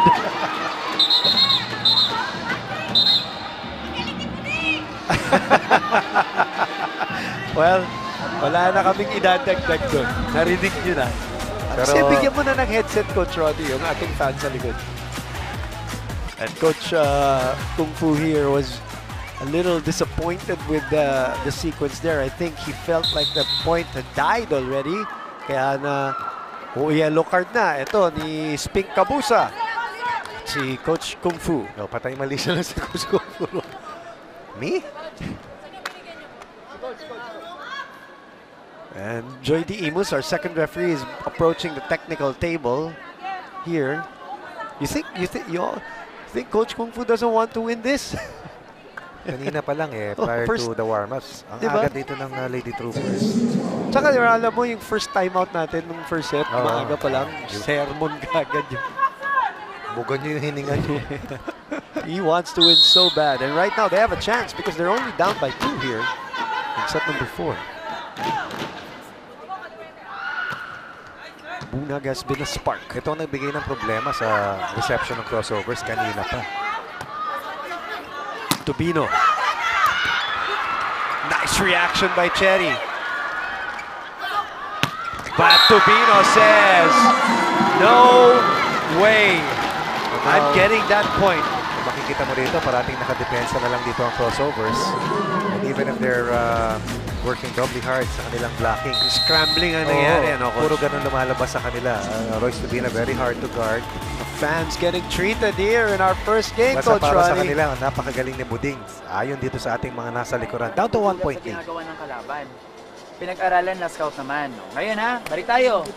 Well, wala na kaming idadagdag doon. Narinig nyo na. Kasi bigyan mo na ng headset, Coach Roddy, yung ating fans sa likod. And Coach Kung Fu here was a little disappointed with the sequence there. I think he felt like the point had died already. Kaya na O yellow card na. Ito ni Spink Kabusa. Si Coach Kung Fu. No, patay mali siya lang si Coach Kung Fu. Me? And Joy D. Imus, our second referee, is approaching the technical table here. You think Coach Kung Fu doesn't want to win this? Kanina pa lang prior to the warm-ups. Ang diba? agad dito ng Lady Troopers. Tsaka alam mo yung first timeout natin nung first set, maaga pa lang, sermon kagad yun. Bugan nyo yung hininga nyo. He wants to win so bad. And right now, they have a chance because they're only down by 2 here in set number 4. Bunag has been a spark. Ito ang nagbigay ng problema sa reception ng crossovers kanina pa. Tubino. Nice reaction by Cherry. But Tubino says, no way. I'm getting that point. Makikita mo rito, parating nakadepensa na lang dito ang crossovers. And even if they're working doubly hard sa kanilang blocking. Scrambling ang nangyari. Puro ganun lumalabas sa kanila. Royce Tubino, very hard to guard. Fans getting treated here in our first game, Basta Coach para sa Ronnie. kanila, napakagaling ni Buding. Ayon dito sa ating mga nasa likuran. Down to 1 point lead. Ginagawa ng kalaban. Pinag-aralan na scout naman. Ngayon balik tayo.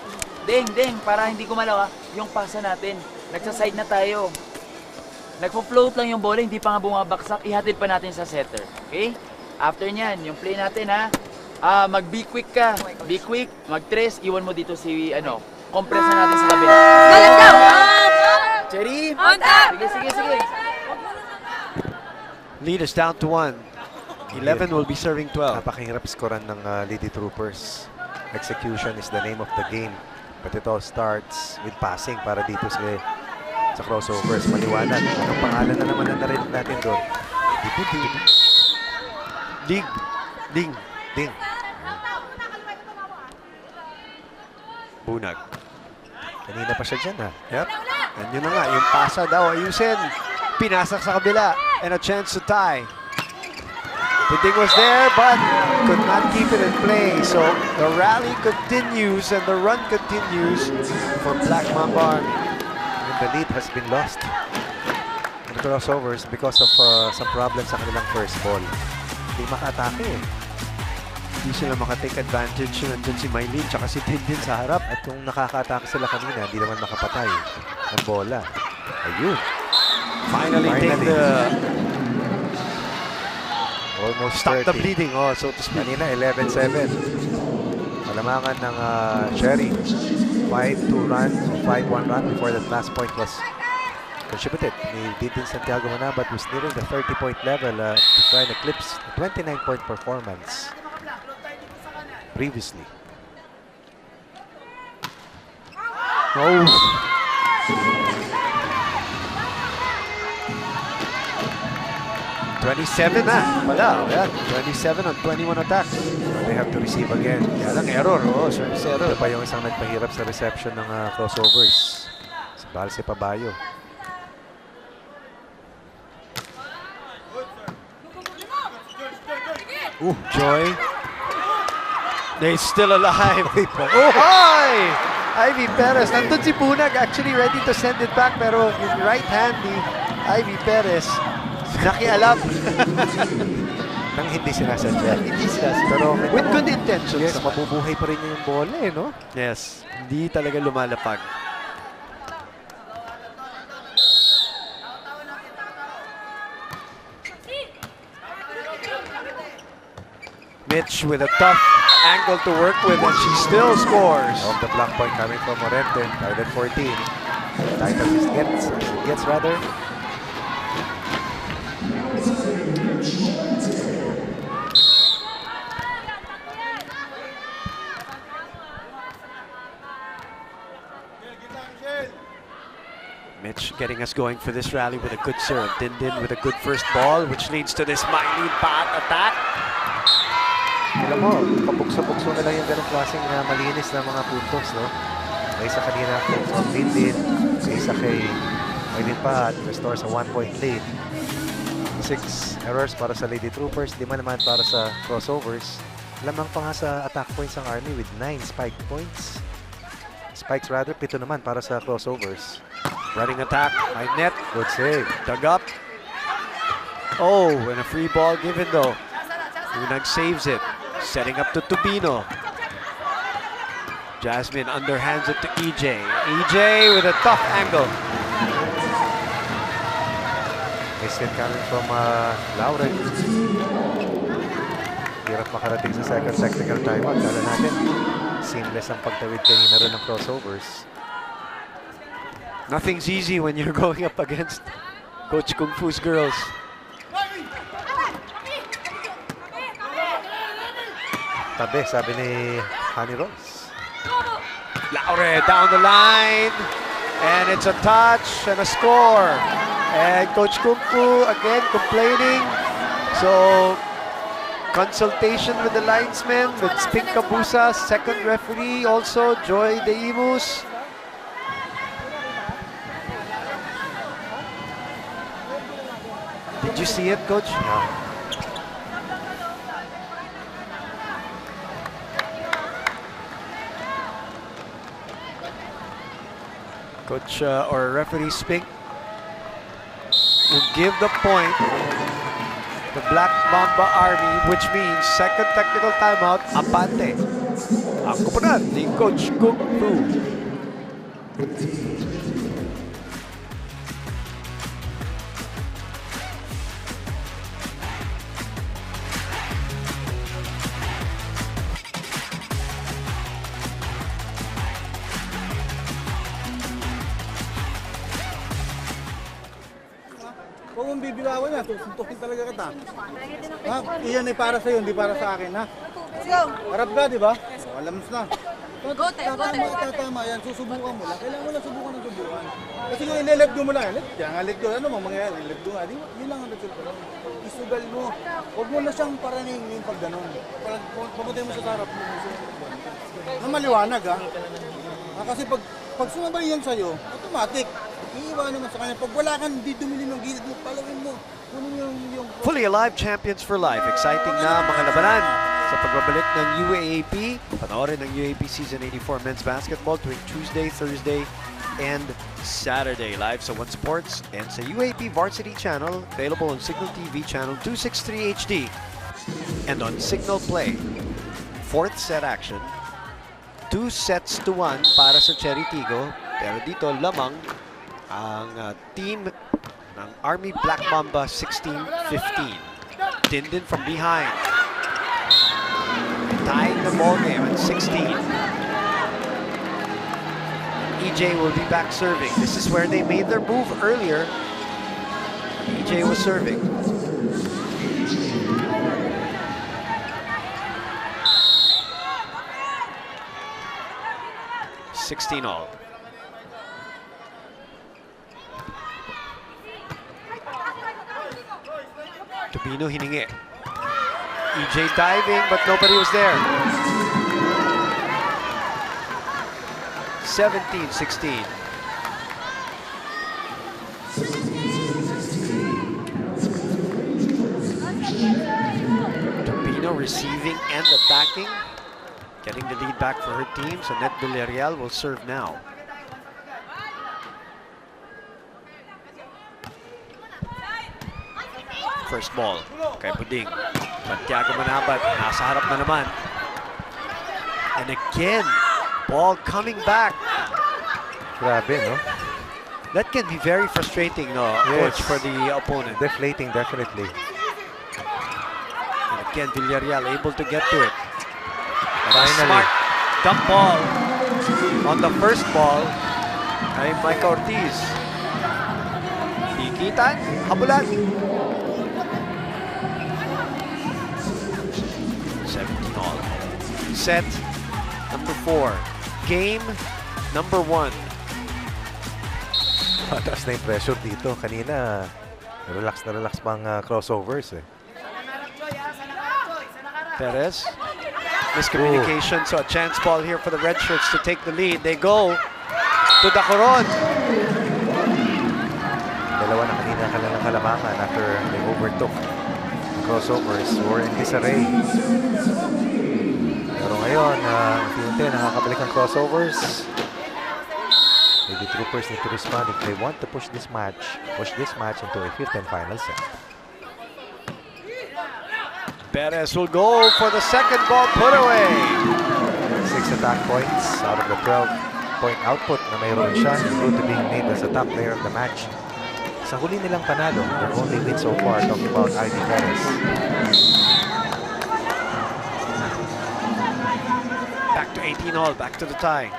Ding, para hindi kumalaw yung pasa natin. Nagsaside na tayo. Nagpo-float lang yung bola, hindi pa nga bumabaksak. Ihatid pa natin sa setter. Okay? After nyan, yung play natin mag-be quick ka. Be quick, mag-tres, iwan mo dito si compress na natin sa kabila. Let's go! Cherry! On top! Sige. Lead is down to 1. 11 will be serving 12. Napakahirap skoran ng Lady Troopers. Execution is the name of the game. But it all starts with passing para dito sa crossovers. Maliwanag. Anong pangalan na naman na narinig natin doon? Ding. Bunag. Kanina pa siya dyan Yep. And yun na nga, yung pasa daw ayusin. Pinasak sa kabila. And a chance to tie. Buding was there but could not keep it in play. So the rally continues and the run continues for Black Mamba Army. And the lead has been lost in the crossovers because of some problems sa kanilang first ball. Hindi maka-atake Hindi sila makatake advantage. Nandun si Mylene tsaka si Tindin sa harap. At kung nakaka-atake sila kanina, hindi naman makapatay ng bola. Ayun. Finally. Take the... Almost Stop 30. the bleeding, so to speak. Kanina, 11-7. Malamangan ng Cherry. 5-2 run, 5-1 run before that last point was contributed. Ni Didin Santiago Manabat was nearing the 30-point level to try and eclipse a 29-point performance previously. Oh. $27 na pala. Ayan, 27 on 21 attacks. They have to receive again. Kaya lang error. Service error. Ito pa yung isang nagpahirap sa reception ng crossovers. Si Balse Pabayo. Joy. They're still alive. Hi! Ivy Perez. Nandun si Bunag actually ready to send it back pero in right hand ni Ivy Perez nakialam. Nang hindi sinasadya. Hindi sinasadya. Pero with good intentions. Yes, mabubuhay pa rin yung bola no? Yes. Hindi talaga lumalapag. Mitch with a tough angle to work with and she still scores. Off the block point coming from Morente. Tied at 14. Title gets rather. Mitch getting us going for this rally with a good serve. Dindin with a good first ball, which leads to this Mylene Pat attack. Alam mo, pabukso-bukso na lang yung ganong klaseng malinis na mga puntos, no? May isa kanina from Dindin, may isa kay Mylene Pat, restore sa 1-point lead. 6 errors para sa Lady Troopers, 5 naman para sa crossovers. Lamang pa nga sa attack points ang Army with 9 spike points. Spikes rather, 7 naman para sa crossovers. Running attack by net. Good save. Dug up. Oh, and a free ball given though. Lunag saves it. Setting up to Tubino. Jasmine underhands it to EJ. EJ with a tough angle. Nice hit coming from Lauren. Hirap makarating sa second technical timeout. Kala natin, seamless ang pagtawid kanina rin ng crossovers. Nothing's easy when you're going up against Coach Kung Fu's girls. Tabi, sabi ni Honey Rose. Laure down the line. And it's a touch and a score. And Coach Kung Fu again complaining. So, consultation with the linesmen, with Spink Kabusa, second referee also, Joy De Imus. Did you see it, Coach? No. Coach or referee Spink will give the point to Black Mamba Army, which means second technical timeout, abante. Ang kupunan ni Coach Kung Fu. Huwag mong bibilawan yan, susuntukin talaga kita. Ha? Iyan ay para sa'yo, hindi para sa akin, ha? Harap ka, di ba? O, alam na. Tama yan, susubukan mo lang. Kailangan mo lang subukan ng subukan. Kasi kung inileg mo lang, kaya nga leg ano mang mangyayari, leg nga, yun lang ang resulta. Isugal mo. Huwag mo na siyang paraningin pag gano'n. Pagpapatay mo sa sarap mo. Na maliwanag, ha? Kasi pag sumabay yan sa'yo, automatic. Iiwanan mo sa kanya. Pag wala kang di dumili ng gilid mo, palawin mo. Fully Alive Champions for Life. Exciting na mga labanan sa pagbabalik ng UAAP. Panoorin ng UAAP Season 84 Men's Basketball tuwing Tuesday, Thursday, and Saturday. Live sa One Sports and sa UAAP Varsity Channel. Available on Signal TV Channel 263 HD. And on Signal Play. Fourth set action. 2-1 para sa Cherry Tigggo. Pero dito lamang ang team ng Army Black Mamba 16-15. Dindin from behind. Tying the ball game at 16. EJ will be back serving. This is where they made their move earlier. EJ was serving. $16-all. Tubino hiningi. EJ diving, but nobody was there. 17-16. Tubino receiving and attacking. Getting the lead back for her team. So Net Villarreal will serve now. First ball kay Buding. Santiago Manabat, nasa harap na naman. And again, ball coming back. Grabe, no? That can be very frustrating, no, yes, Coach, for the opponent. Deflating, definitely. And again, Villarreal able to get to it. Finally. Smart dump ball on the first ball kay Mike Ortiz. Dikitan, habulan. 17-all. Set number 4. Game number 1. Mataas na yung pressure dito. Kanina, relax na relax pang crossovers eh. Perez. Miscommunication. So a chance ball here for the Red Shirts to take the lead. They go to Dacoron. Dalawa na kanina kanilang kalamangan after they overtook crossovers or in disarray. Pero ngayon, unti-unti nakakabalik ang crossovers. Lady Troopers need to respond if they want to push this match into a fifth and final set. Perez will go for the second ball put away. 6 attack points out of the 12-point output na mayroon siya. Due to being named as the top player of the match. Sa huli nilang panalo, their only win so far, talking about Ivy Perez. Back to 18-all, back to the tie.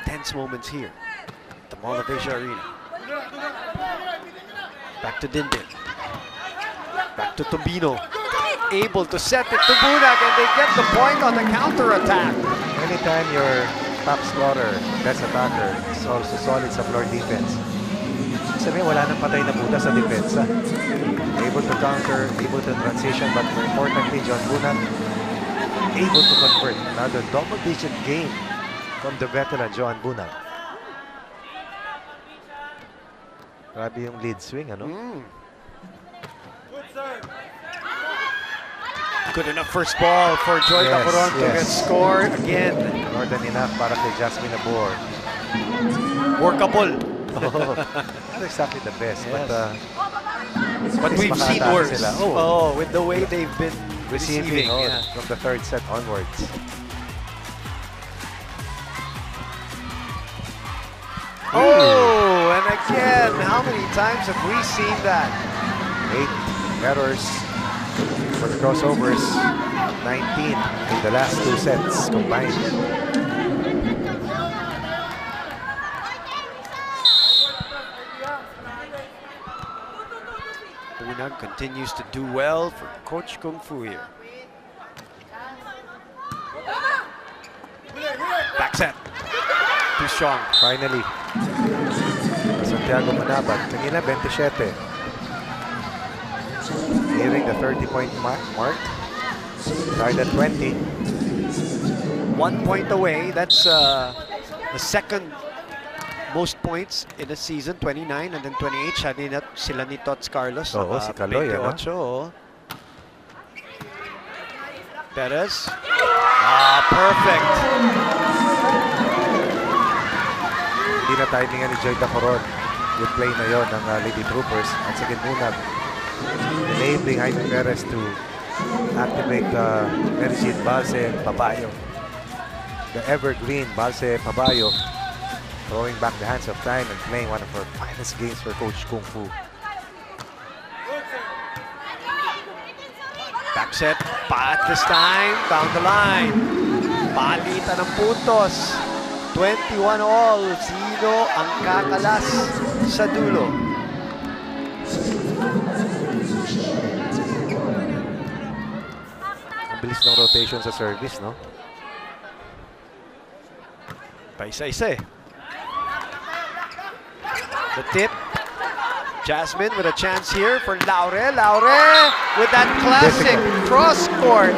Tense moments here at the Mall of Asia Arena. Back to Dindin. Back to Tobino. Able to set it to Bunag, and they get the point on the counter-attack. Anytime your top scorer, best attacker, is also solid sa floor defense, sabihin wala nang patay na buta sa depensa. Able to counter, able to transition, but more importantly, John Bunag able to convert. Another double-digit game from the veteran John Bunag. Grabe yung lead swing, ano? Good enough first ball for Joy Dacoron to get scored again. More than enough para kay Jasmine Abor. Workable. Oh, not exactly the best, yes. But we've seen worse. Sila. Oh, with the way they've been receiving from the third set onwards. Oh, and again, how many times have we seen that? 8 errors for the crossovers, 19 in the last 2 sets combined. Bunag continues to do well for Coach Kung Fu here. Back set. Too strong. Finally. Santiago Manabat. Kanina 27. Nearing the 30-point mark. Tied at 20. 1 point away. That's the second most points in a season, 29 and then 28. Siya sila ni Tots Carlos. Oo, si Caloy. 28. Perez. Perfect. Hindi na timingan ni Joy Dacoron yung play na yon ng Lady Troopers. At second Bunag, enabling Ivy Perez to activate Mary Jean Balse Pabayo. The evergreen Balse Pabayo, throwing back the hands of time and playing one of her finest games for Coach Kung Fu. Back set, Pat this time, down the line. Palitan ng puntos. 21 all. Sino ang kakalas sa dulo? Ang bilis ng rotation sa service, no? Paisa-isa eh. The tip. Jasmine with a chance here for Laure. Laure with that classic cross-court.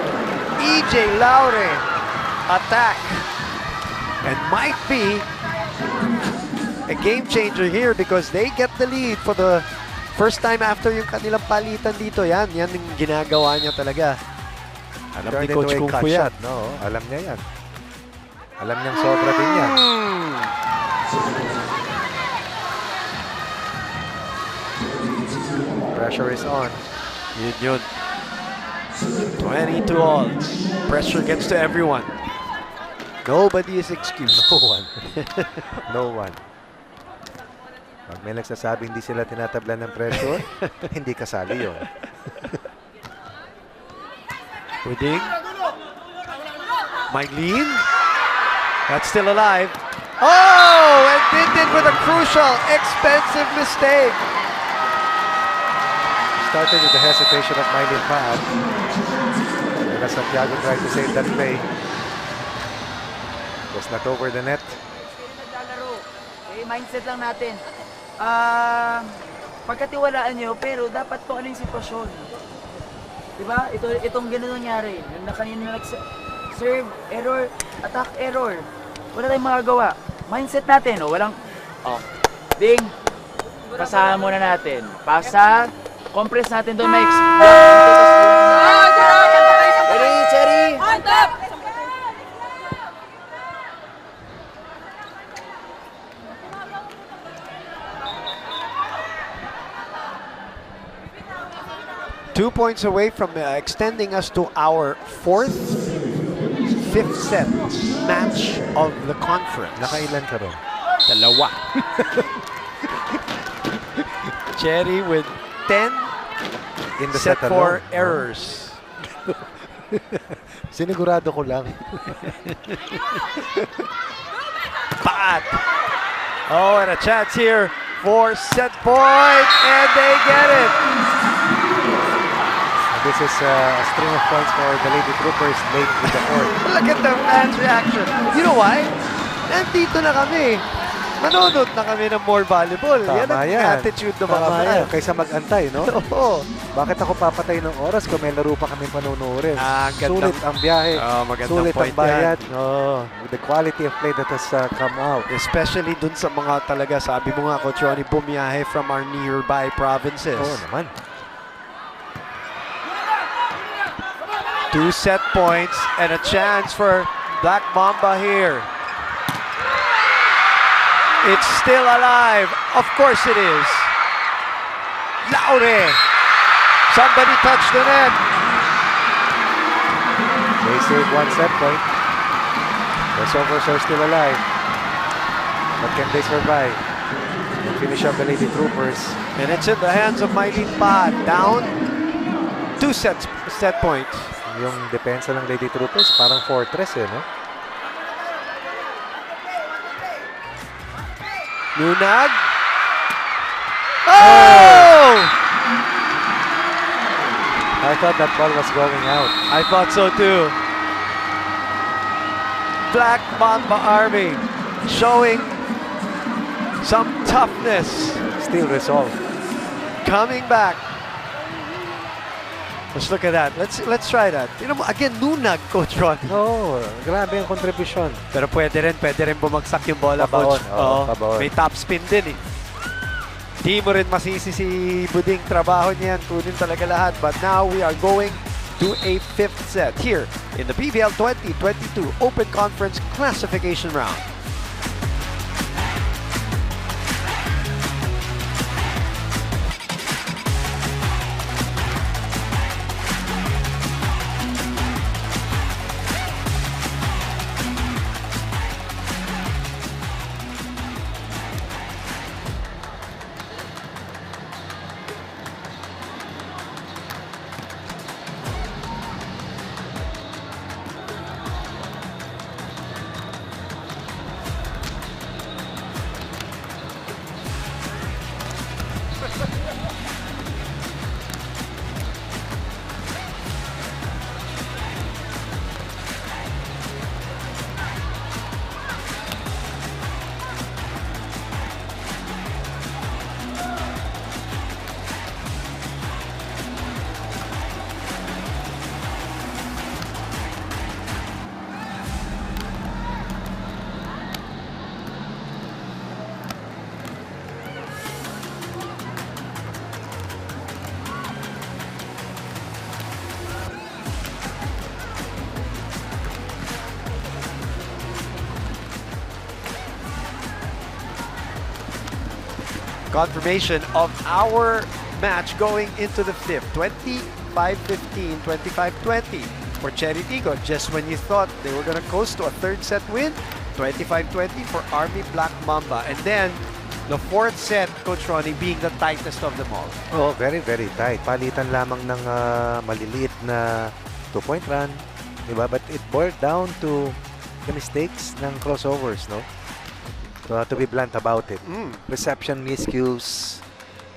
EJ Laure attack. And might be a game changer here because they get the lead for the first time after yung kanilang palitan dito. Yan yung ginagawa niya talaga. Alam ni Coach Kung Fu yan. No, alam niya yan. Alam niyang sobra din yan. Pressure is on. Yun. 22 all. Pressure gets to everyone. Nobody is excused. No one. No one. Pag may nagsasabing hindi sila tinatablan ng pressure, hindi kasali yun. Pwedeng. Mylene. That's still alive. Oh! And Dindin with a crucial, expensive mistake. Started with the hesitation of Mylene Paat. And as Santiago tried to save that play, was not over the net. Mindset lang natin. Pagkatiwalaan nyo, pero dapat po ano yung sitwasyon. Diba? Itong gano'n nangyari. Yung na kanina serve, error, attack, error. Wala tayong magagawa. Mindset natin, walang... Ding! Pasahan muna natin. Pasa, compress natin doon, Mike. Cherry! On top! 2 points away from extending us to our fifth set match of the conference. Nakailan ka ron? Dalawa. Cherry with 10 in the set set for alone. errors. Sinigurado ko lang. Pat. Oh, and a chance here for set point, and they get it. This is a string of points for the Lady Troopers late in the fourth. Look at the fans' reaction. You know why? Nandito na kami. Manonood na kami ng more volleyball. Yan ang attitude ng mga fans. Kaysa mag-antay, no? Oo. Bakit ako papatay ng oras kung may laro pa kami panunurin? Sulit ang biyahe. Magandang Sulit ang point bayad. yan. The quality of play that has come out. Especially dun sa mga talaga, sabi mo nga, Coach Ronnie, bumiyahe from our nearby provinces. Oo naman. 2 set points and a chance for Black Mamba here. It's still alive. Of course it is. Laure. Somebody touched the net. They save 1 set point. The Sovers are still alive. But can they survive? And finish up the Lady Troopers. And it's in the hands of Mylene Pad. Down 2 set points. Yung depensa ng Lady Troopers parang fortress no? Lunag. Oh! I thought that ball was going out. I thought so too. Black Mamba Army showing some toughness. Still resolved. Coming back. Let's look at that. Let's try that. You know, again, Lunag, Coach Ron. Grabe ang kontribusyon. Pero pwede rin bumagsak yung bola, Pabaon, Coach. pabaon. May top spin din Di mo rin masisi si Buding. Trabaho niyan. Kunin talaga lahat. But now we are going to a 5th set here in the PVL 2022 Open Conference Classification Round. Confirmation of our match going into the 5th. 25-15, 25-20 for Cherry Tiggo. Just when you thought they were going to coast to a 3rd set win, 25-20 for Army Black Mamba. And then the 4th set, Coach Ronnie, being the tightest of them all. Oh, very, very tight. Palitan lamang ng maliliit na 2-point run. Diba? But it boiled down to the mistakes ng crossovers, no? To be blunt about it. Reception miscues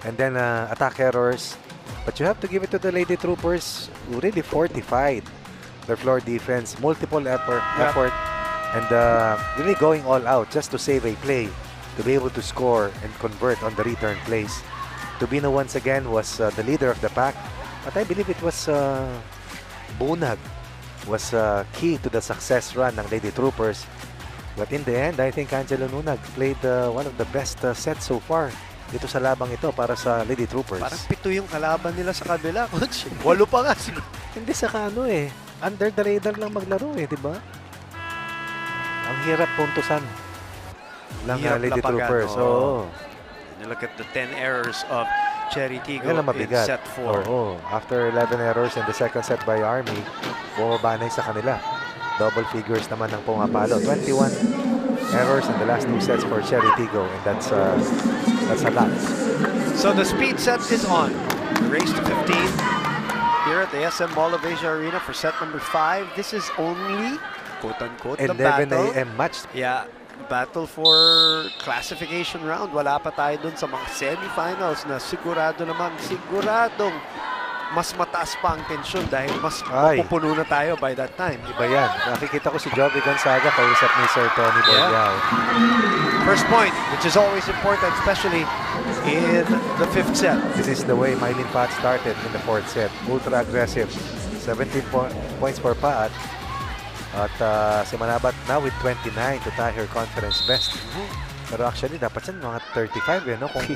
and then attack errors. But you have to give it to the Lady Troopers who really fortified their floor defense. Multiple effort and really going all out just to save a play, to be able to score and convert on the return plays. Tubino once again was the leader of the pack. But I believe it was Bunag was key to the success run ng Lady Troopers. But in the end, I think Angelo Nunag played one of the best sets so far dito sa labang ito para sa Lady Troopers. Parang 7 yung kalaban nila sa kabila, Coach. 8 pa nga siguro. Hindi sa under the radar lang maglaro di ba? Ang hirap puntusan ng Lady Troopers. You look at the 10 errors of Cherry Tigo Yan ang in mabigat. set 4. Oo. After 11 errors in the second set by Army, bumaba na sa kanila. Double figures naman ang pumapalo. 21 errors in the last 2 sets for Cherry Tigo, and that's a lot. So the speed set is on. The race to 15 here at the SM Mall of Asia Arena for set number 5. This is only, quote-unquote, the 11 battle. a.m. match. Yeah, battle for classification round. Wala pa tayo dun sa mga semifinals na siguradong mas mataas pa ang tensyon dahil mas mapupuno na tayo by that time. Iba yan. Nakikita ko si Joby Gonzaga kausap ni Sir Tony Boyao. First point, which is always important, especially in the 5th set. This is the way Mylene Pat started in the 4th set. Ultra aggressive. 17 points for Pat. At si Manabat now with 29 to tie her conference best. Pero actually, dapat yan mga 35 no? Kung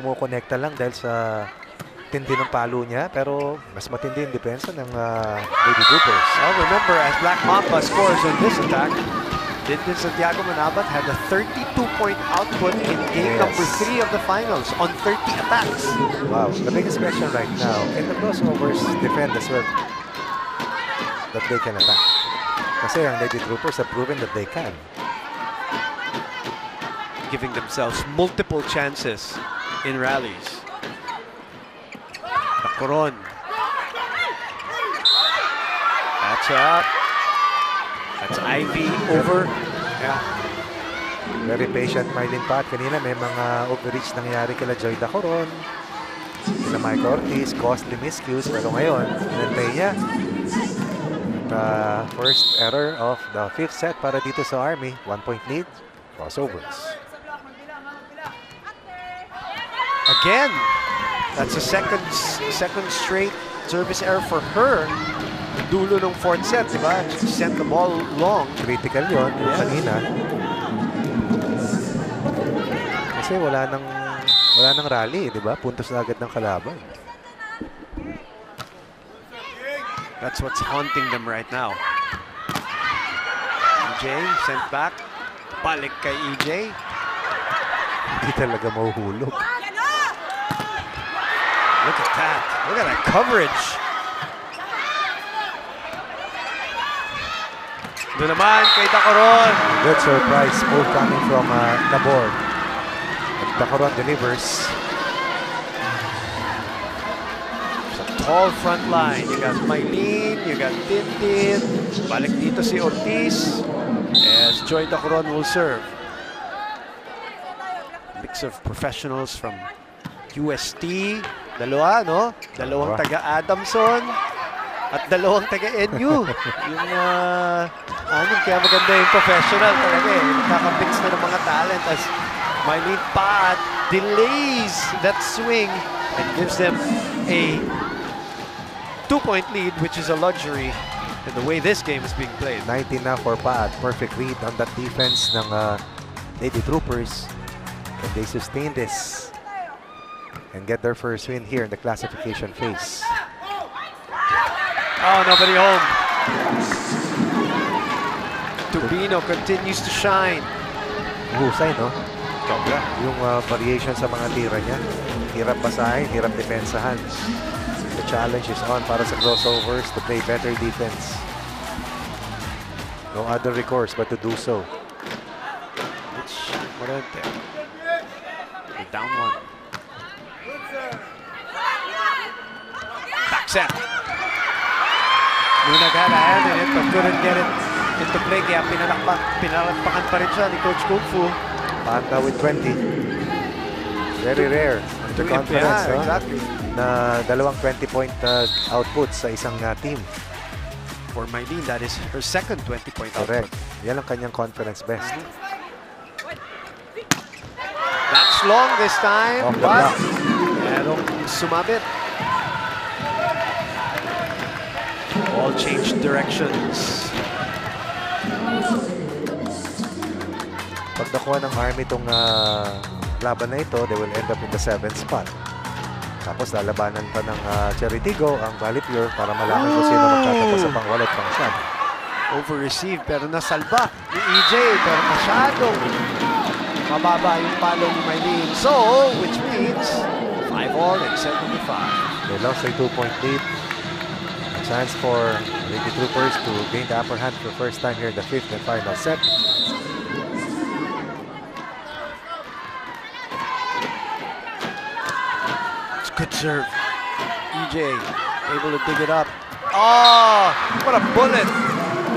kumukonekta lang dahil sa tindi ng palo niya. Pero mas matindi yung depensa ng Lady Troopers. Well, remember, as Black Mamba scores on this attack, Dindin Santiago Manabat had a 32-point output in game number 3 of the finals on 30 attacks. Wow. The biggest question right now, can the crossovers defend as well that they can attack? Kasi ang Lady Troopers have proven that they can. Giving themselves multiple chances in rallies. Tacoron. That's up. That's Ivy over. Yeah. Very patient Mylene Pat. Kanina may mga overreach nangyari kila Joy Tacoron, kila Mike Ortiz, costly miscues. Pero ngayon, inantay niya. First error of the 5th set para dito sa Army. 1-point lead. Crossovers. Again, that's a second straight service error for her. Dulo ng 4th set, di ba? She sent the ball long. Critical yun, yung kanina. Kasi wala nang rally, di ba? Puntos na agad ng kalaban. That's what's haunting them right now. EJ sent back. Balik kay EJ. Hindi talaga mahuhulog. Look at that. Look at that coverage. Doon naman kay Tacoron. Good surprise move coming from the board. Tacoron delivers. It's a tall front line. You got Mylene, you got Tintin. Balik dito si Ortiz as Joy Tacoron will serve. Mix of professionals from UST. Dalawa, no? Dalawang taga-Adamson at dalawang taga-NU. Yung, kaya maganda yung professional talaga eh. Nakaka-mix na ng mga talent as Mylene Pat delays that swing and gives them a 2-point lead, which is a luxury in the way this game is being played. 19 na for Pat. Perfect read on that defense ng Lady Troopers. Can they sustain this and get their first win here in the classification phase? Oh, nobody home. Tubino continues to shine. Husay, no? Sobra. Yung variation sa mga tira niya. Hirap basahin, hirap depensahan. The challenge is on para sa crossovers to play better defense. No other recourse but to do so. Which, Morente. They're down 1. Back set. Nunag had a hand in it but couldn't get it into play. Kaya pinalakpakan pa rin siya ni Coach Kung Fu. Panta with 20. Very rare. Under conference, no? Exactly. Na dalawang 20-point outputs sa isang team. For Mylene, that is her second 20-point output. Correct. Yan ang kanyang conference best. That's long this time, Off the but block. merong sumabit. All changed directions. Pag nakuha ng Army itong laban na ito, they will end up in the 7th spot. Tapos lalabanan pa ng Cherry Tigo ang Valipure para malaman kung sino magtatapos sa pang-wallet pang-shot. Over-receive pero nasalba ni EJ pero masyadong mababa yung palo ni Mylene. So, which means 5-all in set number 5. They lost a 2-point lead. A chance for Lady Troopers to gain the upper hand for the first time here in the 5th and final set. It's good serve. EJ able to dig it up. Oh, what a bullet!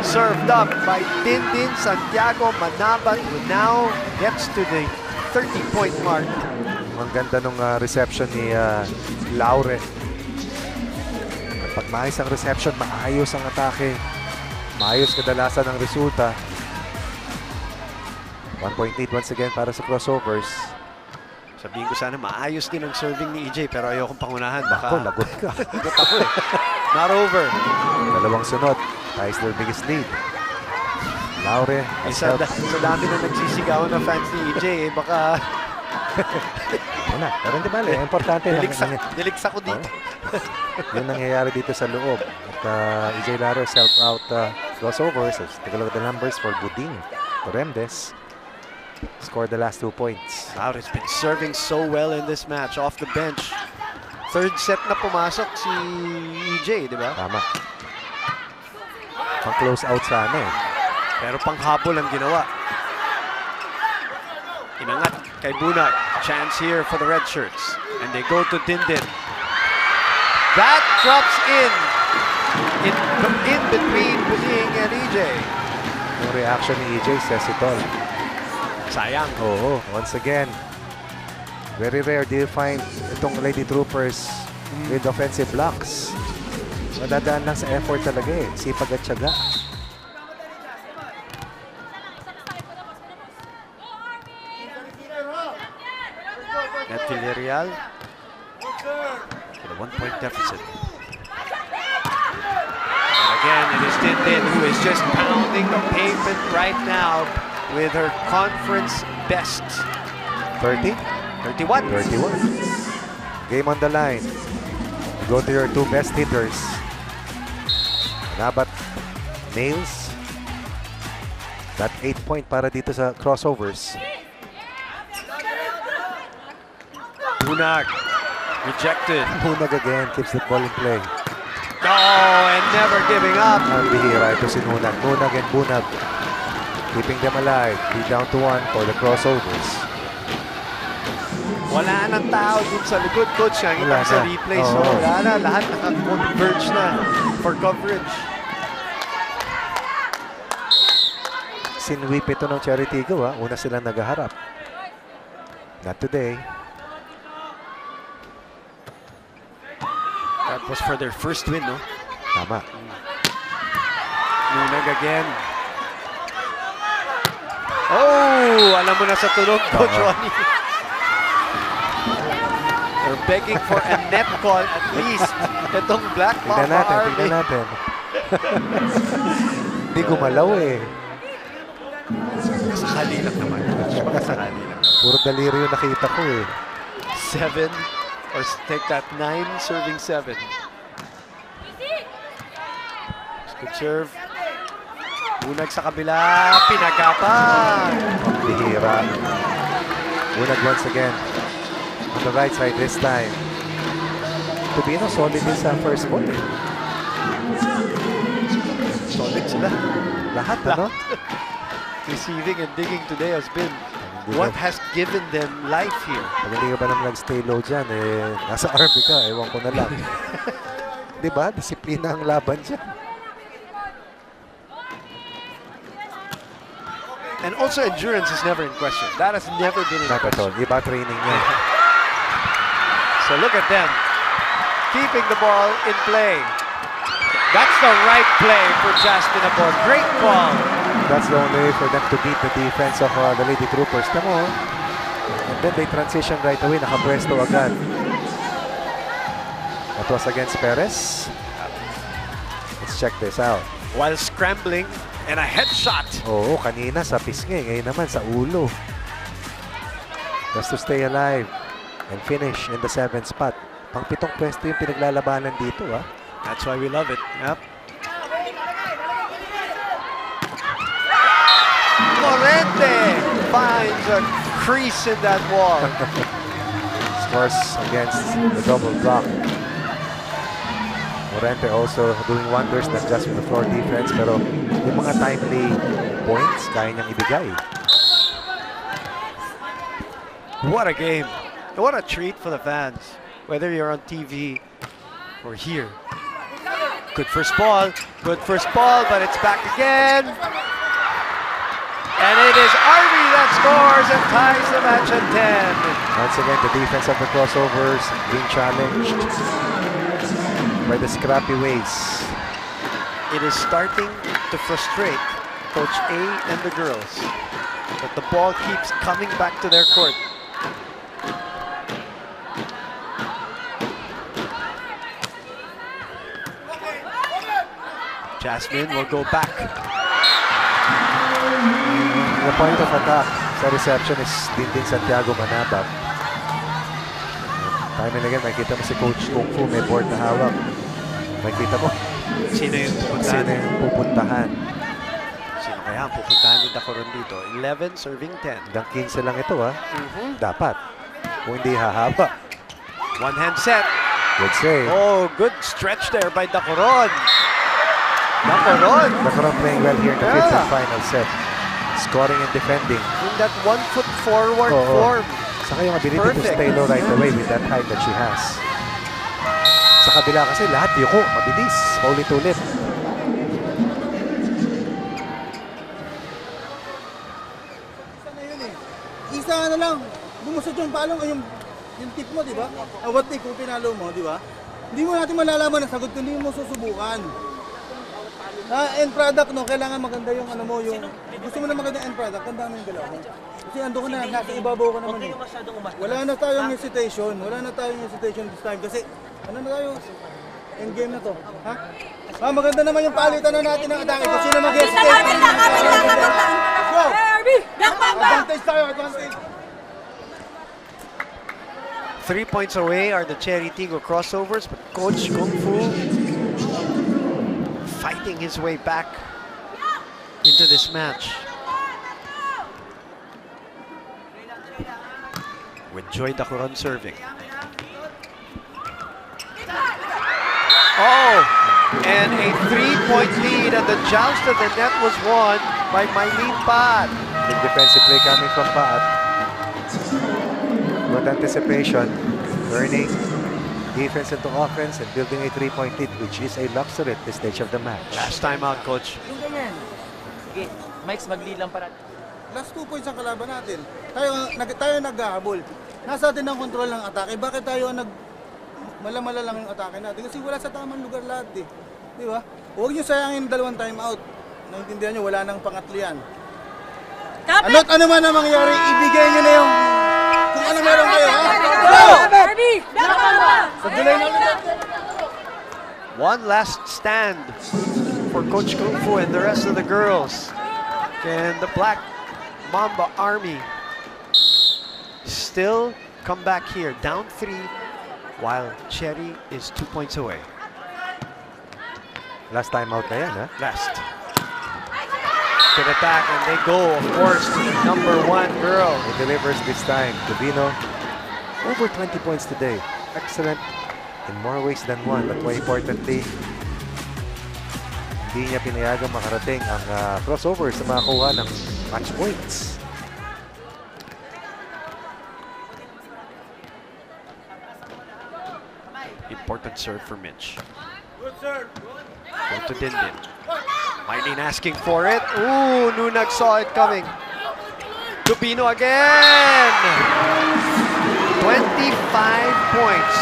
Served up by Dindin Santiago Manabat, who now gets to the 30-point mark. Ang ganda nung reception ni Laure. Pag maayos ang reception, maayos ang atake. Maayos kadalasan ang resulta. 1-point lead once again para sa crossovers. Sabihin ko sana, maayos din ang serving ni EJ, pero ayokong pangunahan. Baka Ako, lagot ka. lagot ako eh. Not over. Dalawang sunod. Ties their biggest lead. Laure. Sa dami na nagsisigawan na fans ni EJ, eh, baka... Wala. Pero hindi bale. Importante na. Niliksa ko dito. Yun nangyayari dito sa loob. At EJ Laure helped out crossovers. Let's take a look at the numbers for Buding. Torremdes scored the last 2 points. Laure's been serving so well in this match off the bench. Third set na pumasok si EJ, di ba? Tama. Pang close out sana eh. Pero panghabol ang ginawa. Inangat kay Bunag. Chance here for the red shirts. And they go to Dindin. That drops in between Buding and EJ. Yung reaction ni EJ says it all. Sayang. Oo, once again. Very rare do you find itong Lady Troopers with offensive blocks. Madadaan lang sa effort talaga eh. Sipag at tiyaga. At Villarreal with a 1-point deficit. And again, it is Dindin who is just pounding the pavement right now with her conference best. 30? 31. 31. Game on the line. Go to your 2 best hitters. Nabat nails. That 8-point para dito sa crossovers. Bunag rejected. Bunag again keeps the ball in play. Oh, and never giving up. Ang bihira ito si Nunag. Nunag and Bunag keeping them alive. 3 down to 1 for the crossovers. Wala nang tao dun sa likod, coach. Ang Wala sa na. replay. So, Oo. wala na. Lahat naka-converge na for coverage. Sinweep ito ng Cherry Tiggo ha. Una silang naghaharap. Not today. That was for their first win, no? Tama. Nunag again. Oh! Alam mo na sa tunog, Coach Ronnie. They're begging for a net call at least. Itong Black Mamba Army. Tignan natin. Hindi gumalaw eh. Sakali lang naman. Sakali lang. Puro daliri yung nakita ko eh. 7 or take that 9 serving 7. Good serve. Bunag sa kabila. Pinagapan. Bihira. Bunag once again. On the right side this time. Tubino solid din sa first ball eh. Solid sila. Lahat ano? Receiving and digging today has been what has given them life here. Pag hindi ka ba naman nag-stay low dyan, eh, nasa army ka, ewan ko na lang. Diba? Disiplina ang laban dyan. And also endurance is never in question. That has never been in Not at all. question. Iba training niya. So look at them. Keeping the ball in play. That's the right play for Jasmine Abor. Great call. That's the only way for them to beat the defense of the Lady Troopers. Tamo. And then they transition right away. Nakapwesto agad. That was against Perez. Let's check this out. While scrambling and a headshot. Oo, kanina sa pisngi. Ngayon naman sa ulo. Just to stay alive and finish in the 7th spot. Pang 7th pwesto yung pinaglalabanan dito, ah. That's why we love it. Yep. Morente finds a crease in that wall. scores against the double block. Morente also doing wonders, not just with the floor defense, pero yung mga timely points, kaya niyang ibigay. What a game. What a treat for the fans, whether you're on TV or here. Good first ball, but it's back again. And it is Army that scores and ties the match at 10. Once again, the defense of the crossovers being challenged by the scrappy ways. It is starting to frustrate Coach A and the girls, but the ball keeps coming back to their court. Jasmine will go back. The point of attack sa reception is Dinding Santiago Manabab. Time and again, makikita mo si Coach Kung Fu, may board na hawak. Makikita mo. Sino yung pupuntahan? Sino yung pupuntahan? Sino kaya ang pupuntahan ni Dacoron dito? 11 serving 10. Hanggang 15 lang ito, ha? Dapat. Kung hindi hahaba. One hand set. Good save. Oh, good stretch there by Dacoron. Dacoron playing well here in the fifth and final set. Scoring and defending. In that 1 foot forward form. Saka yung ability to stay low right away with that height that she has. Sa kabila kasi lahat yuko, mabilis, paulit-ulit. Isa na lang, bumusod yung palong, yung tip mo, di ba? What tip kung pinalo mo, di ba? Hindi mo natin malalaman ang sagot kung hindi mo susubukan. End product, no, kailangan maganda yung ano mo, yung gusto mo na maganda end product, tanda mo yung galaw mo. Kasi ando ka na, nasa ibabaw ka naman. Wala na tayong hesitation, this time kasi ano na tayo, end game na to. Ha? Maganda naman yung palitan na natin ng atake kung sino mag-hesitate. Go! Advantage tayo, advantage. 3 points away are the Cherry Tiggó crossovers, but Coach Kung Fu fighting his way back into this match. With Joy Dacoron serving. Oh, and a 3-point lead, and the joust of the net was won by Mylene Paat. Big defensive play coming from Paat. Good anticipation, turning defense into offense and building a 3-point lead, which is a luxury at this stage of the match. Last time out, Coach. Yung ganyan. Sige, Mike, mag-lead lang para. Last 2 points ang kalaban natin. Tayo naghahabol. Nasa atin ang control ng atake. Bakit tayo mala-mala lang yung atake natin? Kasi wala sa tamang lugar lahat eh. Di ba? Huwag nyo sayangin 2 time out. Naintindihan nyo, wala nang pangatlian. Ano man ang mangyari, ibigay nyo na yung kung ano meron kayo, ha? One last stand for Coach Kung Fu and the rest of the girls. Can the Black Mamba Army still come back here, down 3, while Cherry is 2 points away? Last time out na yan, ha? Last. To the attack, and they go, of course, to the #1 girl. He delivers this time. Tubino, over 20 points today. Excellent in more ways than one. But more importantly, hindi niya pinayagang makarating ang crossover sa makakuha ng match points. Important serve for Mitch. Good serve. Go to Dindin. Mylene asking for it. Ooh, Nunag saw it coming. Tubino again. 25 points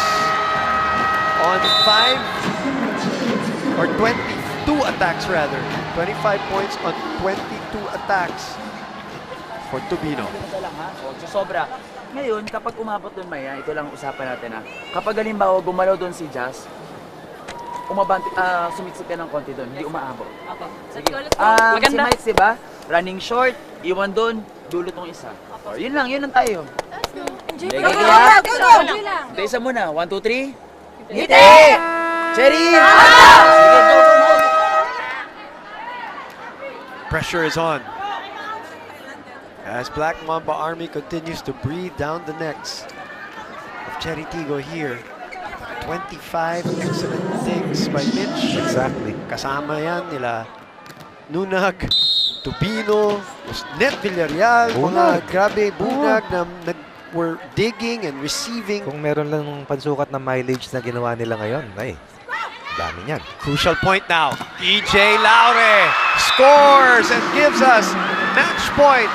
on 5 or 22 attacks rather. 25 points on 22 attacks for Tubino. Sobra. Ngayon, kapag umabot doon, Maya, ito lang usapan natin ha. Kapag halimbawa gumalaw doon si Jazz, sumiksik ka ng konti doon, hindi umaabot. Sige. Si Mike, diba? Running short, iwan doon, dulot ng isa. Yun lang tayo. Enjoy lang. Ito isa muna. 1, 2, 3. Hit it! Cherry! Sige, go. Pressure is on as Black Mamba Army continues to breathe down the necks of Cherry Tigggo here. 25 excellent digs by Mitch. Exactly. Kasama yan nila Nunag, Tubino, Net Villarreal, mga grabe bunag na were digging and receiving. Kung meron lang pansukat na mileage na ginawa nila ngayon, ay, dami niyan. Crucial point now. EJ Laure scores and gives us match point.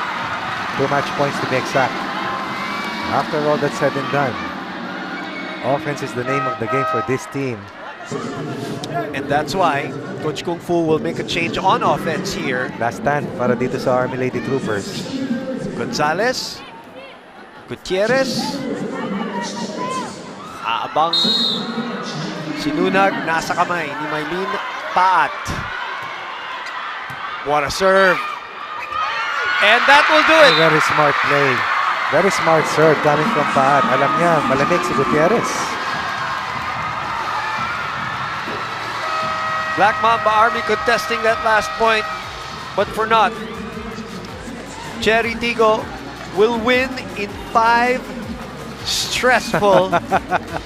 2 match points to be exact. After all that's said and done, offense is the name of the game for this team. And that's why Coach Kung Fu will make a change on offense here. Last stand para dito sa Army Lady Troopers. Gonzalez, Gutierrez, aabang sinunag, nasa kamay ni Mylene Paat. What a serve. And that will do it. A very smart play. Very smart serve coming from Paat. Alam niya, malamig si Gutierrez. Black Mamba Army contesting that last point, but for not. Cherry Tigggo will win in 5 stressful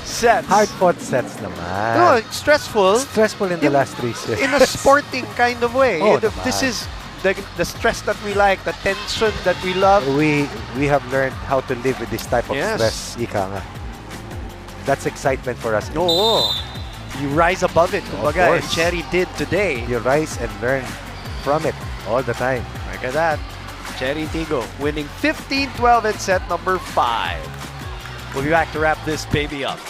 sets. Hard-fought sets naman. No, it's stressful. Stressful in the last 3 sets. In a sporting kind of way. Oh, This is the stress that we like, the tension that we love. We have learned how to live with this type of Yes. stress, ika nga. That's excitement for us. Oo. You rise above it, kumbaga, and Cherry did today. You rise and learn from it all the time. Look at that. Cherry Tigggo winning 15-12 in set number 5. We'll be back to wrap this baby up.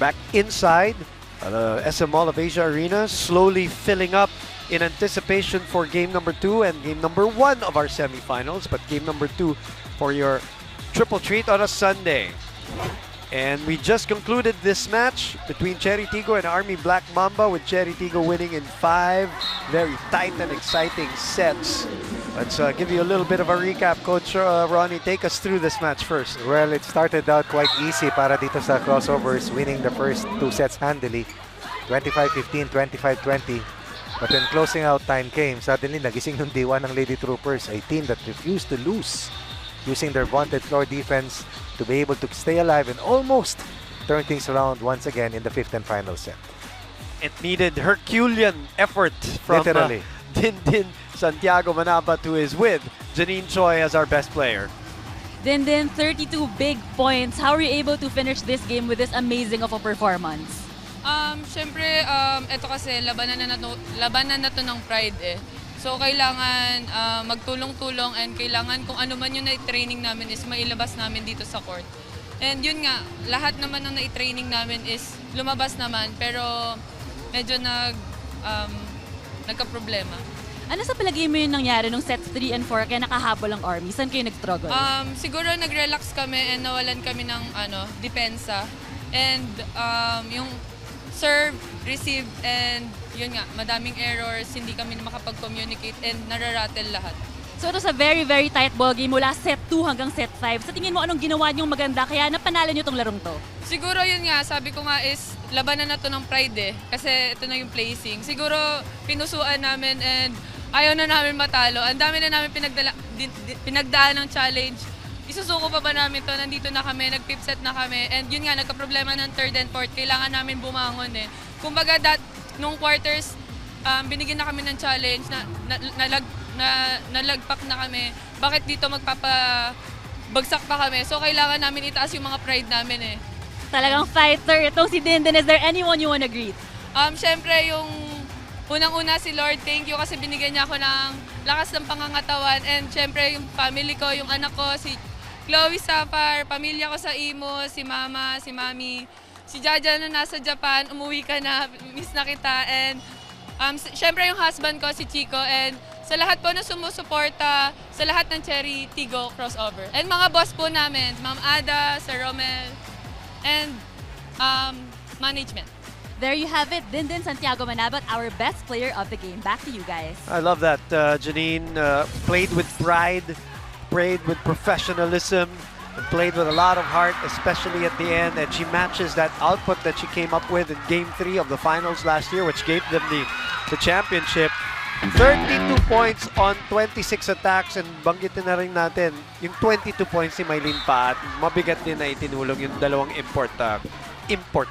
back inside the SM Mall of Asia Arena, slowly filling up in anticipation for game number 2 and game number 1 of our semifinals, but game number 2 for your triple treat on a Sunday. And we just concluded this match between CHERY TIGGO and Army Black Mamba, with CHERY TIGGO winning in 5 very tight and exciting sets. Let's give you a little bit of a recap. Coach Ronnie, take us through this match first. Well, it started out quite easy para dito sa crossovers, winning the first 2 sets handily, 25-15, 25-20. But when closing out time came, suddenly nagising ng D1 ng Lady Troopers, a team that refused to lose, using their vaunted floor defense to be able to stay alive and almost turn things around once again in the 5th and final set. It needed Herculean effort from literally Din Santiago Manabat, who is with Janine Choi as our best player. Din, 32 big points. How were you able to finish this game with this amazing of a performance? Siyempre, ito kasi labanan na to ng pride eh. So, kailangan magtulong-tulong and kailangan kung ano man yung na-training namin is mailabas namin dito sa court. And yun nga, lahat naman ng na-training namin is lumabas naman, pero medyo nagka-problema. Ano sa palagay mo yung nangyari nung sets 3 and 4 kaya nakahabol ang Army? Saan kayo nag-struggle? Siguro nag-relax kami and nawalan kami ng depensa. And yung serve, receive, and yun nga, madaming errors, hindi kami makapag-communicate and nararattle lahat. So it was a very, very tight ball game mula set 2 hanggang set 5. Sa tingin mo, anong ginawa niyong maganda kaya napanalo niyo tong larong to? Siguro yun nga, sabi ko nga is labanan na to ng pride eh. Kasi ito na yung placing. Siguro pinusuan namin and ayaw na namin matalo. Ang dami na namin pinagdaan ng challenge. Isusuko pa ba namin to? Nandito na kami, nag-pip set na kami. And yun nga, nagka-problema ng 3rd and 4th. Kailangan namin bumangon eh. Kumbaga, nung quarters, binigyan na kami ng challenge, nalagpak na kami. Bakit dito magpapabagsak pa kami? So, kailangan namin itaas yung mga pride namin eh. Talagang fighter. Itong si Din. Is there anyone you wanna greet? Siyempre, yung unang-una si Lord, thank you kasi binigyan niya ako ng lakas ng pangangatawan. And siyempre, yung family ko, yung anak ko, si Chloe Sapar, pamilya ko sa Imo, si Mama, si Mami, si Jaja na nasa Japan, umuwi ka na, miss na kita. And siyempre yung husband ko, si Chico, and sa lahat po na sumusuporta, sa lahat ng CHERY TIGGO crossover. And mga boss po namin, Ma'am Ada, Sir Romel, and management. There you have it, Din Santiago Manabat, our best player of the game. Back to you guys. I love that. Janine played with pride, played with professionalism, and played with a lot of heart, especially at the end. And she matches that output that she came up with in Game 3 of the finals last year, which gave them the championship. 32 points on 26 attacks, and banggitin na rin natin yung 22 points ni Mylene Pa, at mabigat din na itinulong yung dalawang import,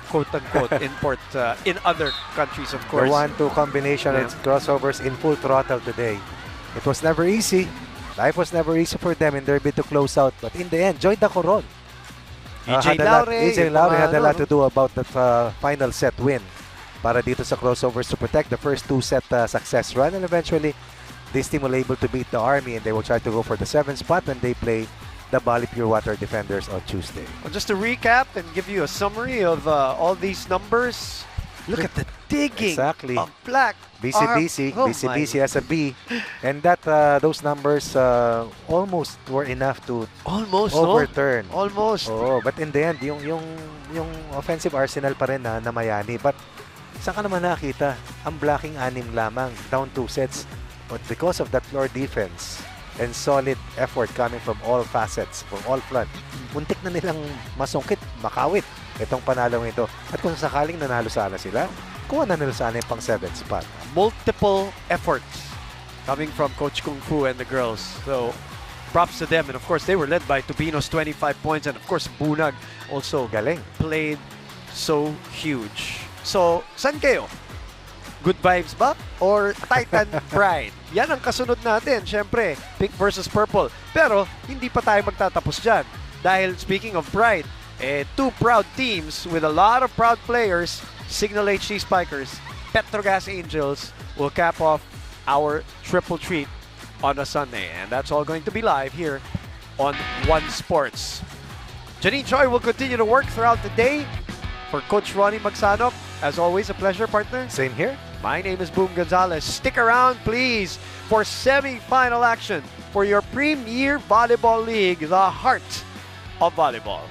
quote-unquote, import in other countries, of course. The 1-2 combination and crossovers in full throttle today. It was never easy. Life was never easy for them in their bid to close out, but in the end, Joy Dacoron. EJ Laure had a lot to do about that final set win para dito sa crossovers to protect the first 2-set success run, and eventually this team will able to beat the Army, and they will try to go for the 7th spot when they play the Bali Pure Water defenders on Tuesday. Well, just to recap and give you a summary of all these numbers, look at the digging of Black. BC as a B, and that those numbers almost were enough to overturn. Almost. Oh, but in the end, yung offensive arsenal pa rin na Miami. But saan ka naman nakita? Ang blocking 6 lamang, down 2 sets. But because of that floor defense and solid effort coming from all facets, from all front, muntik na nilang masungkit, makawit itong panalong ito. At kung sakaling nanalo sana sila, kuha na nila sana yung pang 7th spot. Multiple efforts coming from Coach Kung Fu and the girls. So, props to them. And of course, they were led by Tubino's 25 points. And of course, Bunag also played so huge. So, saan kayo? Good vibes ba? Or Titan Pride? Yan ang kasunod natin. Siyempre, pink versus purple. Pero, hindi pa tayo magtatapos dyan. Dahil speaking of pride, 2 proud teams with a lot of proud players, Signal HC Spikers, Petrogas Angels, will cap off our triple treat on a Sunday. And that's all going to be live here on One Sports. Janine Choi will continue to work throughout the day. For Coach Ronnie Magsanok, as always, a pleasure, partner. Same here. My name is Boom Gonzalez. Stick around, please, for semi-final action for your Premier Volleyball League, the heart of volleyball.